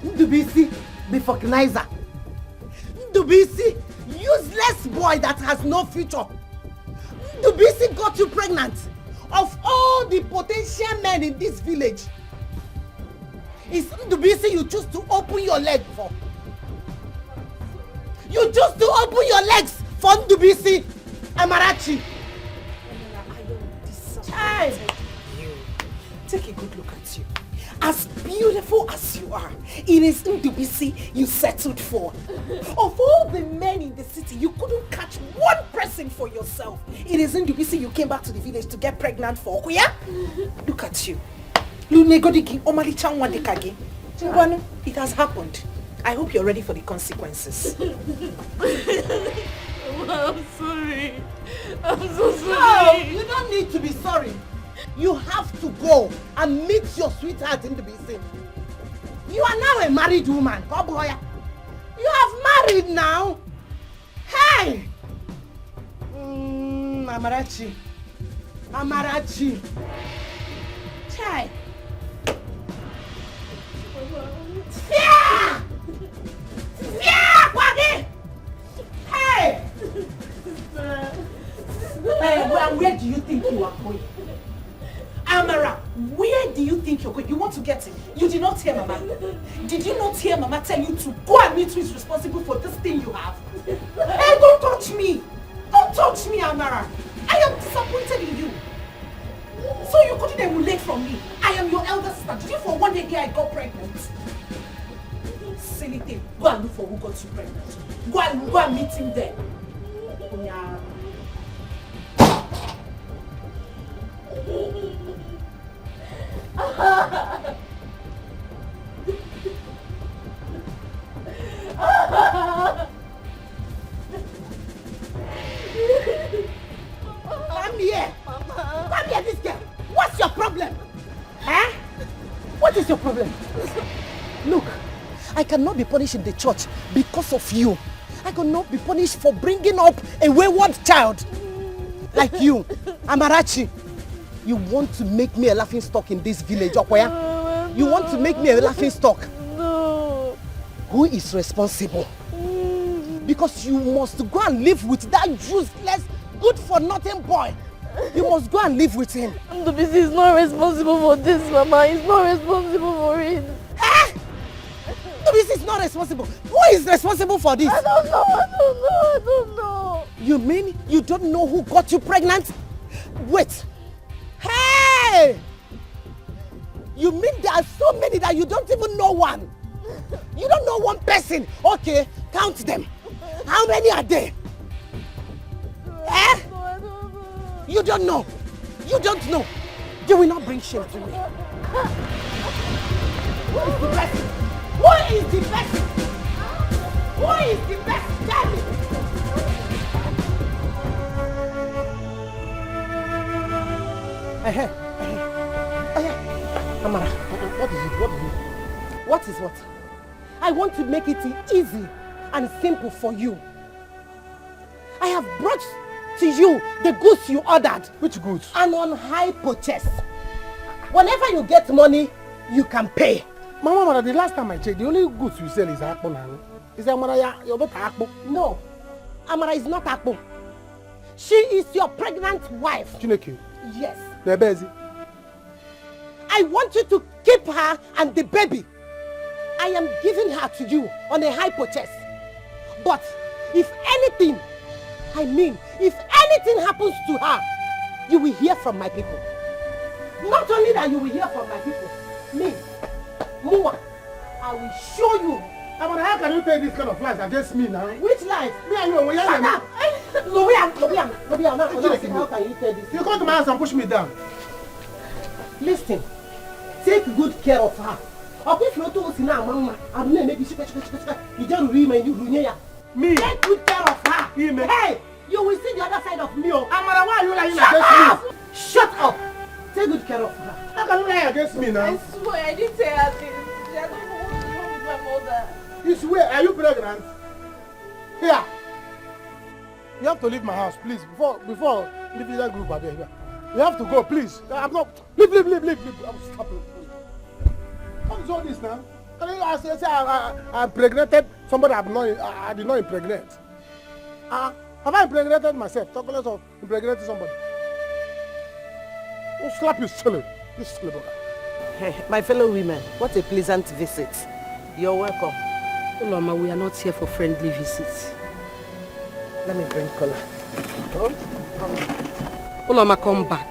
Ndubisi, the vulcanizer. Ndubisi, useless boy that has no future. Ndubisi got you pregnant. Of all the potential men in this village, it's Ndubisi you choose to open your leg for. You choose to open your legs for Ndubisi Amarachi. Child, take a good look at you. As beautiful as you are, it is Ndubisi you settled for. Of all the men in the city, you couldn't catch one person for yourself. It is Ndubisi you came back to the village to get pregnant for. Yeah? Look at you. It has happened. I hope you're ready for the consequences. I'm sorry. I'm so sorry. No, you don't need to be sorry. You have to go and meet your sweetheart in the BC. You are now a married woman. Oh boy. You have married now. Hey! Amarachi. Amarachi. Chai. Yeah! Yeah, Kwagi! Hey! Where do you think you are going? Amara, where do you think you're going? You want to get him? You did not hear Mama. Did you not hear Mama tell you to go and meet who is responsible for this thing you have? Hey, don't touch me! Don't touch me, Amara! I am disappointed in you. So you couldn't emulate from me. I am your elder sister. Did you for one day I got pregnant? Silly thing. Go and look for who got you pregnant. Go and meet him there. Yeah. Come here. Come here, this girl. What's your problem? Huh? What is your problem? Look, I cannot be punished in the church because of you. I cannot be punished for bringing up a wayward child like you, Amarachi. You want to make me a laughing stock in this village, Okoya? You want to make me a laughing stock? No. Who is responsible? Because you must go and live with that useless, good-for-nothing boy. You must go and live with him. Ndubisi is not responsible for this, Mama. He's not responsible for it. Eh? Ndubisi is not responsible. Who is responsible for this? I don't know. You mean you don't know who got you pregnant? Wait. Hey! You mean there are so many that you don't even know one? You don't know one person? Okay, count them. How many are there? Eh? You don't know. You don't know. You will not bring shame to me. Who is the person? Who is the person? Who is the person? Tell me. Amara, what is it? What is it? What is what? I want to make it easy and simple for you. I have brought to you the goods you ordered. Which goods? And on high purchase. Whenever you get money, you can pay. Mama, the last time I checked, the only goods you sell is akpo now. Is Amara your daughter akpo? No, Amara is not akpo. She is your pregnant wife. Chineke? Yes. Nebezi? I want you to keep her and the baby. I am giving her to you on a high purchase. But if anything happens to her, you will hear from my people. Not only that you will hear from my people, me, Mua, I will show you. Amara, how can you take this kind of lies against me now? Which lies? Me and you, Shut up! Lobian, how can you tell this? You come to my house and push me down. Listen, take good care of her. Take good care of her. Hey, you will see the other side of me. Amara, why are you lying against me? Shut up! Take good care of her. How can you lie against me now? I swear, I didn't tell her this. I don't know what's wrong with my mother. You swear, are you pregnant? Here. You have to leave my house, please. Before leaving that group out there. You have to go, please. I'm not. Leave. I'm stopping. What is all this now? Can you say I impregnated somebody I did not impregnate? Have I impregnated myself? Talk less of impregnating somebody. Don't slap you silly. You silly brother. Hey, my fellow women, what a pleasant visit. You're welcome. Uloma, we are not here for friendly visits. Let me bring cola. Oh. Uloma, come back.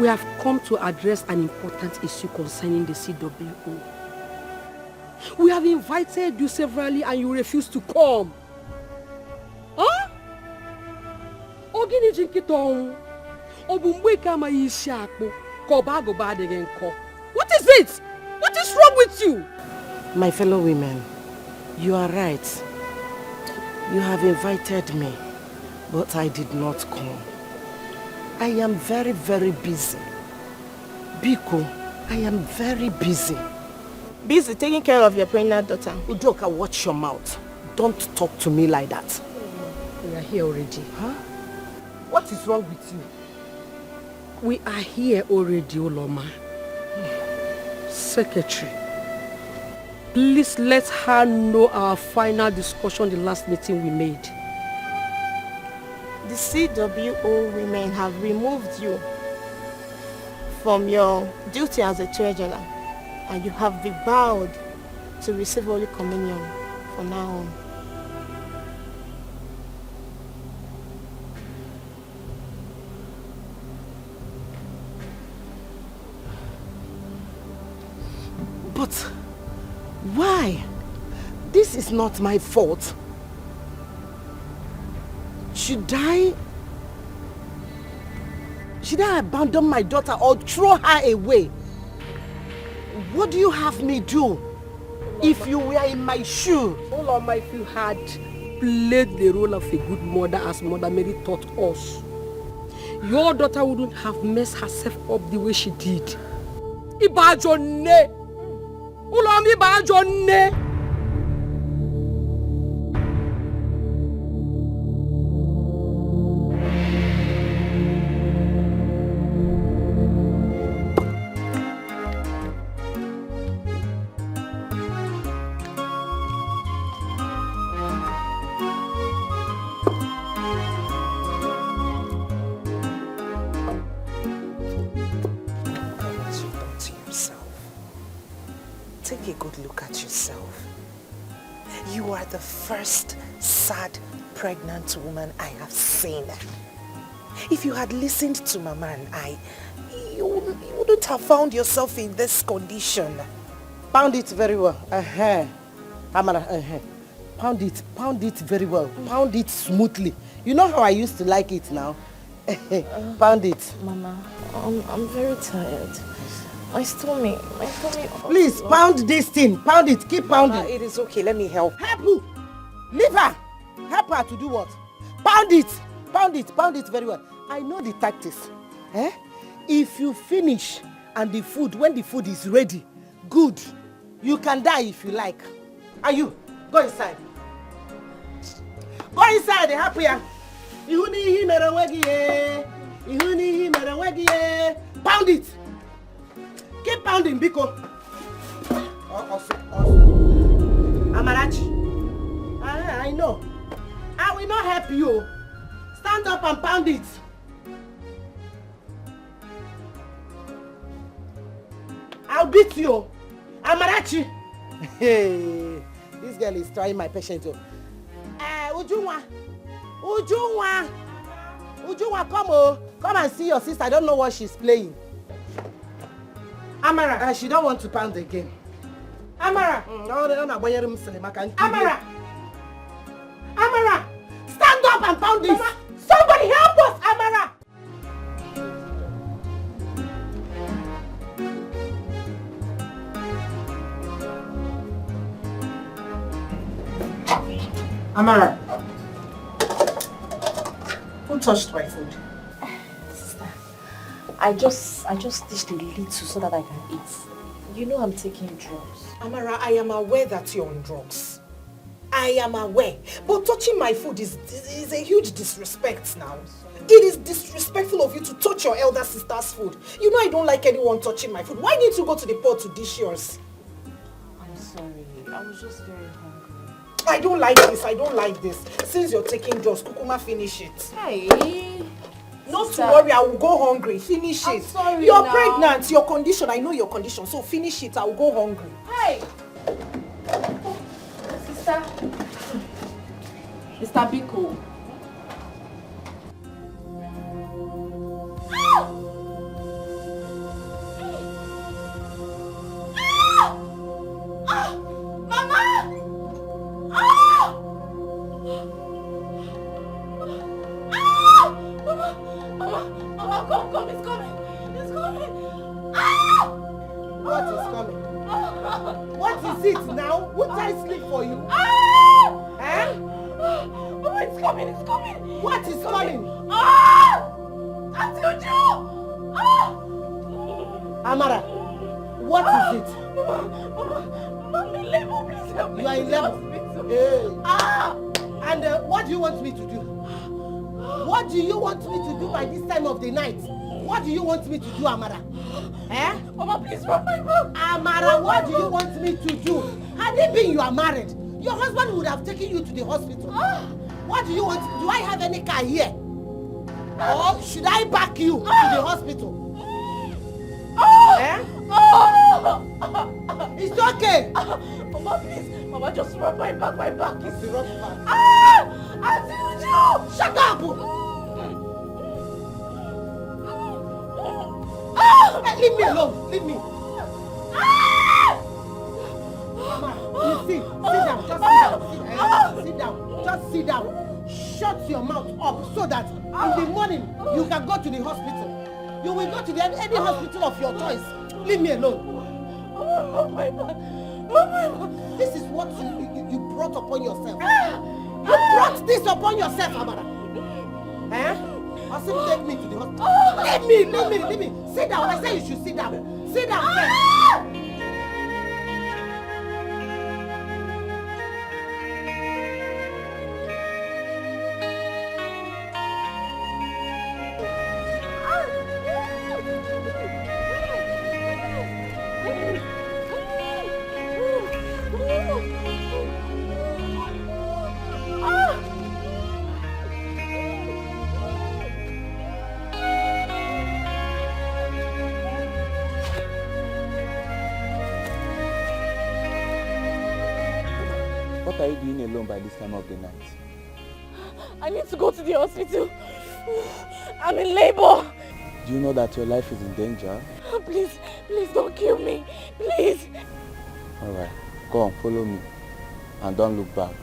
We have come to address an important issue concerning the CWO. We have invited you severally and you refuse to come. Huh? What is it? What is wrong with you? My fellow women, you are right. You have invited me, but I did not come. I am very, very busy. Biko, I am very busy. Busy taking care of your pregnant daughter. Udoka, watch your mouth. Don't talk to me like that. We are here already. Huh? What is wrong with you? We are here already, Uloma. Secretary, please let her know our final discussion the last meeting we made. The CWO women have removed you from your duty as a treasurer, and you have been vowed to receive Holy Communion from now on. But why? This is not my fault. Should I abandon my daughter or throw her away? What do you have me do if you were in my shoe? Uloma, if you had played the role of a good mother as Mother Mary taught us, your daughter wouldn't have messed herself up the way she did. Ibajone! Uloma, Ibajone! Take a good look at yourself. You are the first sad pregnant woman I have seen. If you had listened to Mama and I, you wouldn't have found yourself in this condition. Found it very well. Amara, Pound it very well. Pound it smoothly. You know how I used to like it now? Pound it. Mama, I'm very tired. My stomach. Please, pound this thing. Pound it. Keep pounding. Mama, it is okay. Let me help. Help who? Leave her. Help her to do what? Pound it. Pound it very well. I know the tactics. If you finish and when the food is ready, good. You can die if you like. And you, go inside. Go inside, happy. Pound it. Keep pounding, Biko. Amarachi. I know. I will not help you. Stand up and pound it. I'll beat you. Amarachi. Hey, this girl is trying my patience. Ujunwa, come and see your sister. I don't know what she's playing. Amara, she don't want to pound again. Amara, Amara, stand up and pound this. Mama, somebody help us, Amara. Amara, who touched my food? Sister, I just dished a little so that I can eat. You know I'm taking drugs. Amara, I am aware that you're on drugs. I am aware. But touching my food is a huge disrespect now. It is disrespectful of you to touch your elder sister's food. You know I don't like anyone touching my food. Why need you go to the pot to dish yours? I'm sorry. I was just very hungry. I don't like this. Since you're taking drugs, Kukuma, finish it. Hey. Not to worry, I will go hungry. Finish it. Sorry You're now. pregnant. Your condition, I know your condition. So finish it. I will go hungry. Hey! Sister. Mr. Biko. Amara, what is it? I'm in labor, please help me. You are in labor? Hey. And what do you want me to do? What do you want me to do by this time of the night? What do you want me to do, Amara? Mama, please run my back. Amara, what do you want me to do? Had it been you are married, your husband would have taken you to the hospital. What do you want? Do I have any car here? Or should I back you to the hospital? It's okay. Mama, please. Mama, just rub my back. My back is rough back. Auntie Uju! Shut up! Hey, leave me alone. Leave me. Mama, you see, sit down. Just sit down. Sit down. Just sit down. Shut your mouth up so that in the morning you can go to the hospital. You will go to any hospital of your choice. Leave me alone. This is what you brought upon yourself. You brought this upon yourself, Amara. Asim, take me to the hospital. Leave me. Sit down. I say you should sit down. Sit down first. What are you doing alone by this time of the night? I need to go to the hospital. I'm in labor. Do you know that your life is in danger? Please don't kill me. Please. Alright, go on, follow me. And don't look back.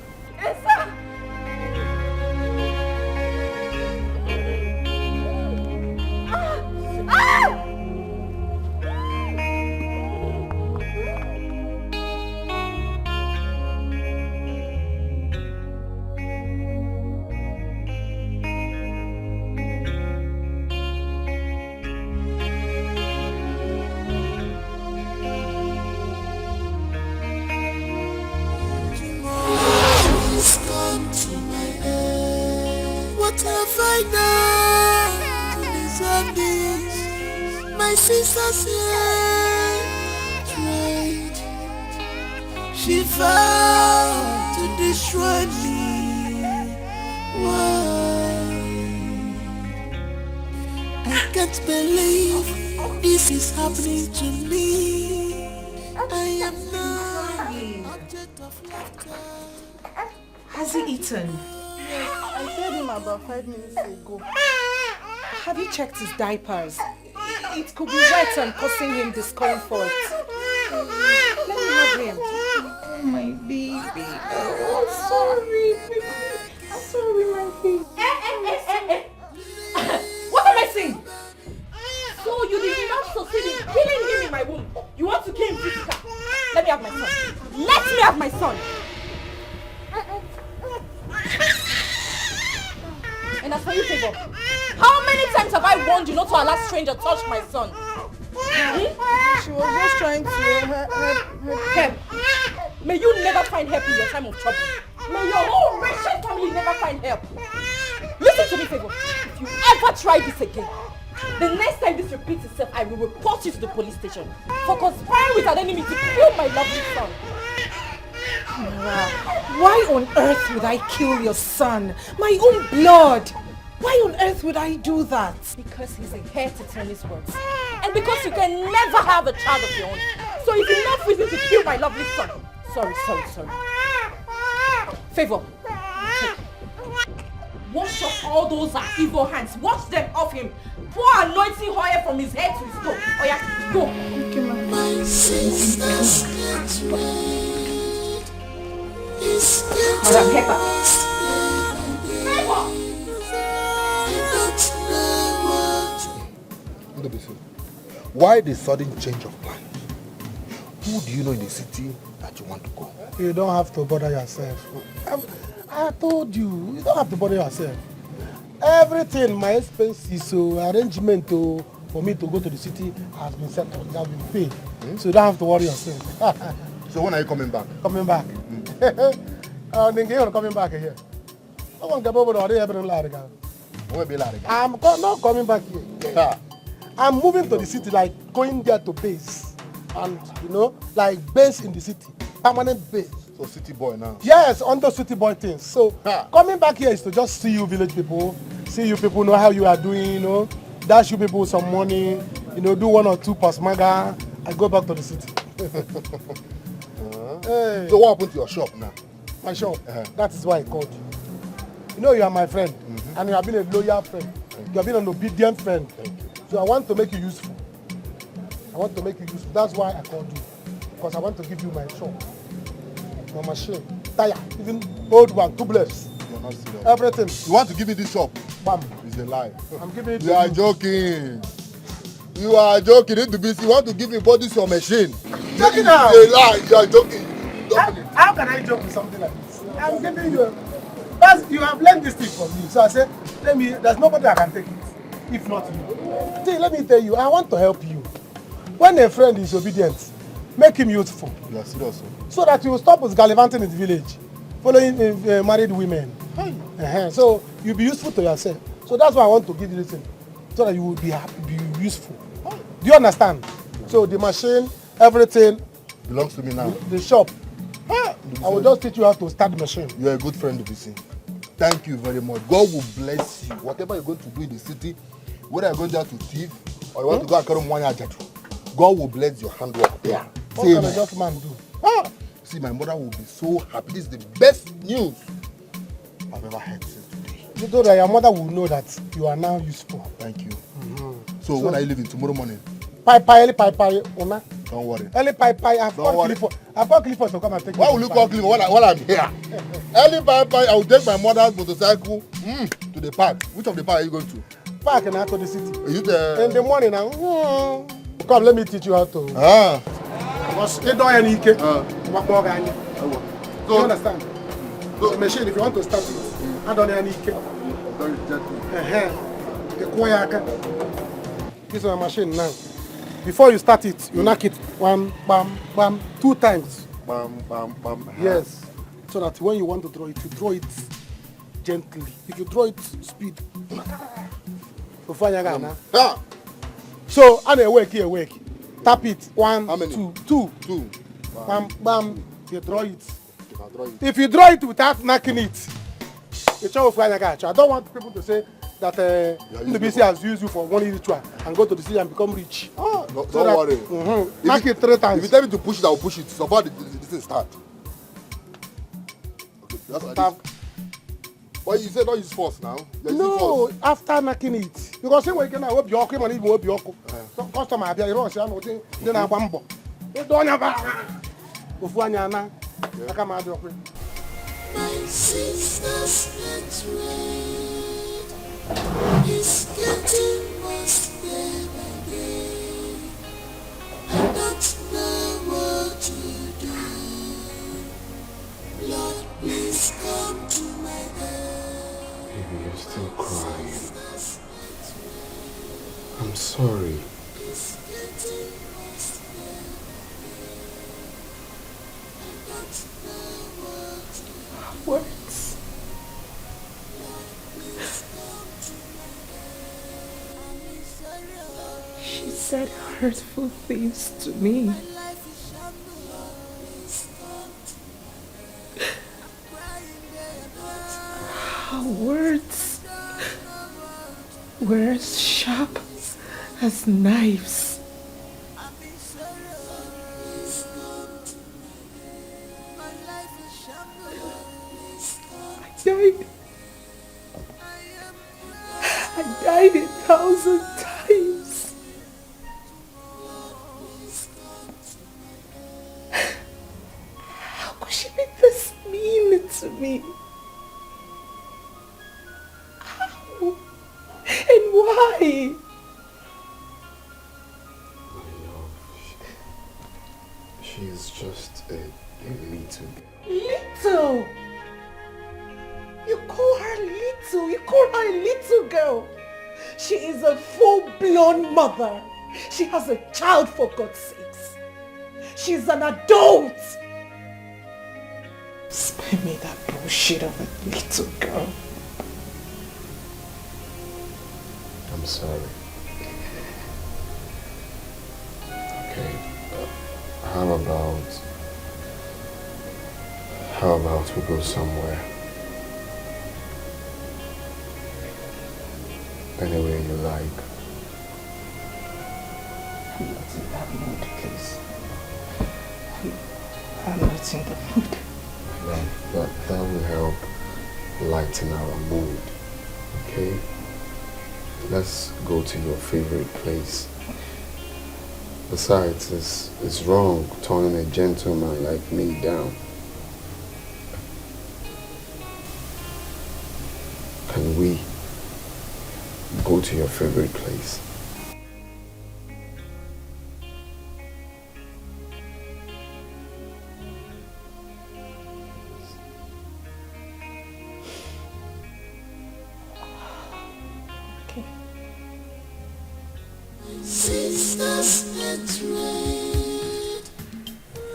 What have I done to deserve this? My sister's here tried. She vowed to destroy me. Why? I can't believe this is happening to me. I am now object of laughter. Has he eaten? Yes, I fed him about 5 minutes ago. Have you checked his diapers? It could be wet and causing him discomfort. Let me have him. Oh, my baby. Oh, sorry, baby. I'm sorry, my baby. What am I saying? So you did not succeed in killing him in my womb. You want to kill him physical? Let me have my son. Let me have my son. And as for you, Favor, how many times have I warned you not to allow stranger touch my son? She was just trying to help. May you never find help in your time of trouble. May your whole wretched family never find help. Listen to me, Favor. If you ever try this again, the next time this repeats itself, I will report you to the police station for conspiring with an enemy to kill my lovely son. Why on earth would I kill your son? My own blood! Why on earth would I do that? Because he's a heir to Tony's words. And because you can never have a child of your own. So it's enough reason to kill my lovely son. Sorry. Favor. Wash off all those evil hands. Wash them off him. Pour anointing oil from his head to his toe. Oh yeah, go. Okay, my sister's Madam Pepper. Why the sudden change of plan? Who do you know in the city that you want to go? You don't have to bother yourself. I told you, you don't have to bother yourself. Everything, my expenses, arrangement for me to go to the city has been settled, it has been paid. So you don't have to worry yourself. So when are you coming back? Coming back. Then you're coming back here. I'm not coming back here. I'm moving to the city, like going there to base. And, like base in the city. Permanent base. So city boy now? Yes, under city boy things. So coming back here is to just see you village people. See you people, know how you are doing, dash you people some money, do 1 or 2 pasmaga, and go back to the city. Hey. So what happened to your shop now? My shop? That is why I called you. You are my friend, and you have been a loyal friend. You have been an obedient friend. So I want to make you useful. That's why I called you. Because I want to give you my shop, my machine, tire, even old one, tubeless. You're not serious. Everything. You want to give me this shop? Bam. It's a lie. I'm giving it to you. You are joking. You are joking. You want to give me body your machine. Joking now. It's a lie. You are joking. How can I joke with something like this? I'm giving you. You have learned this thing from me. So I said, there's nobody that can take it. If not you. See, let me tell you, I want to help you. When a friend is obedient, make him useful. You are serious. So that you will stop with gallivanting in the village, following married women. So you'll be useful to yourself. So that's why I want to give you this thing. So that you will be happy, be useful. Do you understand? So the machine, everything belongs to me now. The shop. I will just teach you how to start the machine. You are a good friend, Dikeh. Thank you very much. God will bless you. Whatever you're going to do in the city, whether you're going there to thief or you want to go and carry money, God will bless your handwork there. What can a just man do? See, my mother will be so happy. This is the best news I've ever heard since today. So that your mother will know that you are now useful. Thank you. So when are you leaving? Tomorrow morning? Pai, una. Don't worry. Early pie, I've called Clifford to come and take me. Why will you call Clifford while I'm here? Early pie, I will take my mother's motorcycle to the park. Which of the park are you going to? Park and out to the city. Are you there? In the morning now. Come, let me teach you how to. Because they don't any cake. You understand? So the machine, if you want to start it, I don't need any cake. This is my machine now. Before you start it, you knock it bam, bam, bam, 2 times. Bam, bam, bam. Yes. So that when you want to draw it, you draw it gently. If you draw it speed. So I'm awake. Tap it. 1, 2. Bam, bam. You draw it. If you draw it without knocking it, it's all fine. I don't want people to say that the BC has used you for one ritual and go to the city and become rich. Don't worry. Knock it 3 times. If you tell me to push it, I will push it. So far, this thing start. Okay, that's like this. But you said don't use force now. No, after knocking it. Because say when you can hope your cream and even hope your customer be you say nothing then I bambo. You don't have ofu anya na aka ma do pe. My sister's betrayed. It's getting worse day by day. I don't know what to do. Lord, please come to my aid. Baby, you're still crying. I'm sorry. It's getting worse day by day. I don't know what to do. Words. She said hurtful things to me. Her words were as sharp as knives. I died 1,000 times. How could she be this mean to me? How? And why? She is just a little girl. Little? You call her little? You call her a little girl? She is a full-blown mother. She has a child, for God's sakes. She's an adult. Spare me that bullshit of a little girl. I'm sorry. Okay, how about we go somewhere? Anywhere you like. I'm not in that mood, please. I'm not in the mood. That will help lighten our mood. Okay? Let's go to your favorite place. Besides, it's wrong turning a gentleman like me down. Can we go to your favorite place? Okay. Sisters betrayed.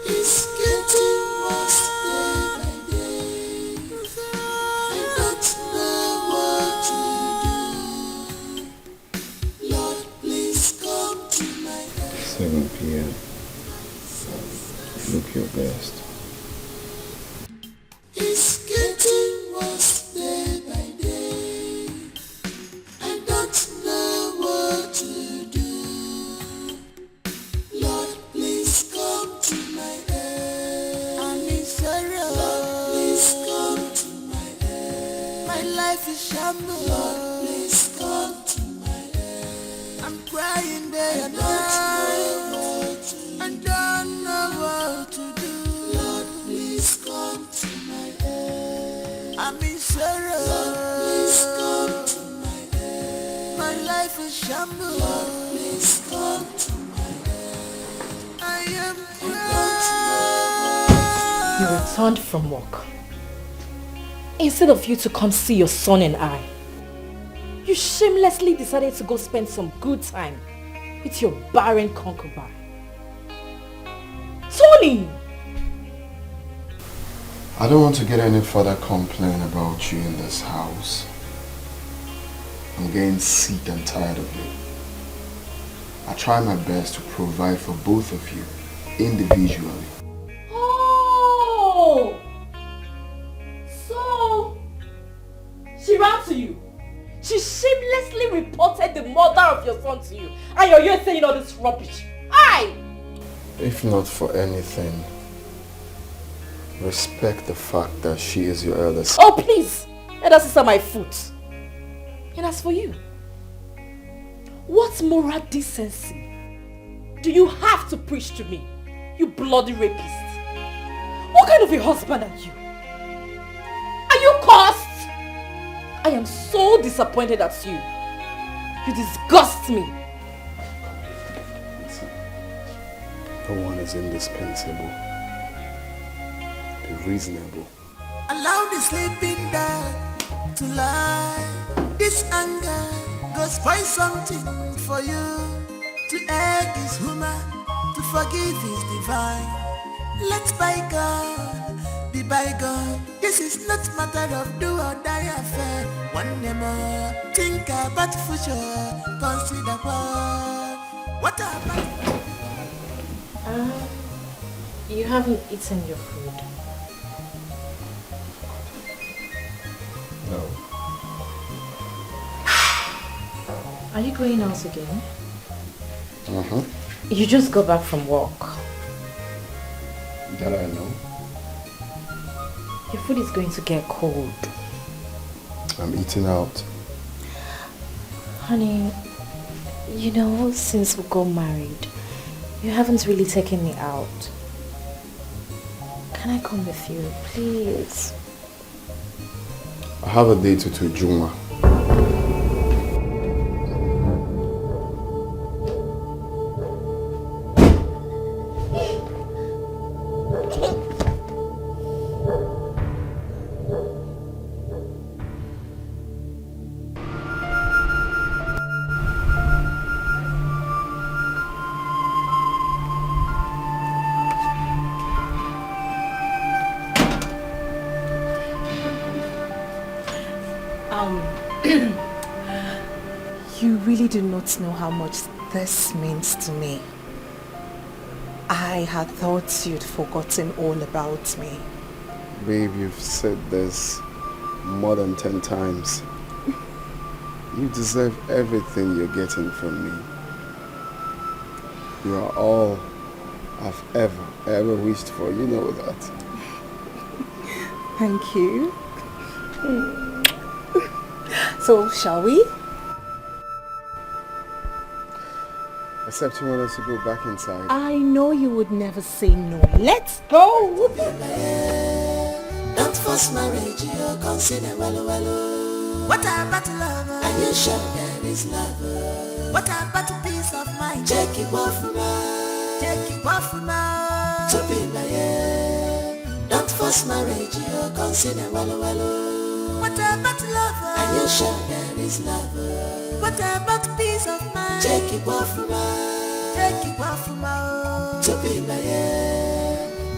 It's getting worse day by day. I don't know what to do. Lord, please come to my aid. 7 p.m. Look your best. It's getting worse day by day. I don't know what to do. Lord, please come to my aid. I'm in sorrow. Lord, please come to my aid. My life is shambles. Lord, please come to my aid. I'm crying day and night. My life is shambles. Lord, please come to my aid. I am proud. You returned from work. Instead of you to come see your son and I, you shamelessly decided to go spend some good time with your barren concubine. Tony! I don't want to get any further complaint about you in this house. I'm getting sick and tired of it. I try my best to provide for both of you individually. Oh! So, she ran to you. She shamelessly reported the murder of your son to you. And you're here saying all this rubbish. Aye! If not for anything, respect the fact that she is your elder sister. Oh please! Let us sit my foot. And as for you, what moral decency do you have to preach to me, you bloody rapist? What kind of a husband are you? Are you cursed? I am so disappointed at you. You disgust me. No one is indispensable. Be reasonable. Allow the sleeping dog to lie. This anger goes find something for you. To err is human, to forgive is divine. Let bygone be bygone. This is not matter of do or die affair. One more, think about future, consider what about. You haven't eaten your food. No. Are you going out again? Uh-huh. You just got back from work. That I know. Your food is going to get cold. I'm eating out. Honey, you know, since we got married, you haven't really taken me out. Can I come with you, please? I have a date to Juma. You really do not know how much this means to me. I had thought you'd forgotten all about me. Babe, you've said this more than 10 times. You deserve everything you're getting from me. You are all I've ever wished for. You know that. Thank you. So, shall we? Except you want us to go back inside. I know you would never say no. Let's go! Don't force marriage, you consider well. What about love? Are you sure there is love? What about peace of mind? Check it off now. To be like don't force marriage, you consider well. What about love? Are you sure there is love? What about peace of mind? Check it off now. To be like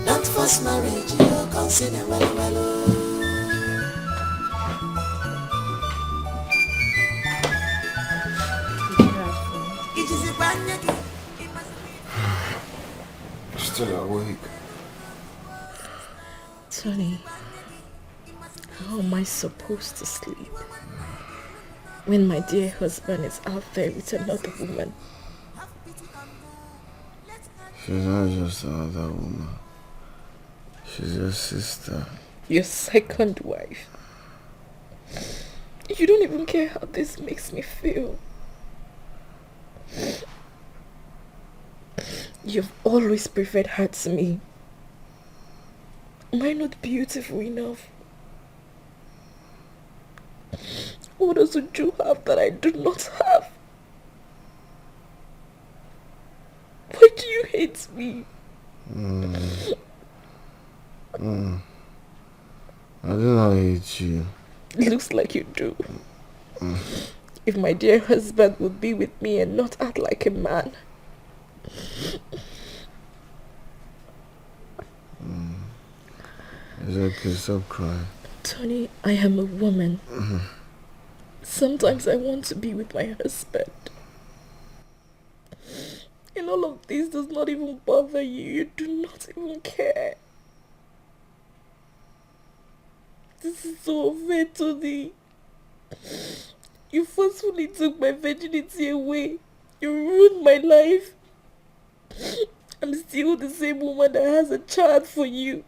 don't force marriage, you consider well. Still awake. Tony, how am I supposed to sleep when my dear husband is out there with another woman? She's not just another woman. She's your sister. Your second wife. You don't even care how this makes me feel. You've always preferred her to me. Am I not beautiful enough? What does Uju have that I do not have? Why do you hate me? I do not hate you. It looks like you do. If my dear husband would be with me and not act like a man. It's okay, stop crying. Tony, I am a woman. Sometimes I want to be with my husband. And all of this does not even bother you. You do not even care. This is so unfair, Tony. You forcefully took my virginity away. You ruined my life. I'm still the same woman that has a child for you.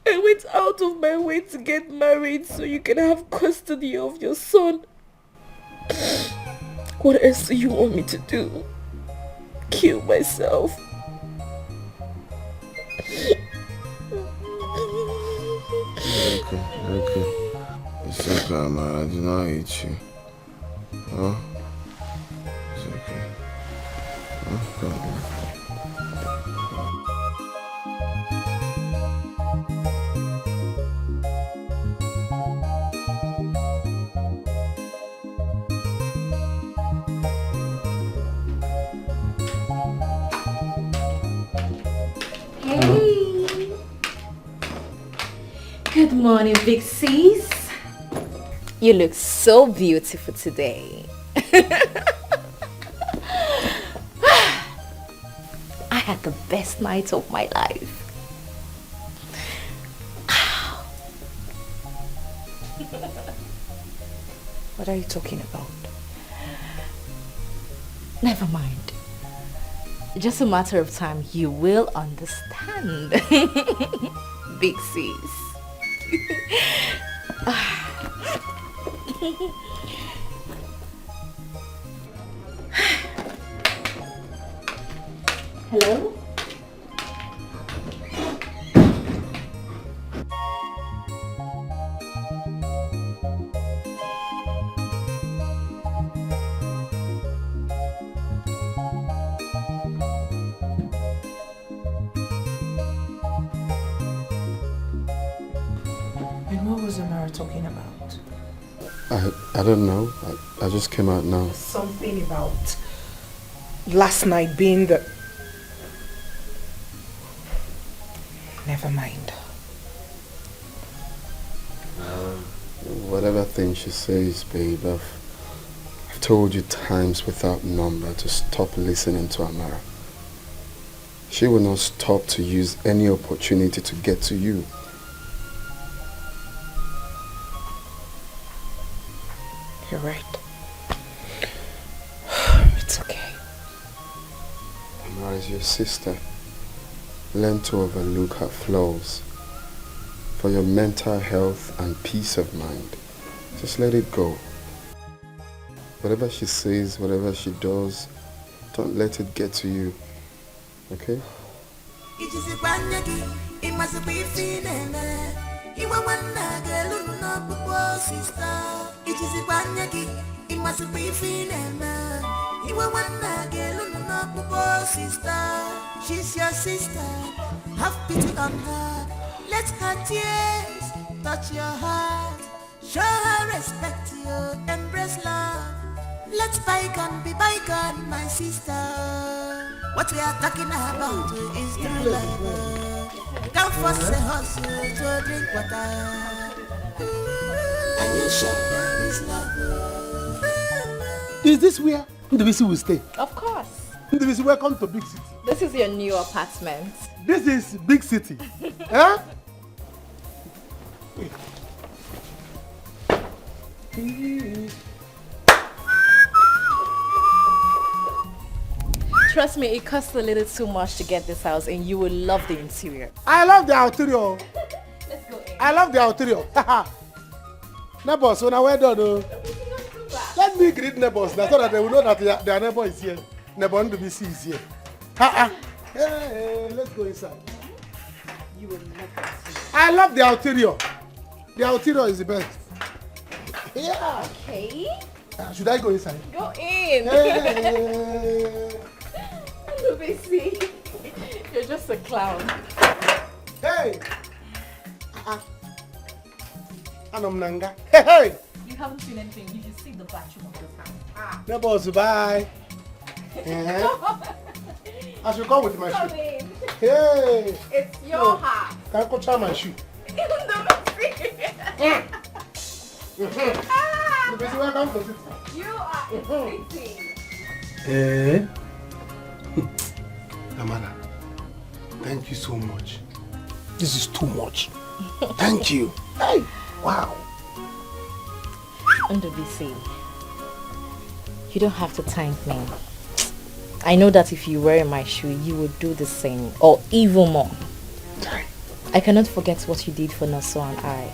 I went out of my way to get married so you can have custody of your son. What else do you want me to do? Kill myself? Okay. It's okay, man. I do not hate you. Huh? It's okay. Okay. Hey! Good morning, big sis. You look so beautiful today. I had the best night of my life. What are you talking about? Never mind. Just a matter of time, you will understand. Big sis. Hello? And what was Amara talking about? I don't know. I just came out now. Something about last night being the... Never mind. Whatever thing she says, babe, I've told you times without number to stop listening to Amara. She will not stop to use any opportunity to get to you. You're right. It's okay. Amara is your sister. Learn to overlook her flaws. For your mental health and peace of mind, just let it go. Whatever she says, whatever she does, don't let it get to you. Okay? She's your sister, have pity on her. Let her tears touch your heart. Show her respect, you embrace love. Let bygone be bygone, my sister. What we are talking about is true love. Don't force a hustle to drink water. And you show there is love. Is this where Ndubisi will stay? Of course. Ndubisi, welcome to big city. This is your new apartment. This is big city. Huh? Trust me, it costs a little too much to get this house and you will love the interior. I love the interior. Let's go in. I love the interior. Neighbors, when I went on, let me greet neighbors so that they will know that their neighbor is here. Neighbor Ndubisi is here. Hey, let's go inside. You will love it. I love the interior. The interior is the best. Yeah. Okay. Should I go inside? Go in. Hey. Let me see. You're just a clown. Hey. Anom nanga. Hey. You haven't seen anything. You should see the bathroom of this house. Neighbors, bye. I should come with my Come shoe. in. Hey. It's your house. Can I go try my shoe? Let me see. Welcome to sit. You are eating. Eh? Amara, thank you so much. This is too much. Thank you. Hey, wow. Under BC, you don't have to thank me. I know that if you were in my shoe, you would do the same, or even more. I cannot forget what you did for Naso and I.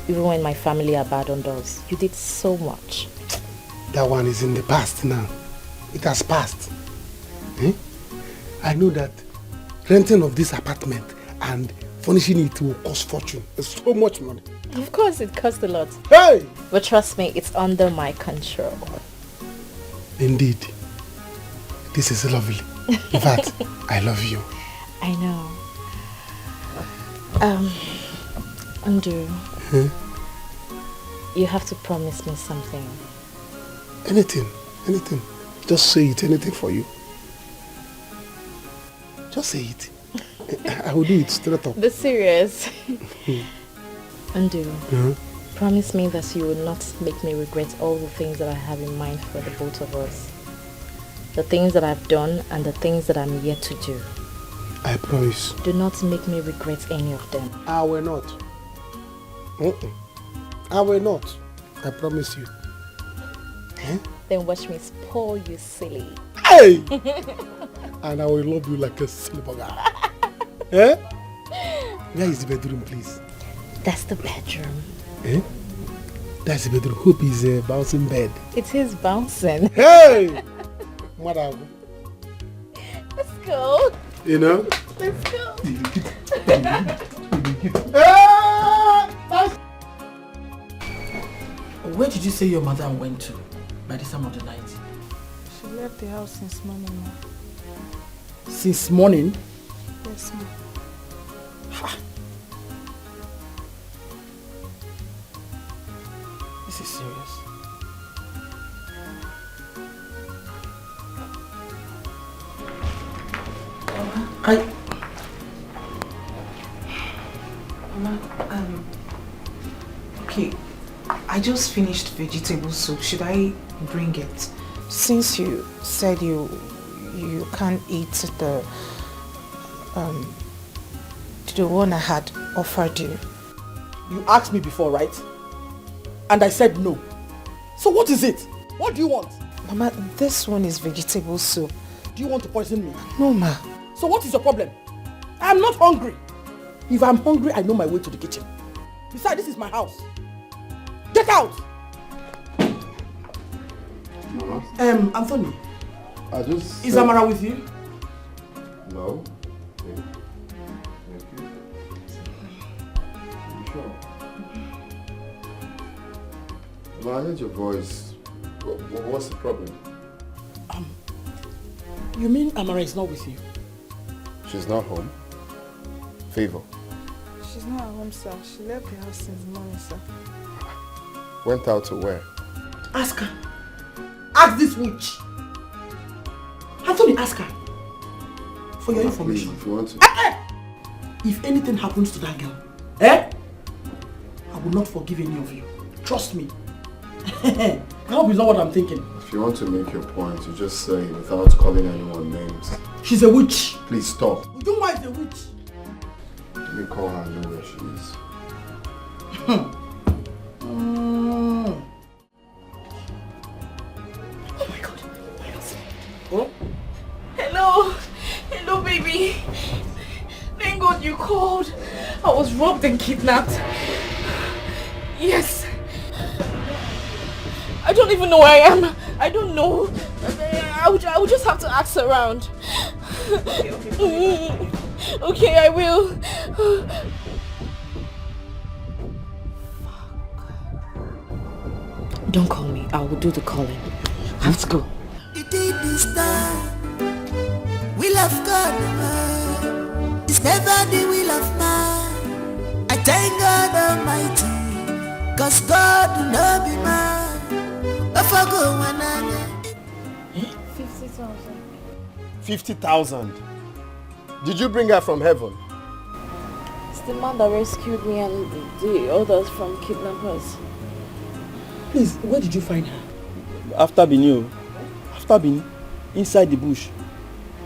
Even when my family abandoned us, you did so much. That one is in the past now. It has passed. Eh? I know that renting of this apartment and furnishing it will cost fortune. It's so much money. Of course, it costs a lot. Hey! But trust me, it's under my control. Indeed. This is lovely. In fact, I love you. I know. Andrew, you have to promise me something. Anything. Just say it, anything for you. Just say it. I will do it straight up. Be serious. Andrew, promise me that you will not make me regret all the things that I have in mind for the both of us. The things that I've done and the things that I'm yet to do. I promise. Do not make me regret any of them. I will not. I will not. I promise you. Then watch me spoil you silly. Hey! And I will love you like a silly bugger. Eh? Where is the bedroom, please? That's the bedroom. Eh? That's the bedroom. Hope is a bouncing bed. It is bouncing. Hey! Mother. Let's go. You know? Let's go. Where did you say your mother went to by this time of the night? She left the house since morning, ma. Since morning? Yes, ma. This is serious. Mama, okay, I just finished vegetable soup. Should I bring it? Since you said you can't eat the one I had offered you. You asked me before, right? And I said no. So what is it? What do you want? Mama, this one is vegetable soup. Do you want to poison me? No, ma. So what is your problem? I'm not hungry. If I'm hungry, I know my way to the kitchen. Besides, this is my house. Get out! Anthony. I just... Is Amara with you? No. Thank you. You sure? Well, I heard your voice. What's the problem? You mean Amara is not with you? She's not home. Favor. She's not at home, sir. She left the house since morning, sir. Went out to where? Ask her. Ask this witch. Anthony, ask her. For your information. If you want to. If anything happens to that girl, I will not forgive any of you. Trust me. I hope it's not what I'm thinking. If you want to make your point, you just say it without calling anyone names. She's a witch. Please stop. You know why she's a witch? Let me call her and know where she is. Oh my God. Oh? Hello. Hello, baby. Thank God you called. I was robbed and kidnapped. Yes. I don't even know where I am. I don't know. I would just have to ask around. Okay, I will. Don't call me. I will do the calling. Let's go. It did this time. Will of God, man. It's never the will of man. I thank God Almighty, cause God will not be man. If I go when I 50,000. 50,000. Did you bring her from heaven? It's the man that rescued me and the others from kidnappers. Please, where did you find her? After Bini. After Bini? Inside the bush.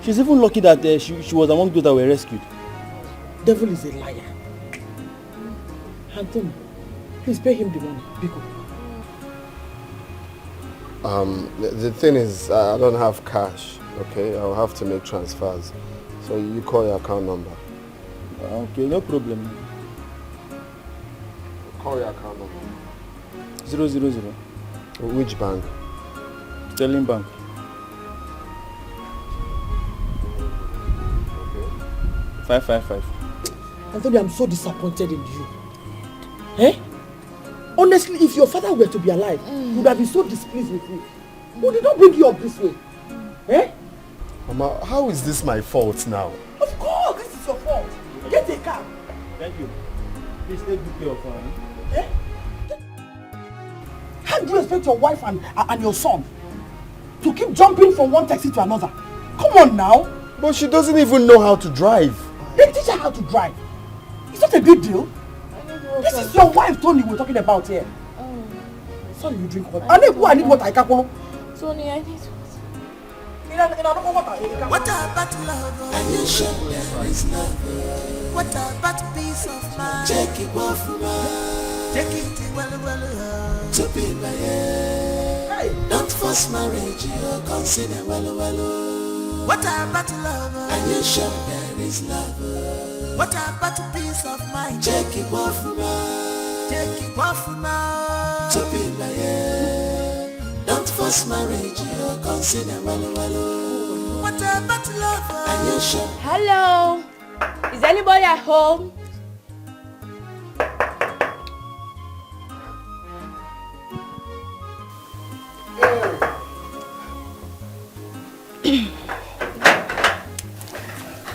She's even lucky that she was among those that were rescued. Devil is a liar. Anthony, please pay him the money. Biko. The thing is, I don't have cash, okay? I'll have to make transfers. So you call your account number. Okay, no problem. Call your account number. 000. Which bank? Sterling Bank. Okay. 555. Anthony, I'm so disappointed in you. Eh? Honestly, if your father were to be alive, he would have been so displeased with you. Who did not bring you up this way? Eh? Mama, how is this my fault now? Of course, this is your fault. Get a car. Thank you. Please take good care of her. Eh? How do you expect your wife and your son to keep jumping from one taxi to another? Come on now. But she doesn't even know how to drive. Then teach her how to drive. It's not a big deal. This is your wife, Tony, we're talking about here. Sorry, you drink water. I need water. I can't. Tony, I need water. What about love? And you show there is love. What about peace of mind? Take it off from her. Take it well. To be my head. Don't force marriage, you consider well. What about love? And you show there is love. What about peace of mind? Take it off from her. Take it off from her. To be my head. Don't force marriage, you consider well. What about love? And you show. Hello. Is anybody at home?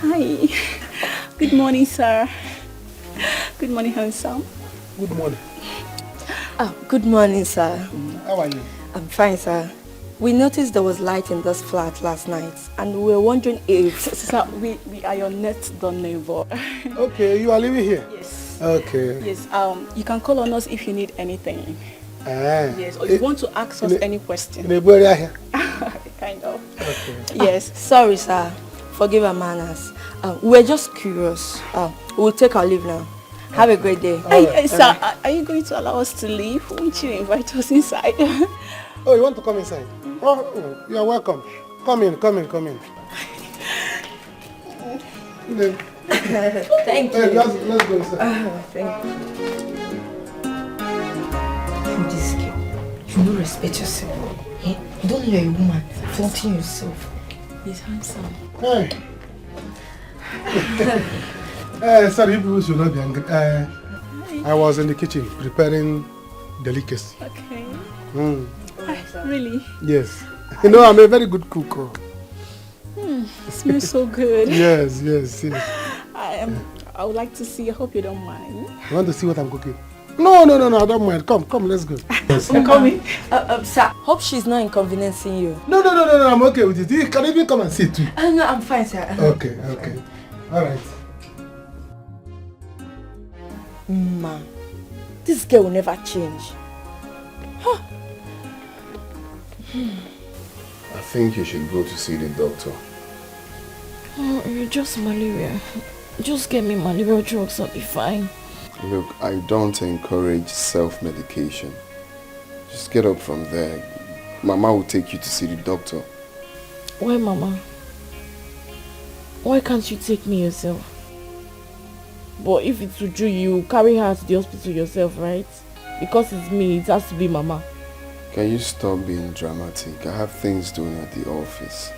Hi. Good morning, sir. Good morning, handsome. Good morning. Good morning, sir. How are you? I'm fine, sir. We noticed there was light in this flat last night, and we were wondering if... Sir, we are your next door neighbor. Okay, you are living here? Yes. Okay. Yes, you can call on us if you need anything. Yes, or you want to ask us any question. In the area here? Kind of. Okay. Yes, sorry, sir. Forgive our manners. We're just curious. We'll take our leave now. Have a great day. Hey, sir, are you going to allow us to leave? Won't you invite us inside? Oh, you want to come inside? Oh, you are welcome. Come in. Thank you. Hey, let's go inside. Thank you. This girl, you don't respect yourself. Eh? Don't let a woman flaunting yourself. He's handsome. Hey. Sorry, people should not be angry. I was in the kitchen preparing delicacy. Okay. Mm. Really? Yes. You know, I'm a very good cook. It smells so good. Yes. I would like to see. I hope you don't mind. You want to see what I'm cooking? No, I don't mind. Come, let's go. I'm coming. Sir, hope she's not inconveniencing you. No, I'm okay with it. You can even come and sit too. No, I'm fine, sir. Okay. All right. Ma, this girl will never change. Huh. I think you should go to see the doctor. Oh, it's just malaria. Just get me malaria drugs, I'll be fine. Look, I don't encourage self-medication. Just get up from there. Mama will take you to see the doctor. Why, Mama? Why can't you take me yourself? But if it's Uju, you carry her to the hospital yourself, right? Because it's me, it has to be Mama. Can you stop being dramatic? I have things doing at the office.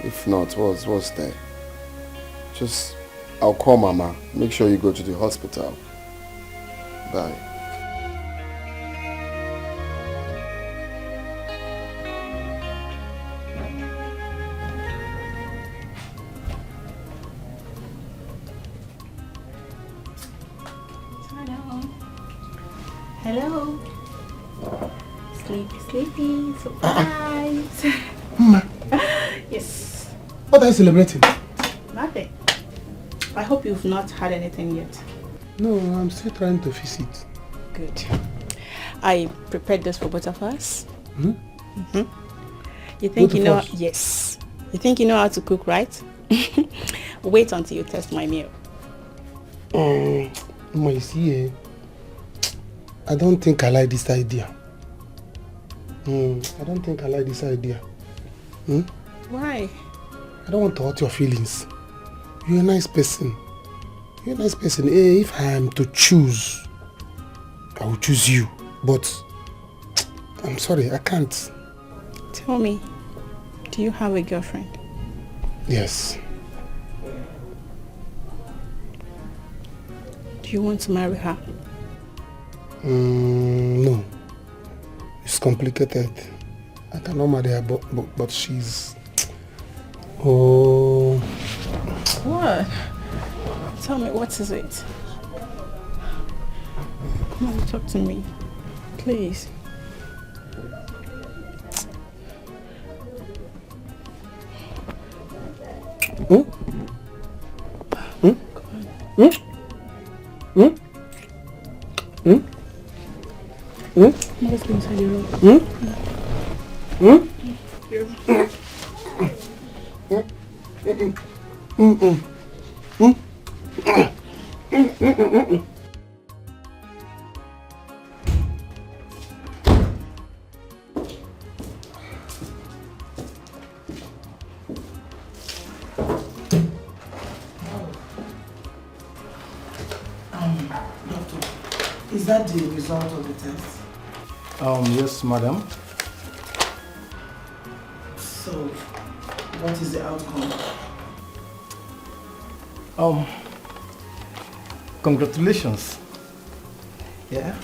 If not, what's there? I'll call Mama. Make sure you go to the hospital. Bye. Hello. Sleepy. Surprise. Ma. Yes. What are you celebrating? Nothing. I hope you've not had anything yet. No, I'm still trying to fix it. Good. I prepared this for both of us. Hmm? You think Both you of know? us? Yes. You think you know how to cook, right? Wait until you test my meal. Ma, you see, I don't think I like this idea. I don't think I like this idea. Why? I don't want to hurt your feelings. You're a nice person. You're a nice person. If I am to choose, I will choose you. But I'm sorry, I can't. Tell me, do you have a girlfriend? Yes. Do you want to marry her? No. It's complicated. I cannot marry her, but she's... Oh... What? Tell me, what is it? Come on, talk to me. Please. Let's go inside your room. Doctor, is that the result of the test? Yes, madam. So, what is the outcome? Congratulations. Yeah,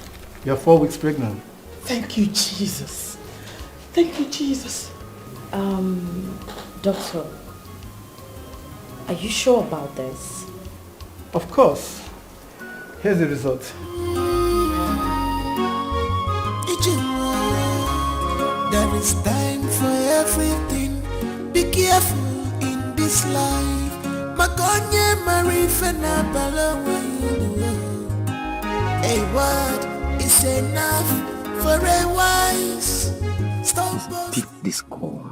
you're 4 weeks pregnant. Thank you, Jesus. Thank you, Jesus. Doctor, are you sure about this? Of course. Here's the result. There is time for everything. Be careful in this life. Makonye marifena balawe. A word is enough for a wise. Stop. Pick this call.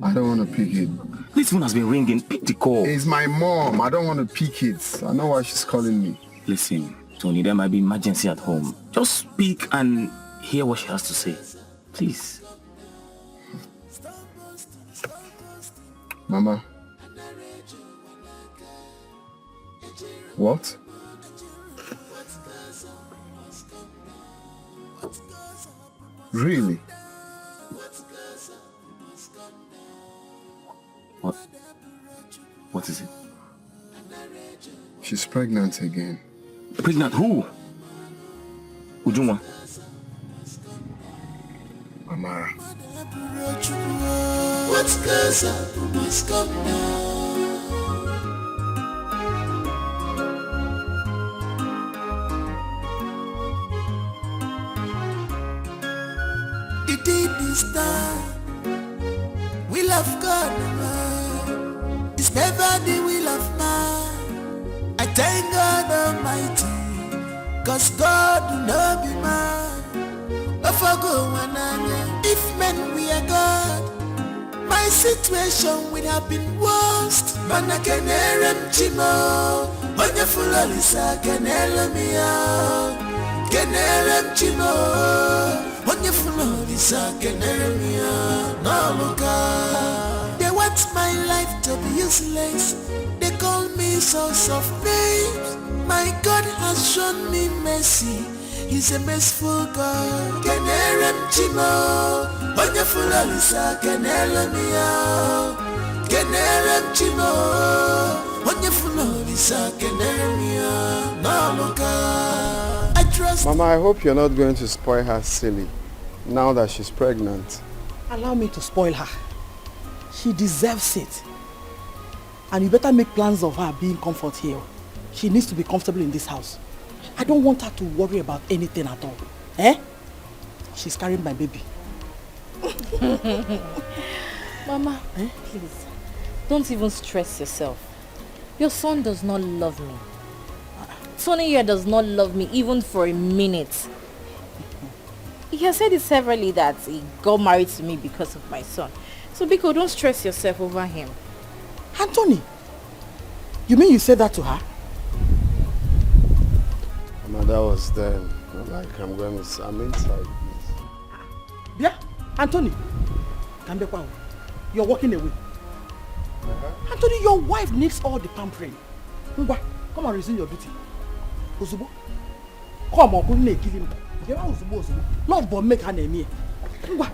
I don't want to pick it. This phone has been ringing. Pick the call. It's my mom. I don't want to pick it. I know why she's calling me. Listen, Tony, there might be emergency at home. Just speak and hear what she has to say. Please. Mama. What? Really? What is it? She's pregnant again. Pregnant who? Ujunwa? Amara. What goes up must come down. The deed is done. Will of God, man. It's never the will of man. I thank God Almighty, cause God will not be man. If men we are God, my situation would have been worst. Man, I can hear him, Chimo. When you full of Lisa, can hear me out. Can hear him, Chimo. When you full of Lisa, can hear me out. No, look out. They want my life to be useless. They call me source of names. My God has shown me mercy. He's a merciful God. Can hear him, Chimo. When you full of Lisa, can hear me out. Can hear him, Chimo. When you full of Lisa, can hear me out. No, look out. I trust. Mama, I hope you're not going to spoil her silly now that she's pregnant. Allow me to spoil her. She deserves it. And you better make plans of her being comfort here. She needs to be comfortable in this house. I don't want her to worry about anything at all. Eh? She's carrying my baby. Mama, please, don't even stress yourself. Your son does not love me. Tony here does not love me even for a minute. He has said it severally that he got married to me because of my son. So Biko, don't stress yourself over him. Anthony, you mean you said that to her? Mama, that was then. Like I'm inside. Yeah, Anthony. You're walking away. Anthony, your wife needs all the pampering. Come and resume your duty. Uzubo. Come on, kill him. Lord, but make her name.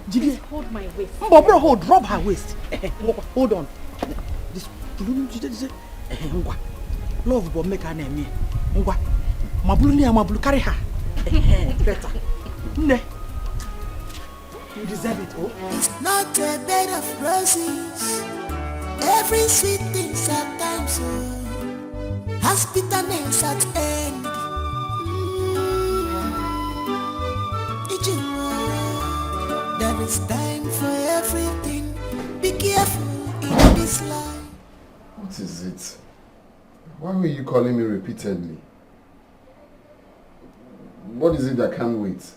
Just hold my waist. Hold, rub her waist. Hold on. Love, but make her name. Mabulu, carry her. Better. You deserve it, oh. It's not a bed of roses. Every sweet thing's at times, so has bitterness at end. There is time for everything. Be careful in this life. What is it? Why were you calling me repeatedly? What is it that can't wait?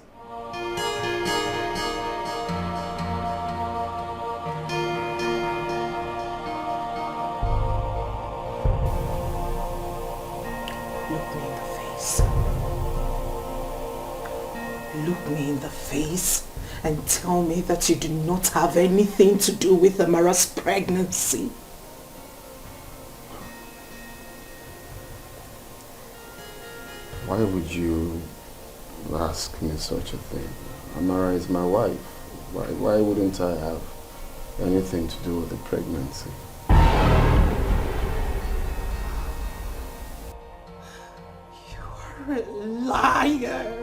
Look me in the face and tell me that you do not have anything to do with Amara's pregnancy. Why would you ask me such a thing? Amara is my wife. Why wouldn't I have anything to do with the pregnancy? You're a liar.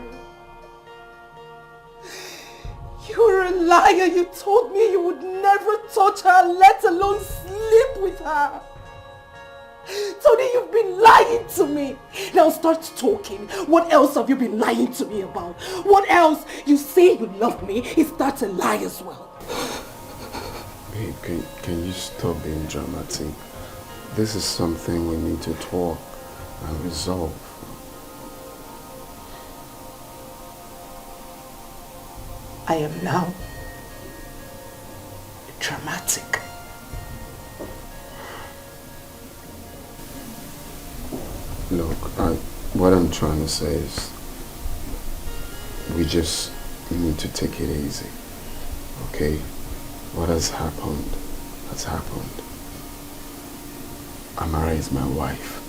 You're a liar. You told me you would never touch her, let alone sleep with her. Tony, you've been lying to me. Now start talking. What else have you been lying to me about? What else? You say you love me. Is that a lie as well? Babe, can you stop being dramatic? This is something we need to talk and resolve. I am now dramatic. Look, what I'm trying to say is we just need to take it easy, okay? What has happened has happened. Amara is my wife.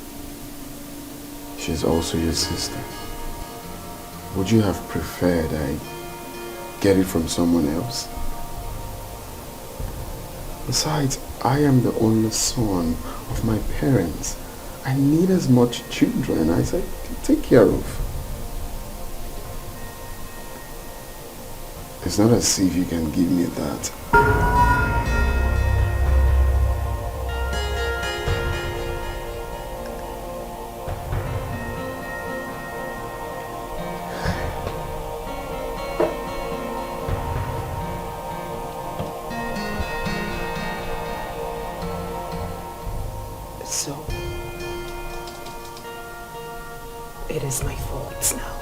She's also your sister. Would you have preferred I get it from someone else? Besides, I am the only son of my parents. I need as much children as I can take care of. It's not as if you can give me that. So, it is my fault now.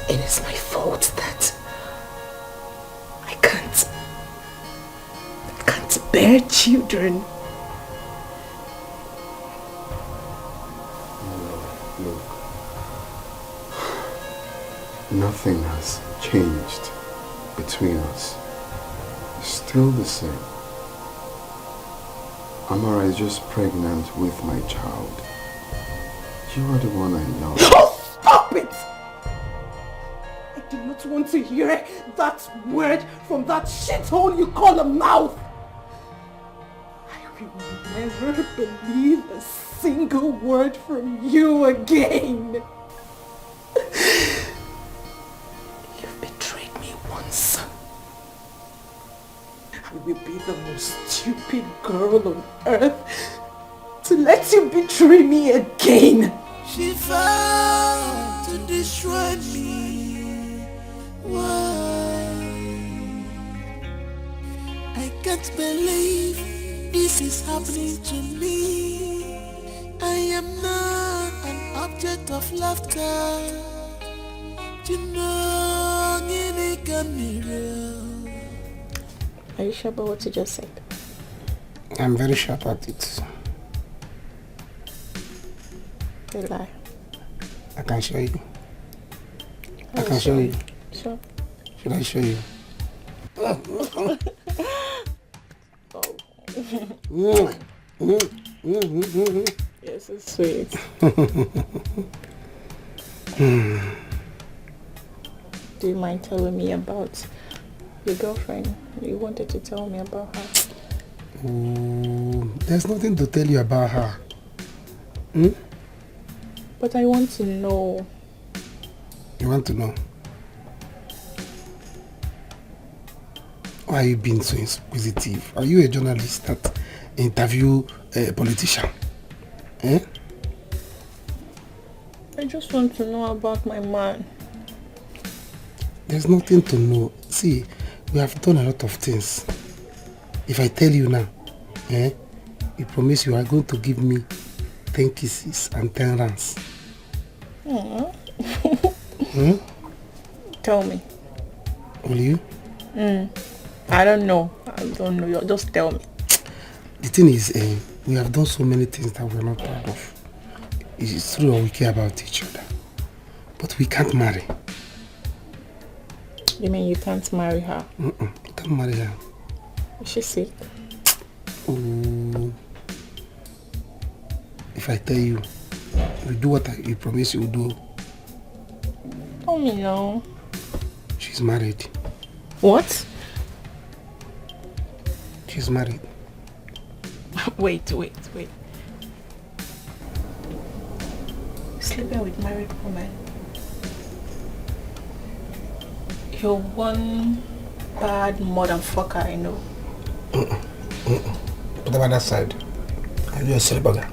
It is my fault that I can't bear children. Look, nothing has changed between us. It's still the same. Amara is just pregnant with my child. You are the one I love. Oh, stop it! I do not want to hear that word from that shithole you call a mouth. I will never believe a single word from you again. You've betrayed me once. I will be the most stupid girl on earth to let you betray me again. She fell. can't believe this is happening to me. I am not an object of laughter. You know, Ini can be real. Are you sure about what you just said? I'm very sure about it. You lie. I can show you. I can show you. Sure. Should I show you? You're so sweet. Do you mind telling me about your girlfriend? You wanted to tell me about her. Oh, there's nothing to tell you about her. But I want to know. You want to know? Why are you being so inquisitive? Are you a journalist that interview a politician? Eh? I just want to know about my man. There's nothing to know. See, we have done a lot of things. If I tell you now, you promise you are going to give me 10 kisses and 10 runs. Tell me. Will you? I don't know. Just tell me. The thing is, we have done so many things that we're not proud of. It's true that we care about each other. But we can't marry. You mean you can't marry her? You can't marry her. Is she sick? Oh. If I tell you, you do what you promise you will do. Tell me now. She's married. What? She's married. Wait. Sleeping with married woman. You're one bad motherfucker, I know. What about that side? Are you a celibate?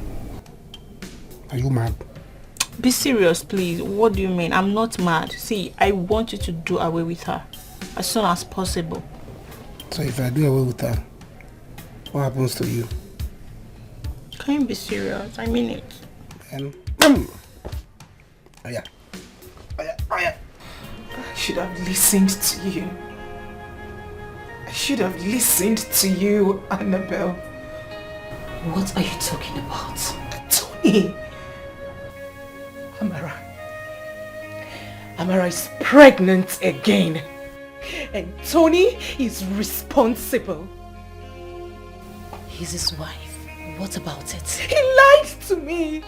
Are you mad? Be serious, please. What do you mean? I'm not mad. See, I want you to do away with her as soon as possible. So if I do away with her, what happens to you? Can you be serious? I mean it. And oh yeah. I should have listened to you. I should have listened to you, Annabelle. What are you talking about? Tony! Amara is pregnant again. And Tony is responsible. He's his wife. What about it? He lied to me.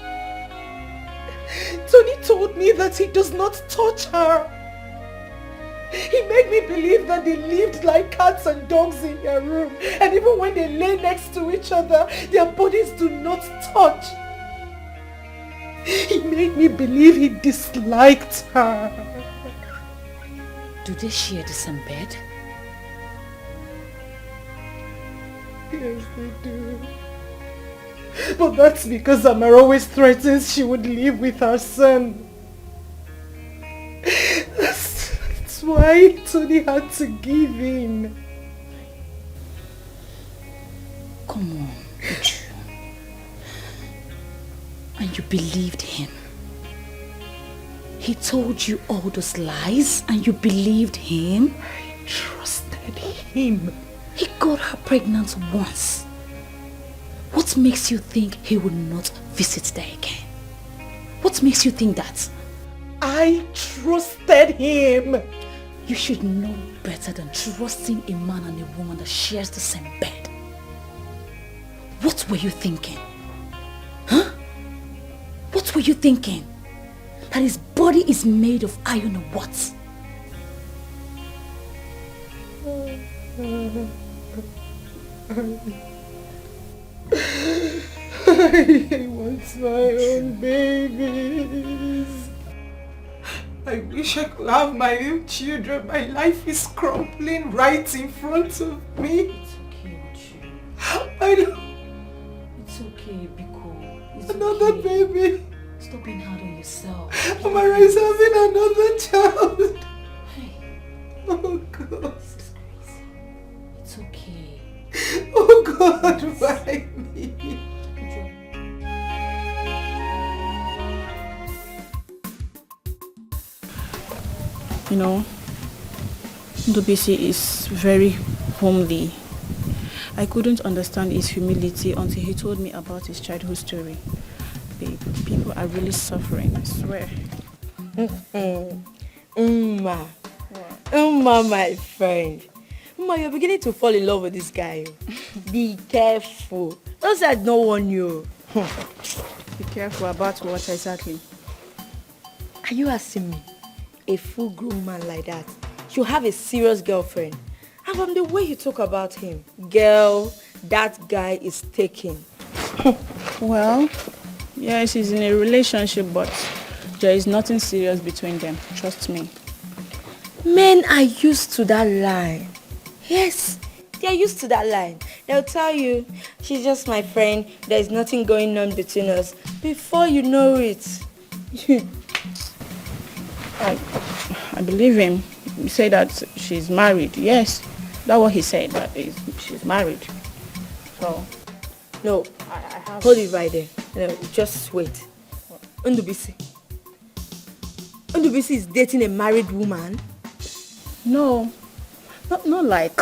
Tony told me that he does not touch her. He made me believe that they lived like cats and dogs in their room. And even when they lay next to each other, their bodies do not touch. He made me believe he disliked her. Do they share the same bed? Yes, they do. But that's because Amara always threatens she would live with her son. That's why Tony had to give in. Come on, Uju. And you believed him. He told you all those lies and you believed him? I trusted him. He got her pregnant once. What makes you think he will not visit there again? What makes you think that? I trusted him. You should know better than trusting a man and a woman that shares the same bed. What were you thinking? Huh? What were you thinking? That his body is made of iron or what? I want my own babies. I wish I could have my own children. My life is crumbling right in front of me. It's okay, Uju. I know. It's okay, Biko. It's Another okay. baby. Stop being hard on yourself. Amara is having another child. Hey. Oh God. This is crazy. It's okay. Oh God, why me? You know, Ndubisi is very homely. I couldn't understand his humility until he told me about his childhood story. Babe, people are really suffering, I swear. Uma, my friend. Uma, you're beginning to fall in love with this guy. Be careful. Don't say I don't warn you. Be careful about what exactly? Are you asking me? A full-grown man like that should have a serious girlfriend. And from the way you talk about him, girl, that guy is taken. Well, yes, he's in a relationship, but there is nothing serious between them. Trust me. Men are used to that line. Yes, they are used to that line. They'll tell you, she's just my friend, there's nothing going on between us. Before you know it. I believe him. He said that she's married. Yes, that's what he said, that she's married. So, no, hold it right there. No, just wait. Ndubisi is dating a married woman? No, not like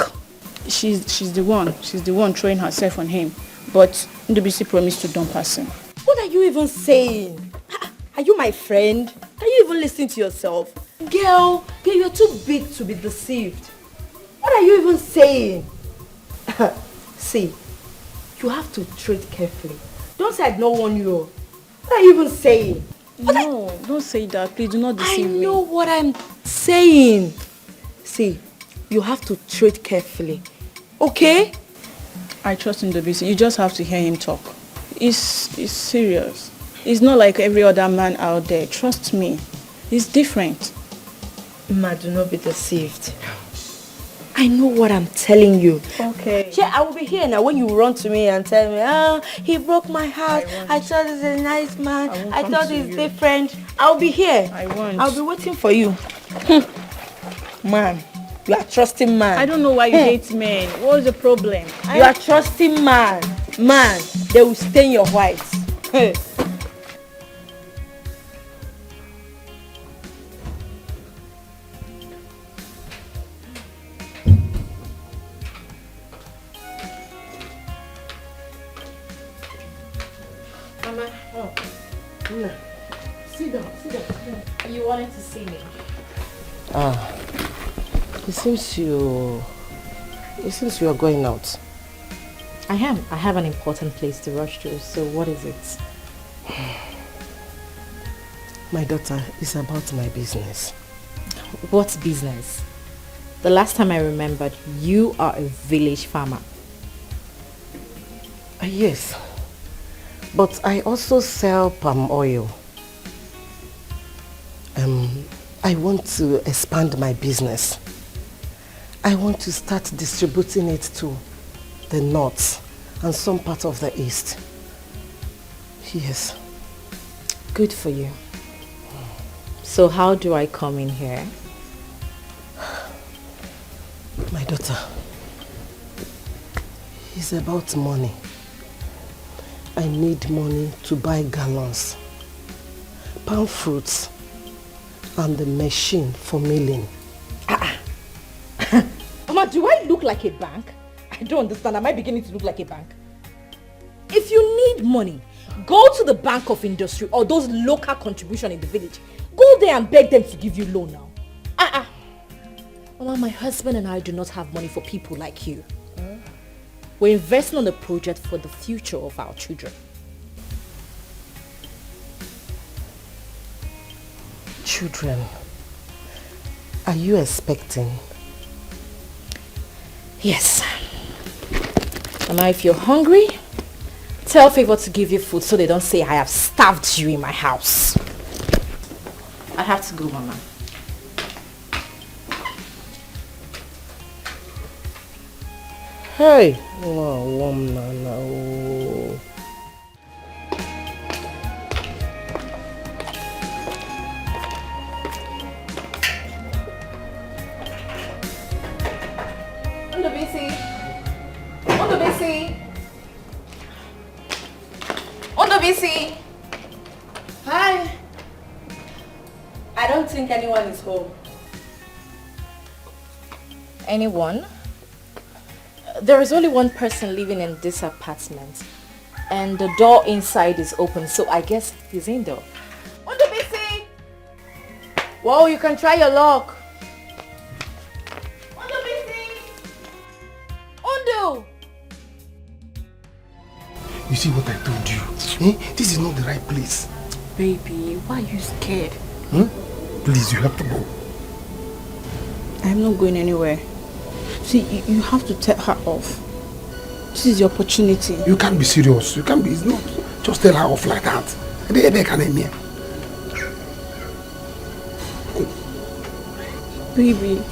she's the one throwing herself on him, but Ndubisi promised to dump her. What are you even saying? Are you my friend? Can you even listen to yourself? Girl, you're too big to be deceived. What are you even saying? See, you have to tread carefully. Don't say I don't warn you. What are you even saying? Don't say that. Please do not deceive me. I know what I'm saying. See, you have to tread carefully. Okay? I trust in Ndubisi. You just have to hear him talk. He's serious. He's not like every other man out there. Trust me. He's different. Ma, do not be deceived. I know what I'm telling you. Okay. Yeah, I will be here now when you run to me and tell me, he broke my heart. I thought he's a nice man. I thought he's different. I'll be here. I'll be waiting for you. Man, you are trusting man. I don't know why you hate men. What's the problem? You are trusting man. Man, they will stain your white. Sit down. You wanted to see me? It seems you are going out. I am. I have an important place to rush to, so what is it? My daughter, it's about my business. What business? The last time I remembered, you are a village farmer. Yes, but I also sell palm oil. I want to expand my business. I want to start distributing it to the north and some part of the east. Yes. Good for you. So how do I come in here? My daughter, it's about money. I need money to buy gallons, palm fruits, and the machine for milling. Mama, do I look like a bank? I don't understand. Am I beginning to look like a bank? If you need money, go to the Bank of Industry or those local contribution in the village. Go there and beg them to give you loan now. Mama, my husband and I do not have money for people like you. We're investing on a project for the future of our children. Children, are you expecting? Yes. Mama, if you're hungry, tell Favor to give you food so they don't say I have starved you in my house. I have to go, Mama. Hey! Ondobisi! Ondobisi! Hi! I don't think anyone is home. Anyone? There is only one person living in this apartment. And the door inside is open, so I guess he's indoor. Ondobisi! Whoa, you can try your luck. Ondobisi! Ondo! You see what I told you? Eh? This is not the right place. Baby, why are you scared? Please, you have to go. I'm not going anywhere. See, you have to tell her off. This is your opportunity. You can't be serious. You can't be. It's not. Just tell her off like that. Baby,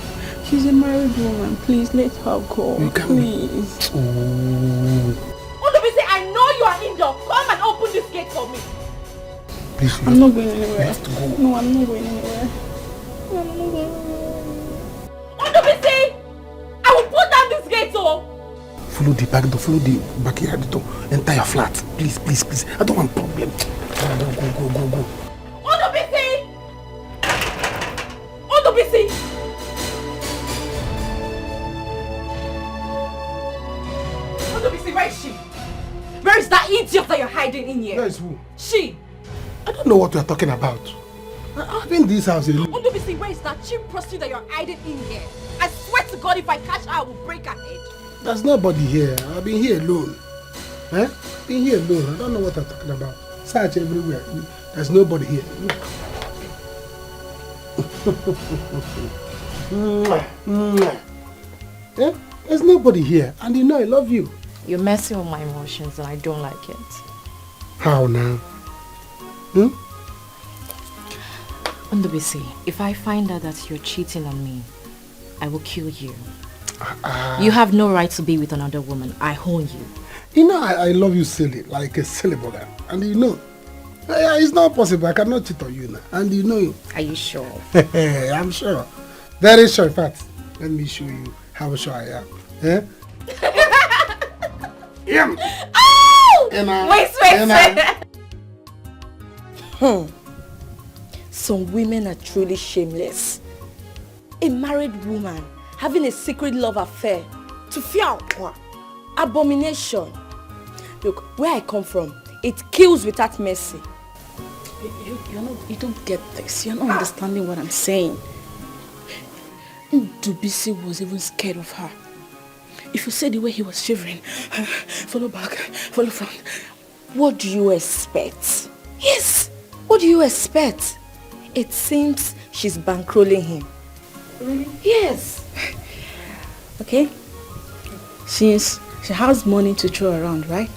she's a married woman. Please let her go. You can't please. Ondobisi, I know you are indoor. Come and open this gate for me. Please, I'm not going anywhere. You have to go. No, I'm not going anywhere. I'm not going anywhere. Ondobisi, I will put down this gate, oh. Follow the back door. Follow the backyard door. Enter your flat. Please, please, please. I don't want problem. Go. Ondobisi! Ondobisi! Ondobisi, where is she? Where is that idiot that you're hiding in here? Where is who? She! I don't know what you are talking about. I've been in this house alone. Ondobisi, where is that cheap prostitute that you're hiding in here? I swear to God, if I catch her, I will break her head. There's nobody here. I've been here alone. Eh? Been here alone. I don't know what I'm talking about. Search everywhere. There's nobody here. Yeah? There's nobody here. And you know I love you. You're messing with my emotions and I don't like it. How now? Ondobisi, if I find out that you're cheating on me, I will kill you. You have no right to be with another woman. I own you. You know I love you silly, like a silly boy. And you know, it's not possible. I cannot cheat on you now. And you know it. Are you sure? I'm sure. Very sure. In fact, let me show you how sure I am. Eh? Oh! Wait. Some women are truly shameless. A married woman having a secret love affair to fear abomination. Look, where I come from, it kills without mercy. You don't get this. You're not understanding what I'm saying. Ndubisi was even scared of her. If you see the way he was shivering, follow back, follow front. What do you expect? Yes, what do you expect? It seems she's bankrolling him. Really? Yes. Okay. Since she has money to throw around, right?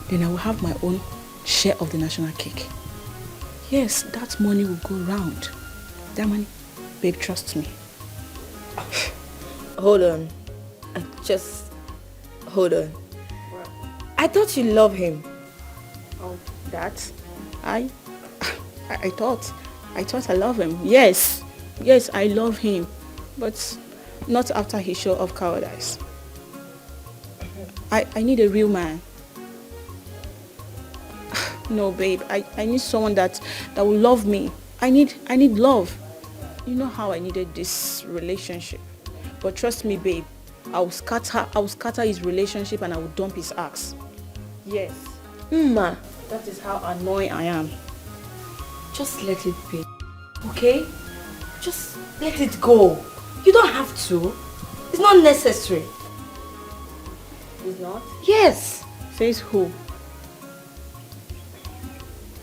Then I will have my own share of the national cake. Yes, that money will go round. That money, babe, trust me. Hold on. Just hold on. What? I thought you love him. Oh, that? I thought I love him. Yes, I love him, but not after his show of cowardice. I need a real man. No, babe, I need someone that will love me. I need love. You know how I needed this relationship. But trust me, babe, I will scatter his relationship and I will dump his axe. Yes. Ma, that is how annoying I am. Just let it be. Okay? Just let it go. You don't have to. It's not necessary. It's not? Yes. Says who?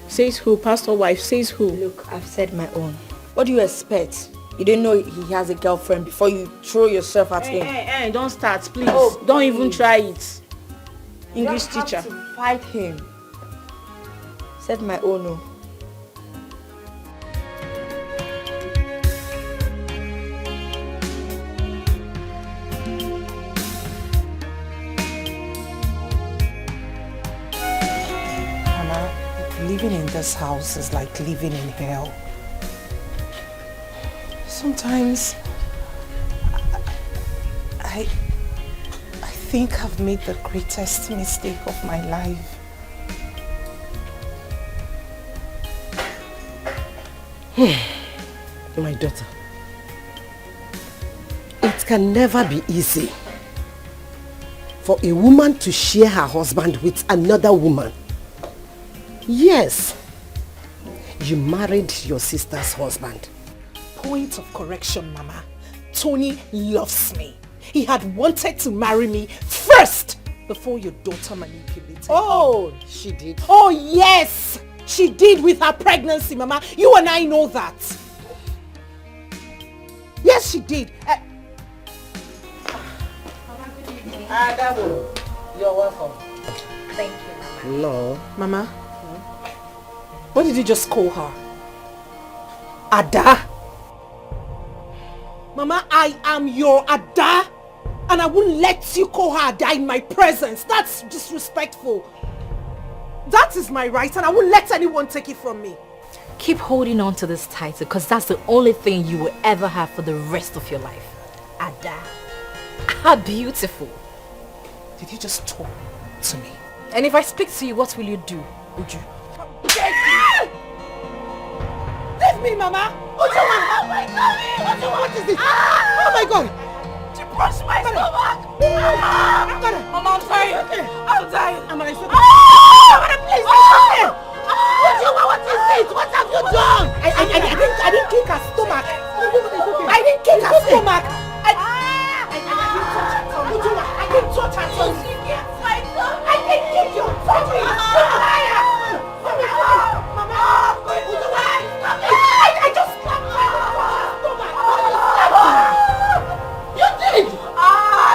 Says who? Pastor wife, says who? Look, I've said my own. What do you expect? You didn't know he has a girlfriend before you throw yourself at him. Hey, don't start, please. Oh, don't even try it. English you teacher. have to fight him. Said my own. No. Living in this house is like living in hell. Sometimes I think I've made the greatest mistake of my life. My daughter, it can never be easy for a woman to share her husband with another woman. Yes, you married your sister's husband. Point of correction, Mama. Tony loves me. He had wanted to marry me first before your daughter manipulated him. She did? Oh, yes! She did with her pregnancy, Mama. You and I know that. Yes, she did. You're welcome. Thank you, Mama. No. Mama, what did you just call her? Ada? Mama, I am your Ada, and I won't let you call her Ada in my presence. That's disrespectful. That is my right, and I won't let anyone take it from me. Keep holding on to this title, because that's the only thing you will ever have for the rest of your life. Ada. How beautiful. Did you just talk to me? And if I speak to you, what will you do, Uju? Leave me, Mama! Ujuma! Oh my God! Ujuma, what is this? Oh my God! She punched my stomach! Mama, I'm dying! I'm dying! I'm gonna stop it! Please, Ujuma, what is this? What have you done? I didn't kick her stomach! I didn't kick her stomach! Ujuma, I didn't touch her stomach! I didn't kick your stomach! I just slapped my stomach! You did!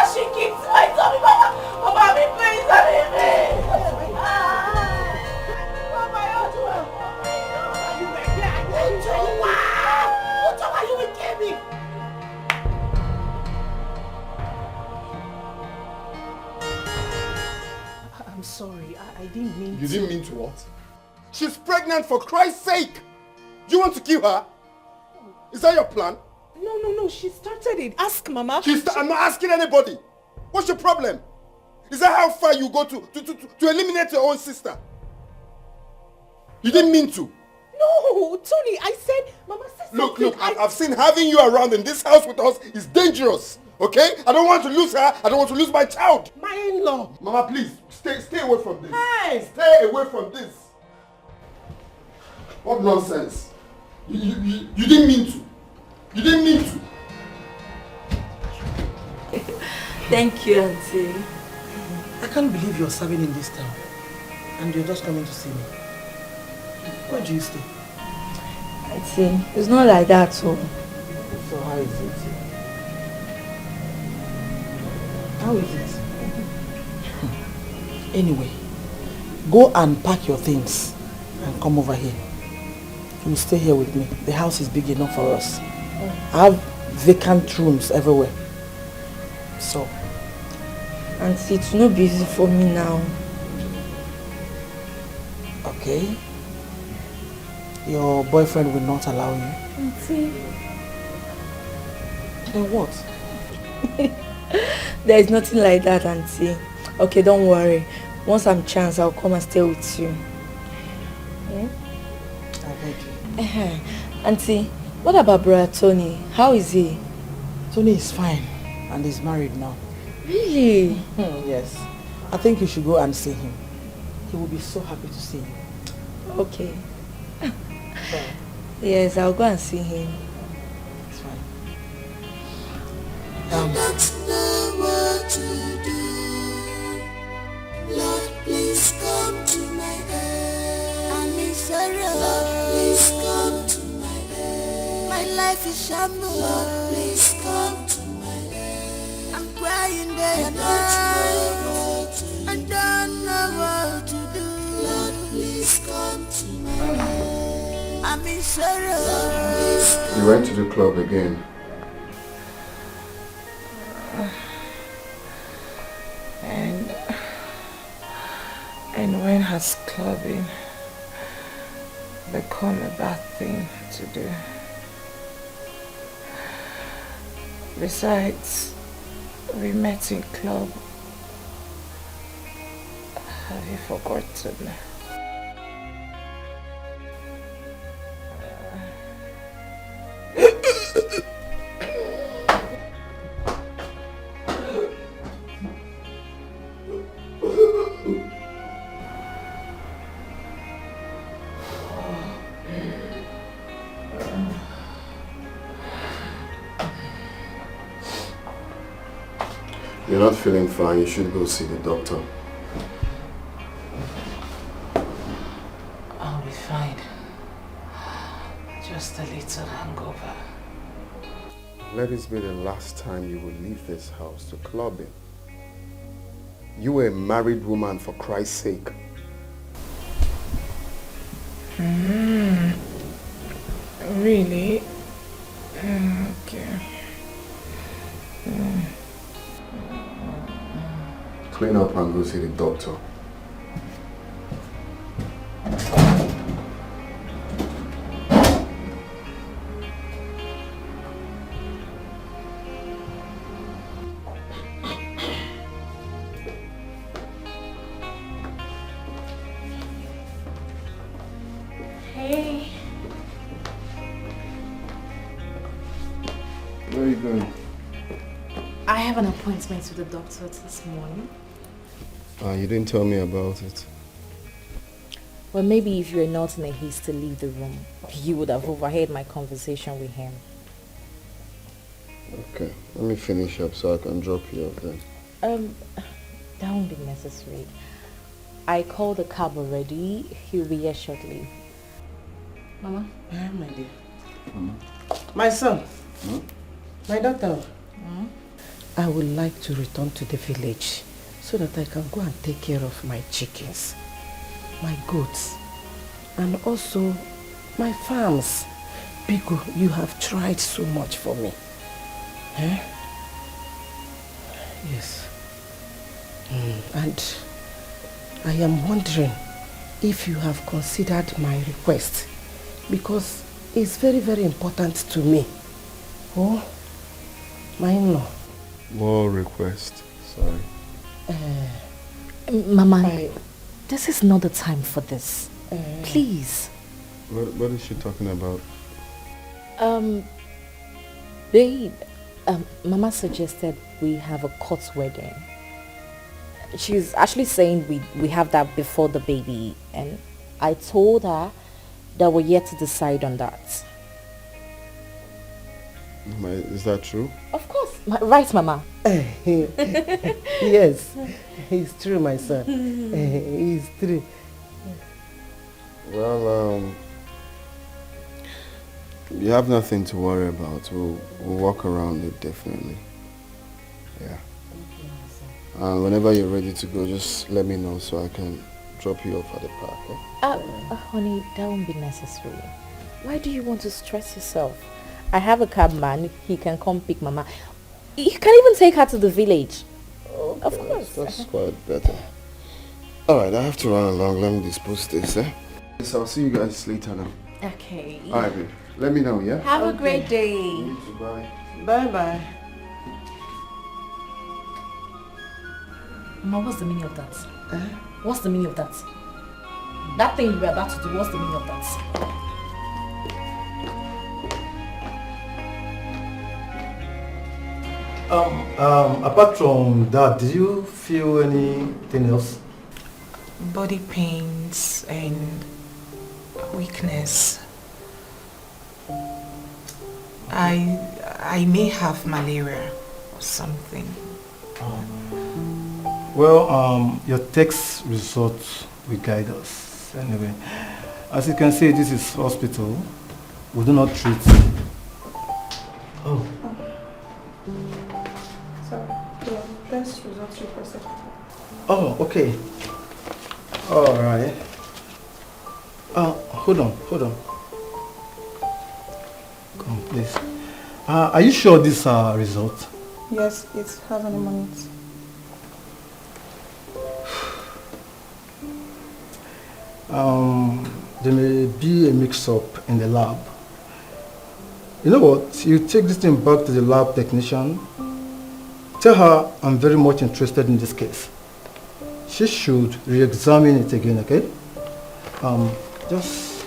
She kicked my stomach! Mama, please, leave me! Mama, you will kill me! I'm sorry, I didn't mean to. You didn't mean to what? She's pregnant, for Christ's sake! You want to kill her? Is that your plan? No, she started it. Ask Mama. I'm not asking anybody. What's your problem? Is that how far you go to eliminate your own sister? You didn't mean to. No, Tony, I said Mama said something. Look, I've seen having you around in this house with us is dangerous. Okay? I don't want to lose her. I don't want to lose my child. My in-law. Mama, please, stay away from this. Hey! Stay away from this. What nonsense. You didn't mean to. You didn't mean to. Thank you, Auntie. I can't believe you're serving in this town. And you're just coming to see me. Where do you stay? Auntie, it's not like that, so. So how is it? How is it? Anyway, go and pack your things and come over here. You stay here with me. The house is big enough for us. I have vacant rooms everywhere. So. Auntie, it's not busy for me now. Okay. Your boyfriend will not allow you. Auntie. Then what? There is nothing like that, Auntie. Okay, don't worry. Once I'm chance, I'll come and stay with you. Hmm? I beg you. Auntie, what about brother Tony? How is he? Tony is fine and he's married now. Really? Yes. I think you should go and see him. He will be so happy to see you. Okay. Yes, I'll go and see him. It's fine. I don't know what to do. Lord, please come to my aid. I'm in sorrow. Lord, please come to my aid. My life is shambles. Lord, please come to my aid. I'm crying day and night. I don't know what to do. Lord, please come to my aid. I'm in sorrow. You went to the club again. And when has clubbing become a bad thing to do? Besides, we met in club Have you forgotten? You're not feeling fine. You should go see the doctor. I'll be fine. Just a little hangover. Let this be the last time you will leave this house to clubbing. You were a married woman, for Christ's sake. Really? Okay. Clean up and go see the doctor. Hey. Where are you going? I have an appointment with the doctor this morning. You didn't tell me about it. Well, maybe if you were not in a haste to leave the room, you would have overheard my conversation with him. Okay, let me finish up so I can drop you off then. That won't be necessary. I called the cab already. He'll be here shortly. Mama? My dear. My son. My daughter. I would like to return to the village so that I can go and take care of my chickens, my goats, and also my farms. Bigo, you have tried so much for me. Eh? Yes. And I am wondering if you have considered my request, because it's very, very important to me. Oh, my in-law. More request. Sorry. Mama, this is not the time for this. Please. What is she talking about? Babe, Mama suggested we have a court wedding. She's actually saying we have that before the baby, and I told her that we're yet to decide on that. Is that true? Of course. Right, Mama? Yes, it's true, my son. It's true. Well, you have nothing to worry about. We'll walk around it definitely. Yeah. And whenever you're ready to go, just let me know so I can drop you off at the park. Eh? Honey, that won't be necessary. Why do you want to stress yourself? I have a cabman. He can come pick Mama. You can even take her to the village. Okay, of course. That's quite better. Alright, I have to run along. Let me dispose this, eh? So I'll see you guys later now. Okay. Alright, babe. Let me know, yeah? Have a great day. You too, bye. Bye-bye. Mama, what's the meaning of that? What's the meaning of that? That thing you were about to do, what's the meaning of that? Apart from that, did you feel anything else? Body pains and weakness. I may have malaria or something. Well, your test results will guide us. Anyway, as you can see, this is hospital. We do not treat. Oh. Test results requested. Oh, okay. All right. Hold on. Come, please. Are you sure these are results? Yes, it has an amount. There may be a mix-up in the lab. You know what? You take this thing back to the lab technician. Tell her I'm very much interested in this case. she should re-examine it again, okay? Just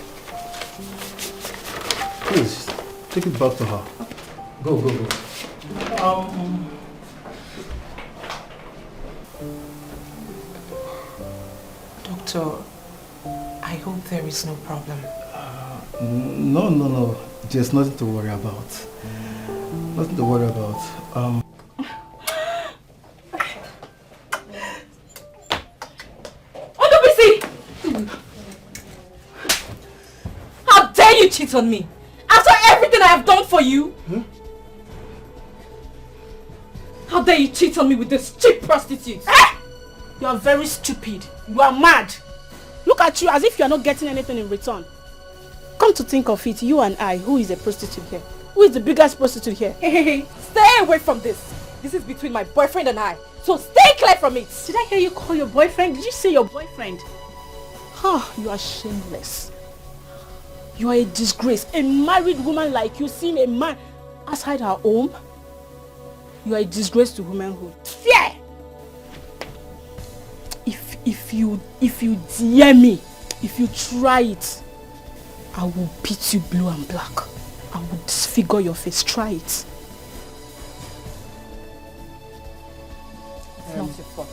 please take it back to her. Go. Doctor, I hope there is no problem. No. There's nothing to worry about. Nothing to worry about. How dare you cheat on me? After everything I have done for you? How dare you cheat on me with this cheap prostitute? You are very stupid. You are mad. Look at you as if you are not getting anything in return. Come to think of it, you and I, who is a prostitute here? Who is the biggest prostitute here? Hey, stay away from this. This is between my boyfriend and I. So stay clear from it. Did I hear you call your boyfriend? Did you say your boyfriend? You are shameless. You are a disgrace. A married woman like you seeing a man outside her home? You are a disgrace to womanhood. Fear! If you dare me, if you try it, I will beat you blue and black. I will disfigure your face. Try it. It's not your fault.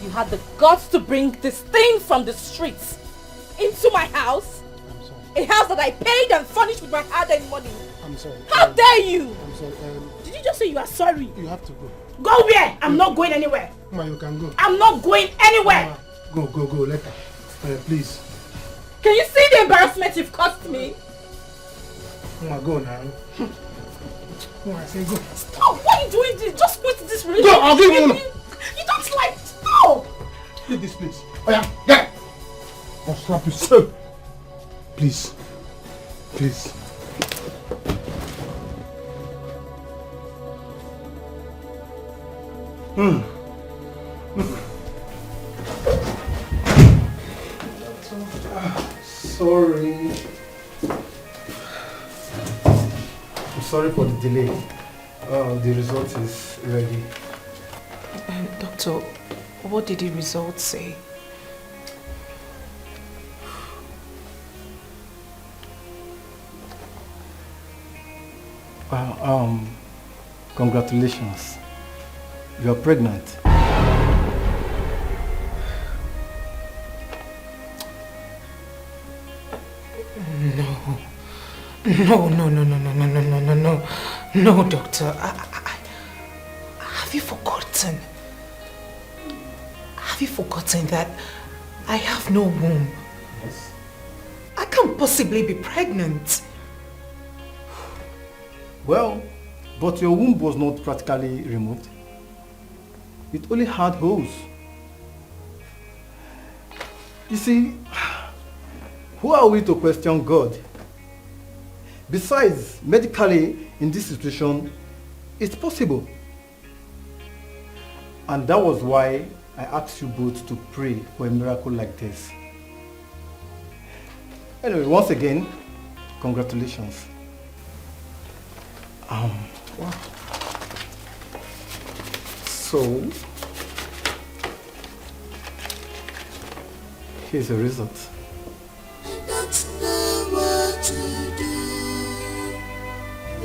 You had the guts to bring this thing from the streets into my house. I'm sorry. A house that I paid and furnished with my hard-earned money. I'm sorry. How dare you? I'm sorry. Did you just say you are sorry? You have to go. Go where? I'm not going anywhere. Mama, you can go. I'm not going anywhere. Mama, go. Later. Please. Can you see the embarrassment you've caused me? Mama, go now. Mama, I say go. Stop! Why are you doing this? Just quit this relationship. Go, I'll give you one. You don't like... Stop! Leave this place. Oh yeah, get it. I'll slap you so. Please. Sorry. I'm sorry for the delay. The result is ready. Doctor, what did the result say? Congratulations. You're pregnant. No, doctor. Have you forgotten? Have you forgotten that I have no womb? Yes. I can't possibly be pregnant. Well, but your womb was not practically removed. It only had holes. You see, who are we to question God? Besides, medically, in this situation, it's possible. And that was why I asked you both to pray for a miracle like this. Anyway, once again, congratulations. So, here's the result. Don't know what to do.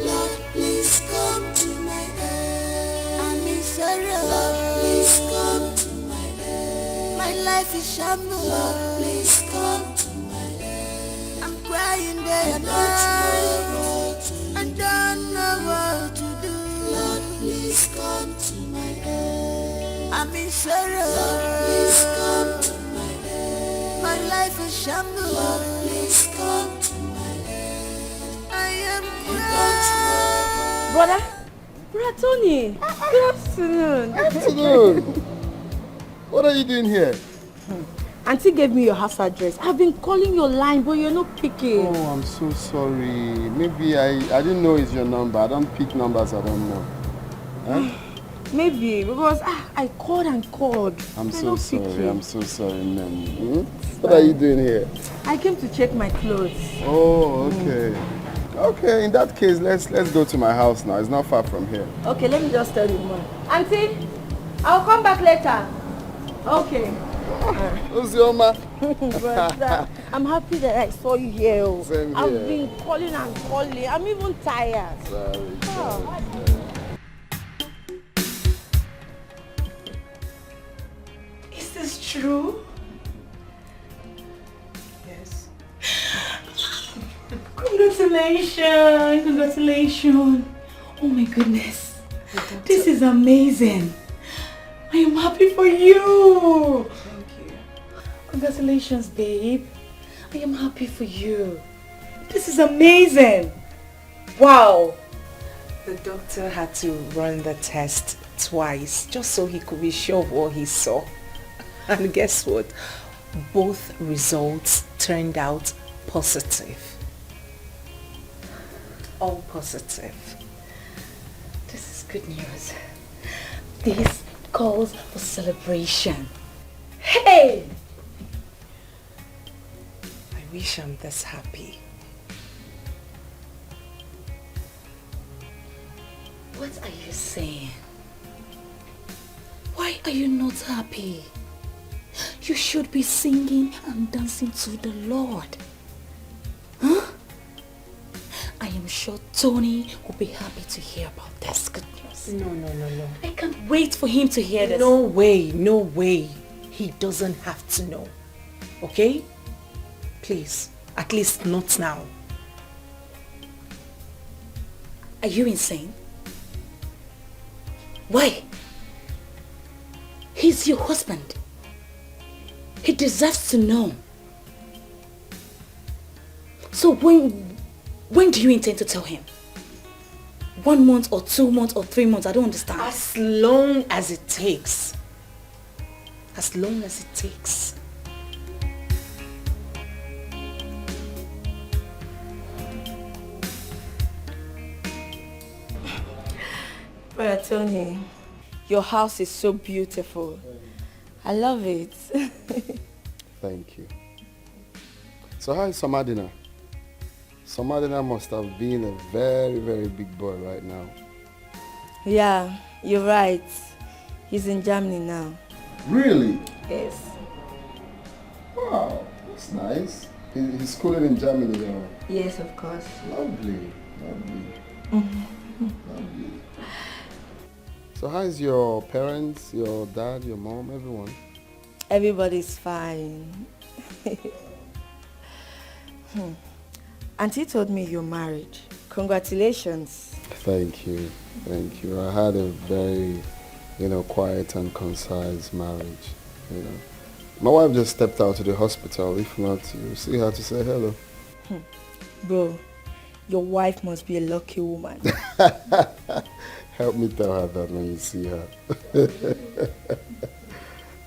Lord, please come to my aid. I'm in sorrow. Lord, please come to my aid. My life is shambles. Lord, please come to my aid. I'm crying day and night. I don't know what to do. Lord, please come to my aid. I'm in sorrow. Lord, please come to my aid. My life is shambles. Lord, please come to my aid. I am Brother Tony, good afternoon. Afternoon. What are you doing here? Auntie gave me your house address. I've been calling your line, but you're not picking. Oh, I'm so sorry. Maybe I didn't know it's your number. I don't pick numbers I don't know. Huh? Maybe, because I called and called. I'm They're so not sorry. picking. I'm so sorry, ma'am. What are you doing here? I came to check my clothes. Oh, okay. Okay, in that case, let's go to my house now. It's not far from here. Okay, let me just tell you more. Auntie, I'll come back later. Okay. Uzioma. But, I'm happy that I saw you here. Same I've here. been calling and calling. I'm even tired. Sorry. Is this true? Yes. Congratulations! Congratulations! Oh my goodness. This is amazing. I am happy for you. Thank you. Congratulations, babe. I am happy for you. This is amazing. Wow. The doctor had to run the test twice just so he could be sure of what he saw. And guess what? Both results turned out positive. All positive. This is good news. This calls for celebration. Hey! I wish I'm this happy. What are you saying? Why are you not happy? You should be singing and dancing to the Lord. Huh? I am sure Tony will be happy to hear about this good news. No. I can't wait for him to hear this. No way. He doesn't have to know. Okay? Please, at least not now. Are you insane? Why? He's your husband. He deserves to know. So when do you intend to tell him? 1 month or 2 months or 3 months? I don't understand. As long as it takes. As long as it takes. Brother Tony, your house is so beautiful. I love it. Thank you. So how is Samadina? Samadina must have been a very, very big boy right now. Yeah, you're right. He's in Germany now. Really? Yes. Wow, that's nice. He's schooling in Germany, or? Yes, of course. Lovely. So how is your parents, your dad, your mom, everyone? Everybody's fine. Auntie told me you're married. Congratulations. Thank you. I had a very, quiet and concise marriage, My wife just stepped out to the hospital. If not, you see her to say hello. Bro, your wife must be a lucky woman. Help me tell her that when you see her.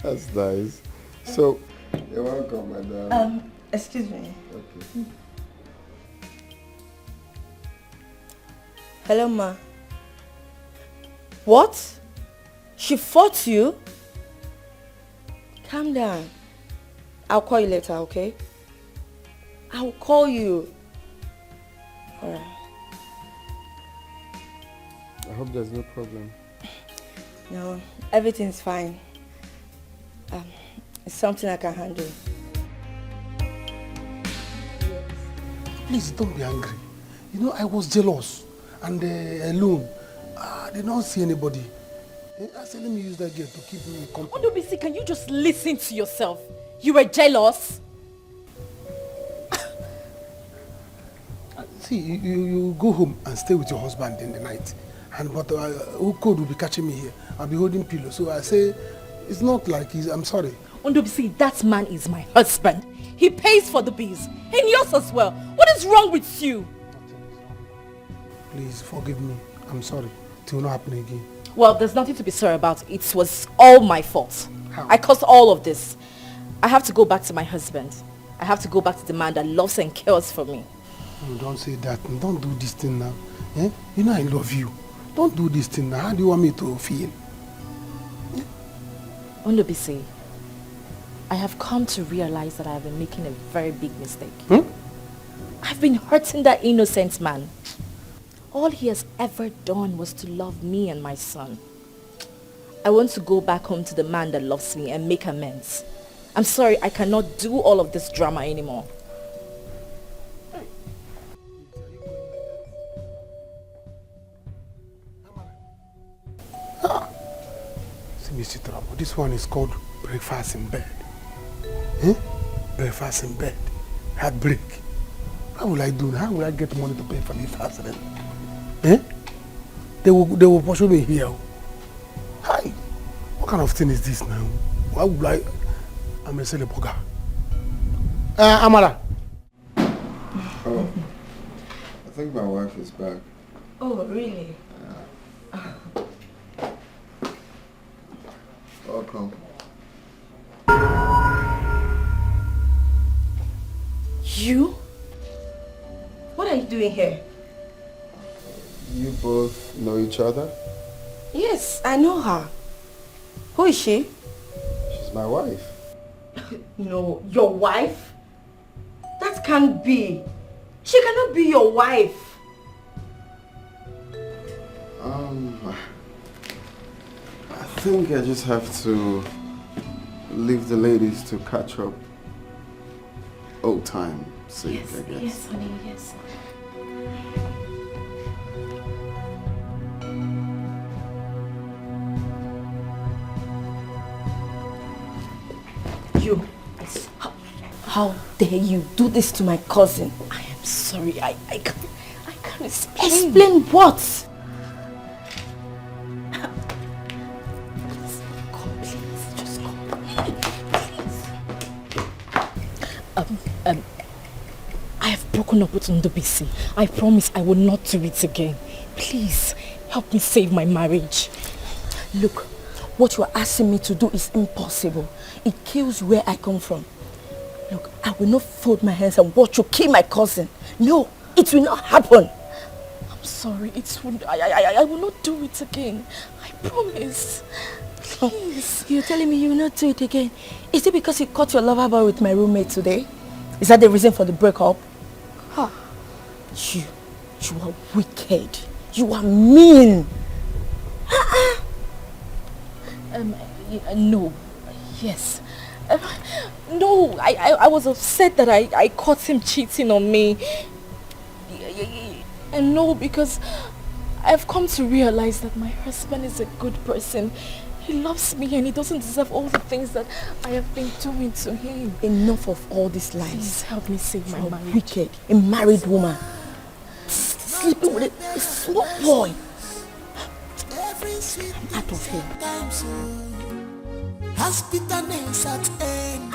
That's nice. So, you're welcome, madam. Excuse me. Okay. Hello, ma. What? She fought you? Calm down. I'll call you later, okay? I'll call you. Alright. I hope there's no problem. No, everything's fine. It's something I can handle. Please don't be angry. I was jealous and alone. I did not see anybody. I said, let me use that girl to keep me company. Ondobisi, can you just listen to yourself? You were jealous? See, you go home and stay with your husband in the night. But who could will be catching me here? I'll be holding pillow. So I say, it's not like I'm sorry. Ondobisi, that man is my husband. He pays for the bills. And yours as well. What is wrong with you? Please forgive me. I'm sorry. It will not happen again. Well, there's nothing to be sorry about. It was all my fault. How? I caused all of this. I have to go back to my husband. I have to go back to the man that loves and cares for me. No, don't say that. Don't do this thing now. Eh? I love you. Don't do this thing now. How do you want me to feel? Ondobisi, I have come to realize that I have been making a very big mistake. I've been hurting that innocent man. All he has ever done was to love me and my son. I want to go back home to the man that loves me and make amends. I'm sorry, I cannot do all of this drama anymore. See, Mr. Trouble, this one is called breakfast in bed. Eh? Breakfast in bed. Heartbreak. How will I do? How will I get money to pay for this accident? Eh? They will pursue me here. Hi. What kind of thing is this now? Why would I'm a celebrity. Amara. Oh, I think my wife is back. Oh, really? Welcome. You? What are you doing here? You both know each other? Yes, I know her. Who is she? She's my wife. No, your wife? That can't be. She cannot be your wife. I think I just have to leave the ladies to catch up. Old time sake, I guess. Yes, honey, yes. You. How dare you do this to my cousin? I am sorry. I can't explain. Explain what? I have broken up with Ndobisi. I promise I will not do it again. Please, help me save my marriage. Look, what you are asking me to do is impossible. It kills where I come from. Look, I will not fold my hands and watch you kill my cousin. No, it will not happen. I'm sorry. I will not do it again. I promise. Please. You're telling me you will not do it again? Is it because you caught your lover boy with my roommate today? Is that the reason for the breakup? Huh. You are wicked. You are mean. No. Yes. No, I was upset that I caught him cheating on me. And no, because I've come to realize that my husband is a good person. He loves me and he doesn't deserve all the things that I have been doing to him. Enough of all these lies. Please help me save my marriage. Wicked, a married woman. Sleeping with a small boy. I'm out of here. Has bitterness at end.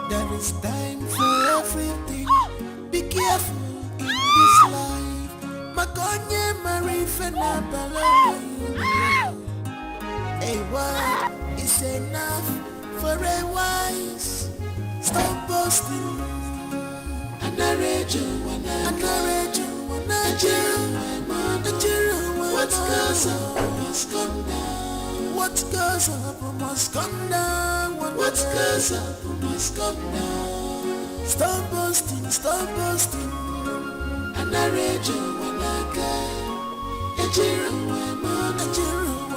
There is time for everything. Be careful in this life. Makonye marifena balai. A word is enough for a wise. Stop boasting. What goes up must come down. What goes up must come down. What goes up must come down. Stop boasting, stop boasting.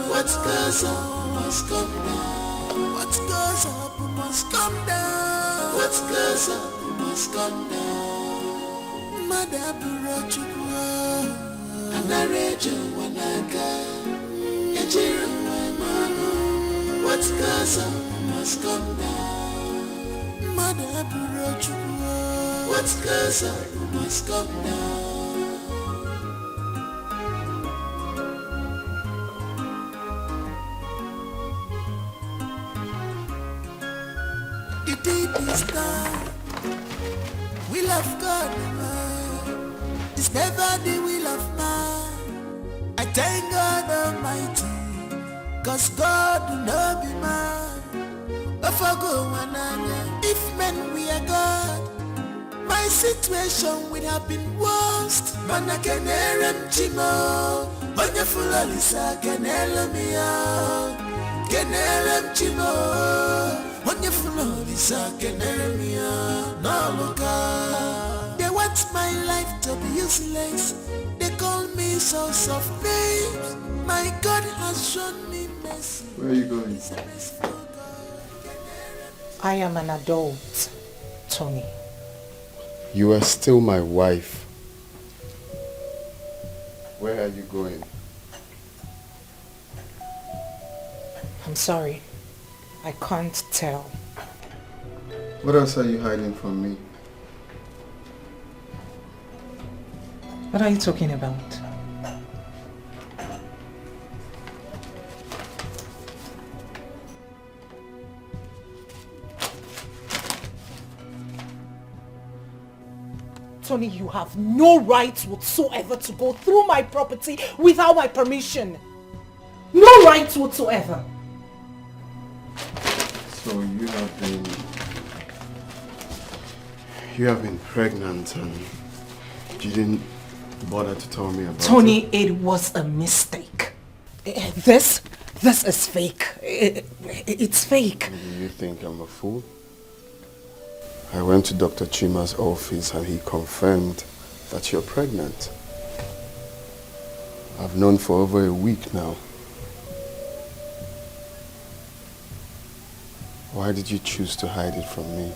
What goes up must come down. What goes up must come down. What goes up must come down. Madabura chukwa. What goes up must come down. Madabura chukwa. What goes up must come down. You did this time. Will of God, man. It's never the will of man. I thank God Almighty, cause God will not be man. If men we are God, my situation would have been worst. Man I can hear him chimo. Wonderful Alisa can hear me out. Can hear him chimo. They want my life to be useless. They call me source of babes. My God has shown me mercy. Where are you going? I am an adult, Tony. You are still my wife. Where are you going? I'm sorry. I can't tell. What else are you hiding from me? What are you talking about? Tony, you have no right whatsoever to go through my property without my permission. No right whatsoever. So you have been pregnant and you didn't bother to tell me about Tony, it was a mistake. This is fake. It's fake. Do you think I'm a fool? I went to Dr. Chima's office and he confirmed that you're pregnant. I've known for over a week now. Why did you choose to hide it from me?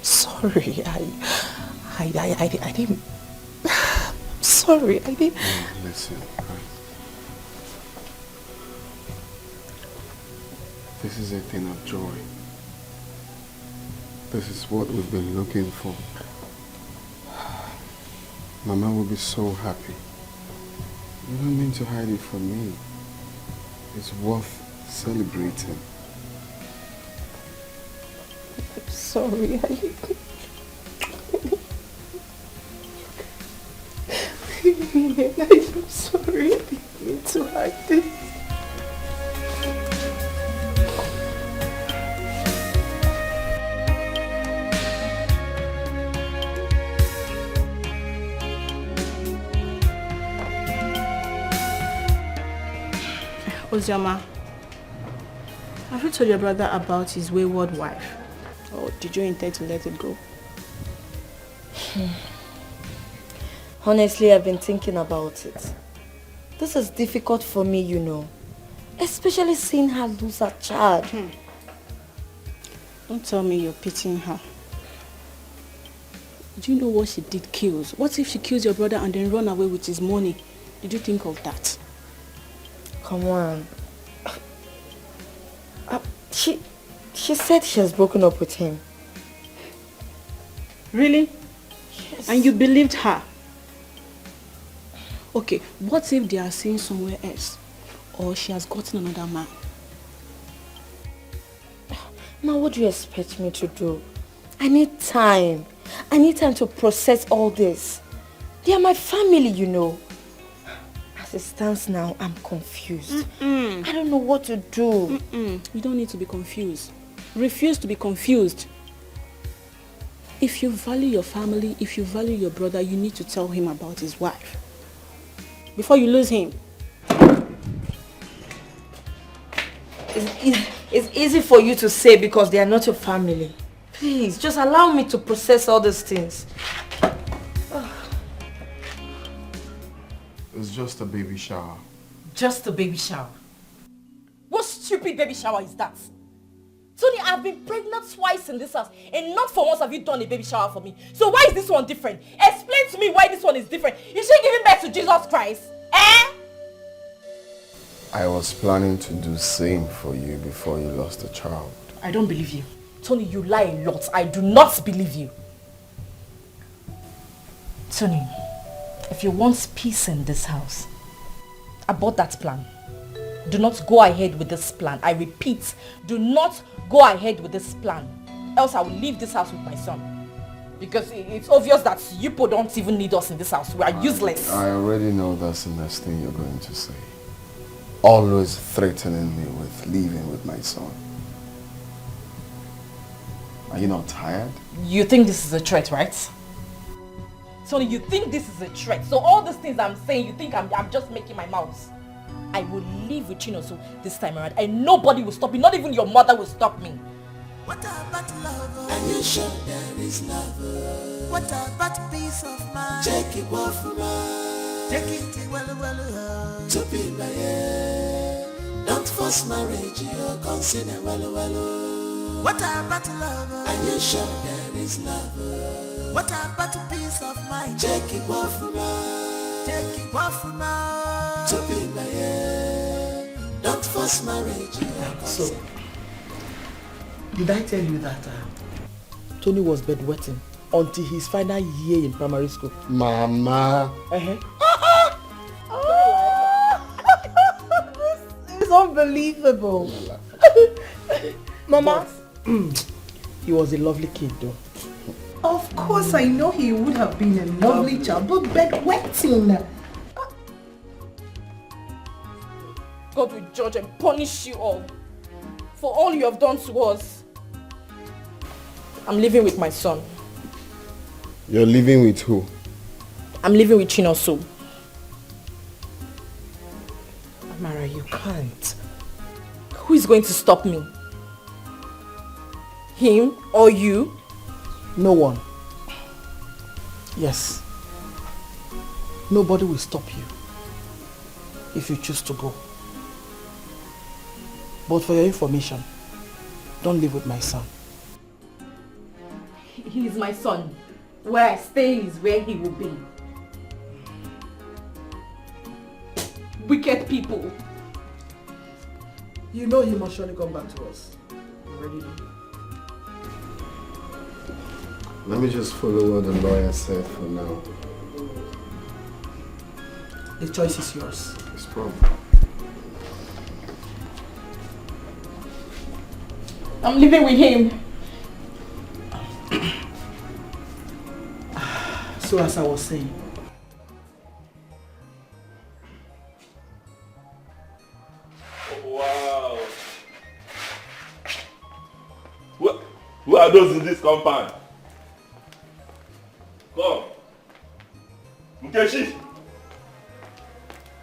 Sorry, I didn't. Sorry, I didn't. Listen, this is a thing of joy. This is what we've been looking for. Mama will be so happy. You don't mean to hide it from me. It's worth celebrating. I'm sorry, I'm sorry, I didn't mean to hide this. Ozoma, have you told your brother about his wayward wife? Or did you intend to let it go? Honestly, I've been thinking about it. This is difficult for me, you know. Especially seeing her lose her child. Don't tell me you're pitying her. Do you know what she did kills? What if she kills your brother and then run away with his money? Did you think of that? Come on. She said she has broken up with him. Really? Yes. And you believed her? Okay, what if they are seeing somewhere else? Or she has gotten another man? Now what do you expect me to do? I need time. I need time to process all this. They are my family, you know. As it stands now, I'm confused. I don't know what to do. You don't need to be confused. Refuse to be confused. If you value your family, if you value your brother, you need to tell him about his wife. Before you lose him. It's easy for you to say because they are not your family. Please, just allow me to process all these things. It's just a baby shower. Just a baby shower. What stupid baby shower is that? Tony, I've been pregnant twice in this house and not for once have you done a baby shower for me. So why is this one different? Explain to me why this one is different. Is she giving birth to Jesus Christ? I was planning to do same for you before you lost a child. I don't believe you. Tony, you lie a lot. I do not believe you. Tony, if you want peace in this house, abort that plan. Do not go ahead with this plan. I repeat, do not go ahead with this plan. Else I will leave this house with my son. Because it's obvious that you people don't even need us in this house. We are useless. I already know that's the next thing you're going to say. Always threatening me with leaving with my son. Are you not tired? You think this is a threat, right? Tony, you think this is a threat. So all these things I'm saying, you think I'm just making my mouth. I will live with Chinoso this time around and nobody will stop me. Not even your mother will stop me. What about love? Are you sure there is love? What about peace of mind? Take it off my. Take it well. To be my head. Don't force marriage, you consider well. What about love? Are you sure there is love? What about peace of mind? Take it off my. Take it off my. To be my head. Don't force marriage, you consider. So, did I tell you that Tony was bedwetting until his final year in primary school? Mama. This is unbelievable. Mama? He was a lovely kid though. Of course, I know he would have been a lovely child, but bedwetting. God will judge and punish you all for all you have done to us. I'm living with my son. You're living with who? I'm living with Chinoso. Amara, you can't. Who is going to stop me? Him or you? No one. Yes. Nobody will stop you if you choose to go. But for your information, don't live with my son. He is my son. Where I stay is where he will be. Wicked people. You know he must surely come back to us. You already know. Let me just follow what the lawyer said for now. The choice is yours. It's problem. I'm living with him. So as I was saying, wow. Who are those in this compound? Come. Nkechi.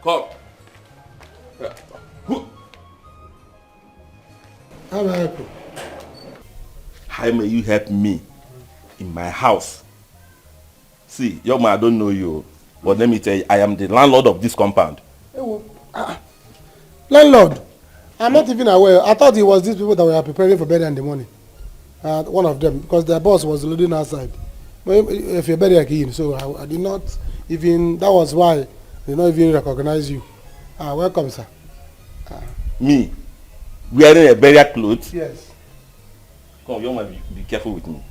Come. Who? How may I help you? How may you help me in my house? See, young man, I don't know you, but let me tell you, I am the landlord of this compound. Landlord, I'm not even aware. I thought it was these people that were preparing for burial in the morning. One of them, because their boss was loading outside. But if you're burial again, so I did not even, that was why I did not even recognize you. Welcome, sir. Me? Wearing a burial clothes? Yes. Come, young man, be careful with me.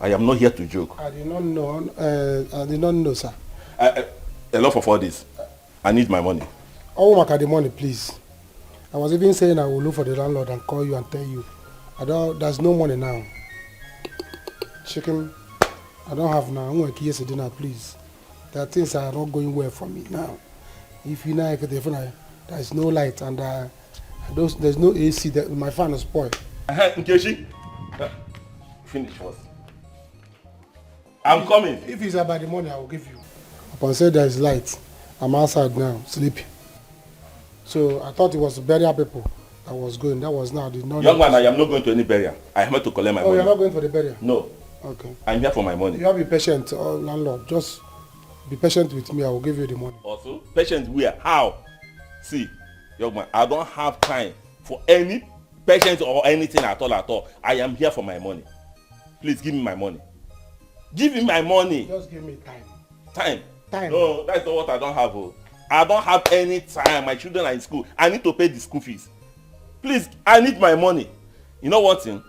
I am not here to joke. I did not know, sir. A lot for all this. I need my money. I won't make the money, please. I was even saying I will look for the landlord and call you and tell you. There's no money now. Chicken, I don't have now. I'm going to yesterday now, please. There are things are not going well for me now. If you know, there's no light and there's no AC. My fan is spoiled. Nkechi, finish first. I'm coming. If it's about the money, I will give you. Upon say there is light, I'm outside now, sleeping. So I thought it was burial people that was going. That was now the non. Young man, I am not going to any burial. I am here to collect my money. Oh, you're not going for the burial? No. Okay. I'm here for my money. You have to be patient, landlord. Just be patient with me. I will give you the money. Also, patient where? How? See, young man, I don't have time for any patience or anything at all. I am here for my money. Please give me my money. Give me my money. Just give me time. Time? No, that's not what I don't have. I don't have any time. My children are in school. I need to pay the school fees. Please, I need my money. You know one thing?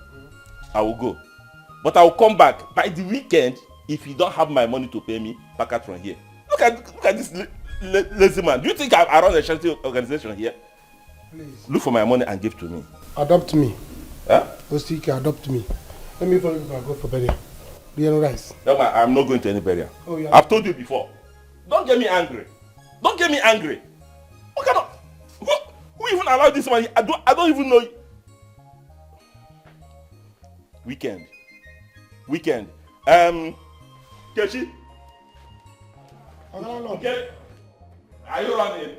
I will go. But I will come back by the weekend if you don't have my money to pay me back out from here. Look at this lazy man. Do you think I run a charity organization here? Please. Look for my money and give to me. Adopt me. Huh? Ostika, adopt me. Let me follow you and go for burial. Do you know rice? No, man, I'm not going to any burial. Oh, yeah. I've told you before. Don't get me angry. Don't get me angry. What kind of... Who even allowed this money? I don't even know. Weekend. Kechi, Okay. Are you running?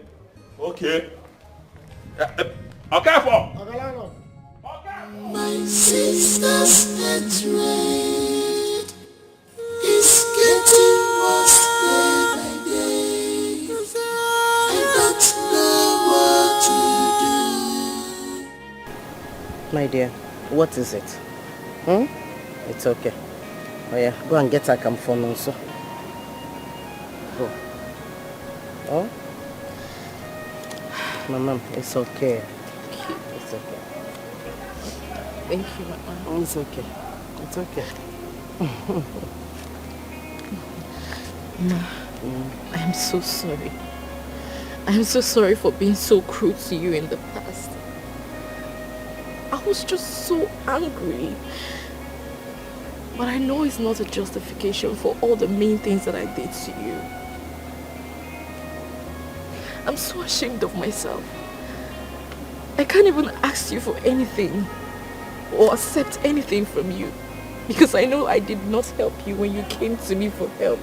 Okay. Okay, for. My sister's hatred is getting worse day by day. I don't know what to do. My dear, what is it? It's okay. Oh yeah, go and get her camphor also. Go. Oh? Mama, it's okay. It's okay. Thank you, Mama. It's okay. It's okay. Ma, I'm so sorry. I'm so sorry for being so cruel to you in the past. I was just so angry. But I know it's not a justification for all the mean things that I did to you. I'm so ashamed of myself. I can't even ask you for anything or accept anything from you because I know I did not help you when you came to me for help.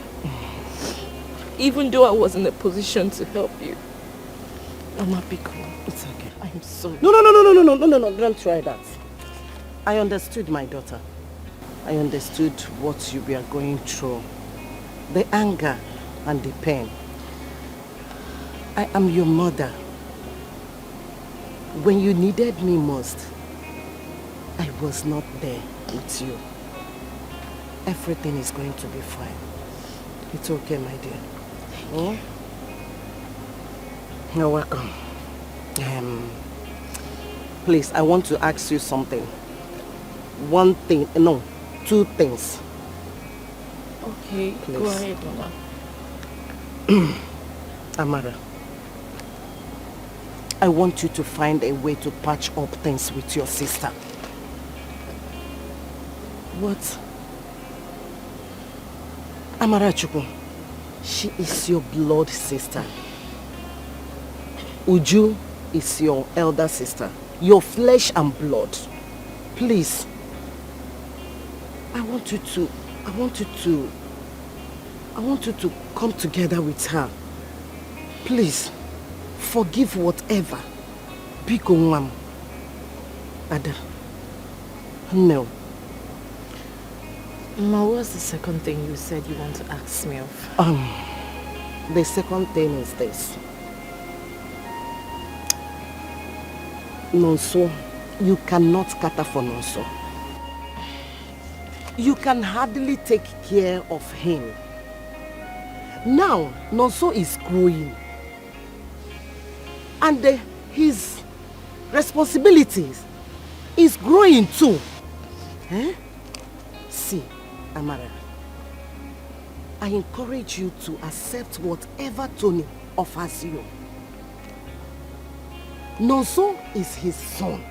Even though I was in a position to help you. Mama, be cool. It's okay. I'm sorry. No, don't try that. I understood, my daughter. I understood what you were going through. The anger and the pain. I am your mother. When you needed me most, I was not there with you. Everything is going to be fine. It's okay, my dear. Oh? You're welcome. Please, I want to ask you something. Two things. Okay, Please. go ahead, Mama. Amara, I want you to find a way to patch up things with your sister. What? Amara Chukwu, she is your blood sister. Uju is your elder sister. Your flesh and blood. Please, I want you to come together with her. Please, forgive whatever. Biko nwam. Ada. No. Ma, what's the second thing you said you want to ask me of? The second thing is this. Nonso, you cannot cater for Nonso. You can hardly take care of him. Now, Nonso is growing. And his responsibilities is growing too. Eh? See, Amara, I encourage you to accept whatever Tony offers you. Nonso is his son.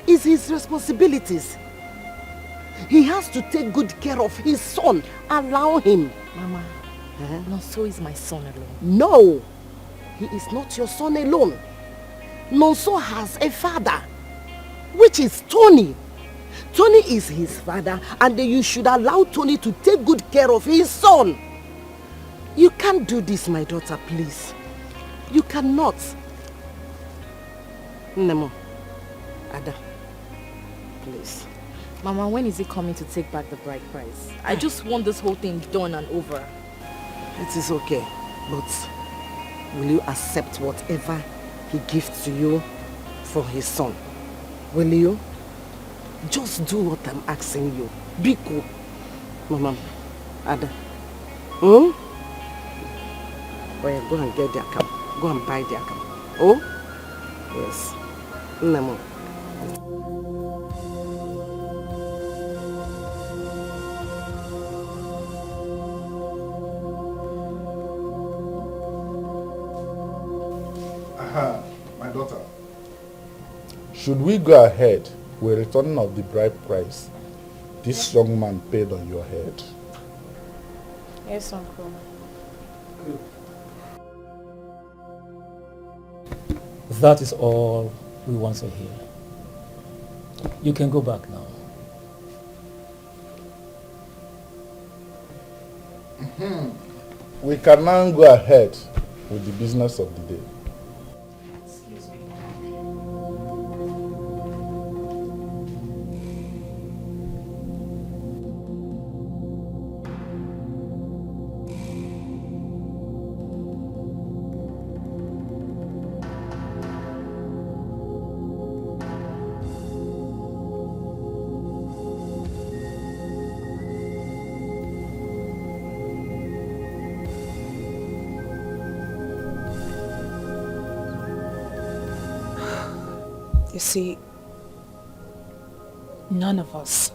It's his responsibilities. He has to take good care of his son. Allow him. Mama, Nonso is my son alone. No, he is not your son alone. Nonso has a father, which is Tony. Tony is his father, and you should allow Tony to take good care of his son. You can't do this, my daughter, please. You cannot. Nemo, Ada, please. Mama, when is he coming to take back the bride price? I just want this whole thing done and over. It is okay, but will you accept whatever he gives to you for his son? Will you? Just do what I'm asking you. Be cool. Mama, Ada. Oh yeah, go and get their account. Go and buy their account. Oh? Yes. Nemo. My daughter, should we go ahead with returning of the bride price this young man paid on your head? Yes, Uncle. That is all we want to hear. You can go back now. We can now go ahead with the business of the day. You see, none of us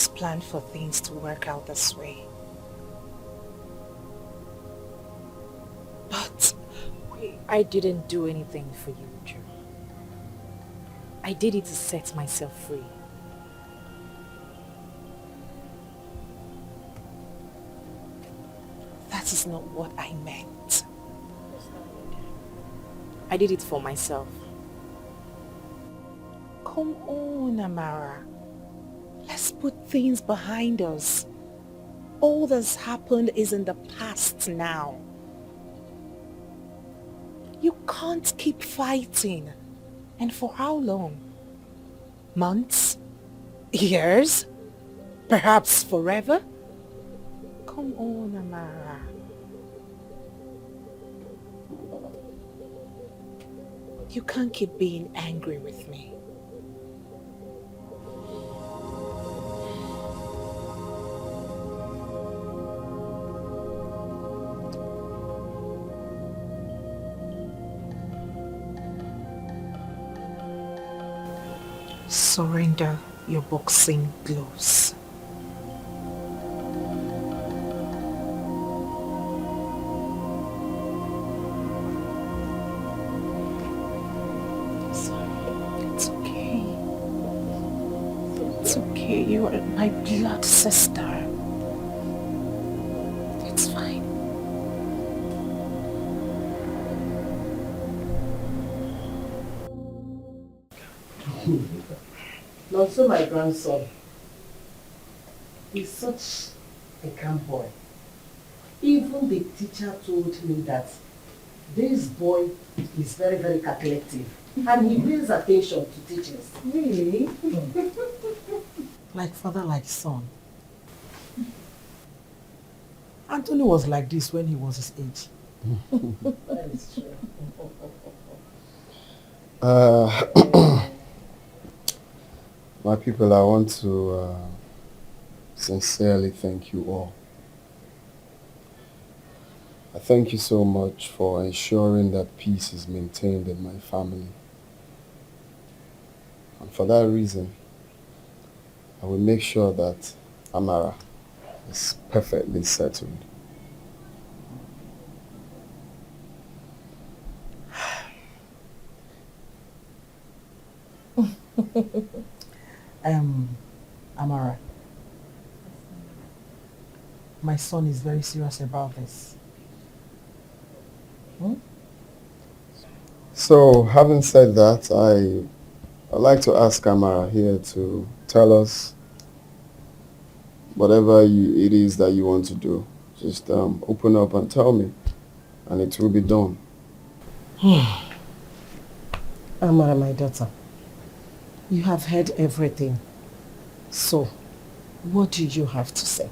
planned for things to work out this way. But I didn't do anything for you, Joe. I did it to set myself free. that is not what I meant. I did it for myself. Come on, Amara. Let's put things behind us. All that's happened is in the past now. You can't keep fighting. And for how long? Months? Years? Perhaps forever? Come on, Amara. You can't keep being angry with me. Surrender your boxing gloves. It's okay. It's okay. You are my blood sister. It's fine. Not so my grandson. He's such a calm boy. Even the teacher told me that this boy is very, very calculative. And he pays attention to teachers. Really? Like father, like son. Anthony was like this when he was his age. That is true. My people, I want to sincerely thank you all. I thank you so much for ensuring that peace is maintained in my family. And for that reason, I will make sure that Amara is perfectly settled. Amara, my son is very serious about this. So, having said that, I'd like to ask Amara here to tell us whatever it is that you want to do. Just open up and tell me, and it will be done. Amara, my daughter, you have heard everything. So, what do you have to say?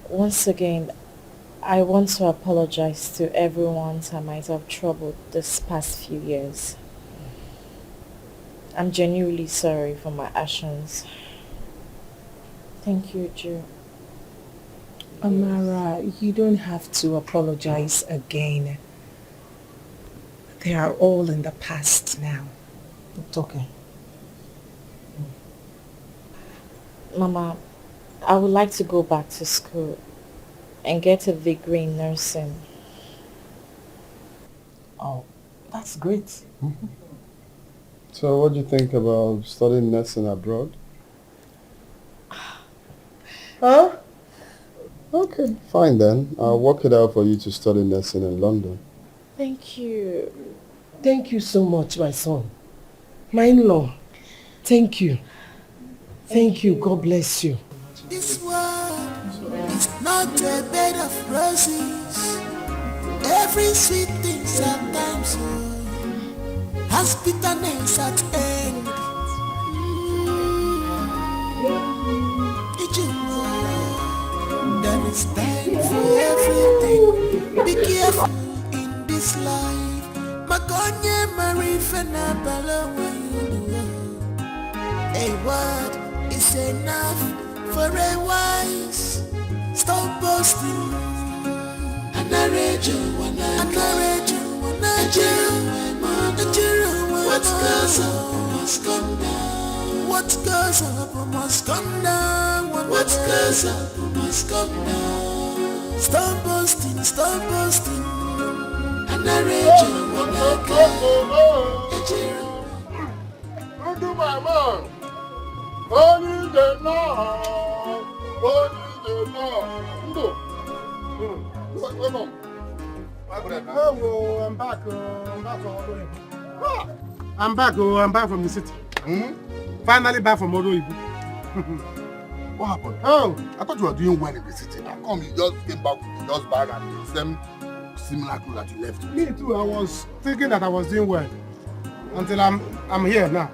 Once again, I want to apologize to everyone I might have troubled this past few years. I'm genuinely sorry for my actions. Thank you, Joe. Amara, you don't have to apologize again. They are all in the past now. It's okay. Mama, I would like to go back to school and get a degree in nursing. Oh, that's great. So what do you think about studying nursing abroad? Huh? Okay, fine then. I'll work it out for you to study nursing in London. Thank you. Thank you so much, my son. My in-law, thank you. Thank you. God bless you. This world not a bed of roses. Every sweet thing sometimes has bitterness at end. There is time for everything. Be careful in this life. Makonye marifena bala when you do. A word is enough for a wise. Stop boasting. What goes up must come down. What goes up must come down. What goes up must come down. Stop boasting, stop boasting. And I read you when I Don't do my man. Only the Lord. Only the Lord. Go. Welcome. Oh, I'm back. I'm back from Odo. I'm back. I'm back from the city. Finally back from Odo. What happened? Oh, I thought you were doing well in the city. How come you just came back with the dust bag and the same similar clothes that you left? Me too. I was thinking that I was doing well until I'm here now.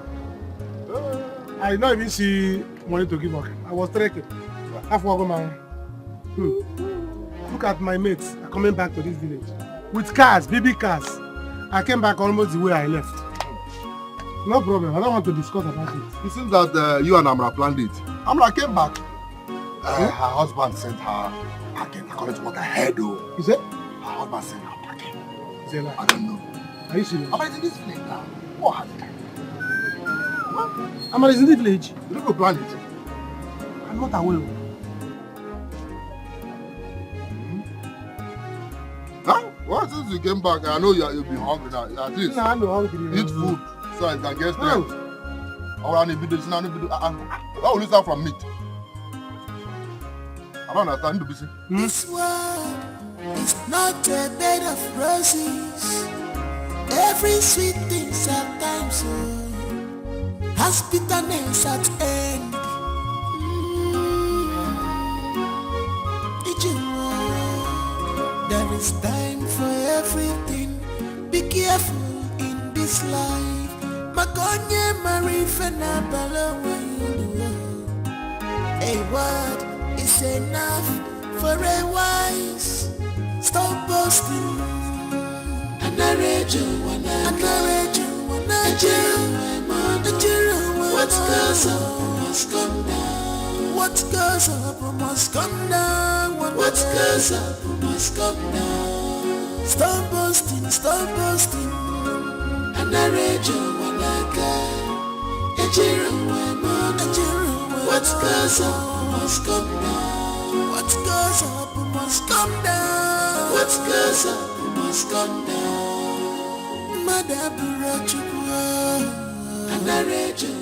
I did not even see money to give up. I was trekking. Look at my mates coming back to this village with cars, baby cars. I came back almost the way I left. No problem. I don't want to discuss about it. It seems that you and Amra planned it. Amra came back. Her husband sent her packing according to what I heard though. You said? Her husband sent her packing. Is it like? I don't know. Are you serious? Amra is in this village now. What has it? Amra is in the village. You don't go plan it. I'm not aware. Huh? Well, since you came back, I know you'll be hungry now. At least I'm not hungry. Eat food so I can get strength. Or any video, why will you start from meat? I don't understand. You busy. This world is not a bed of roses. Every sweet thing sometimes has bitterness at end. There is time for everything. Be careful in this life. Makonye marifena bala when you do. A word is enough for a wise. Stop boasting. And I read you when I what goes up must come down. What goes up must come down. What goes up must come down. Stop boasting, stop boasting. And I read you when I what goes up must come down. What goes up must come down. What goes up must come down. Madabura chukwa. And I read you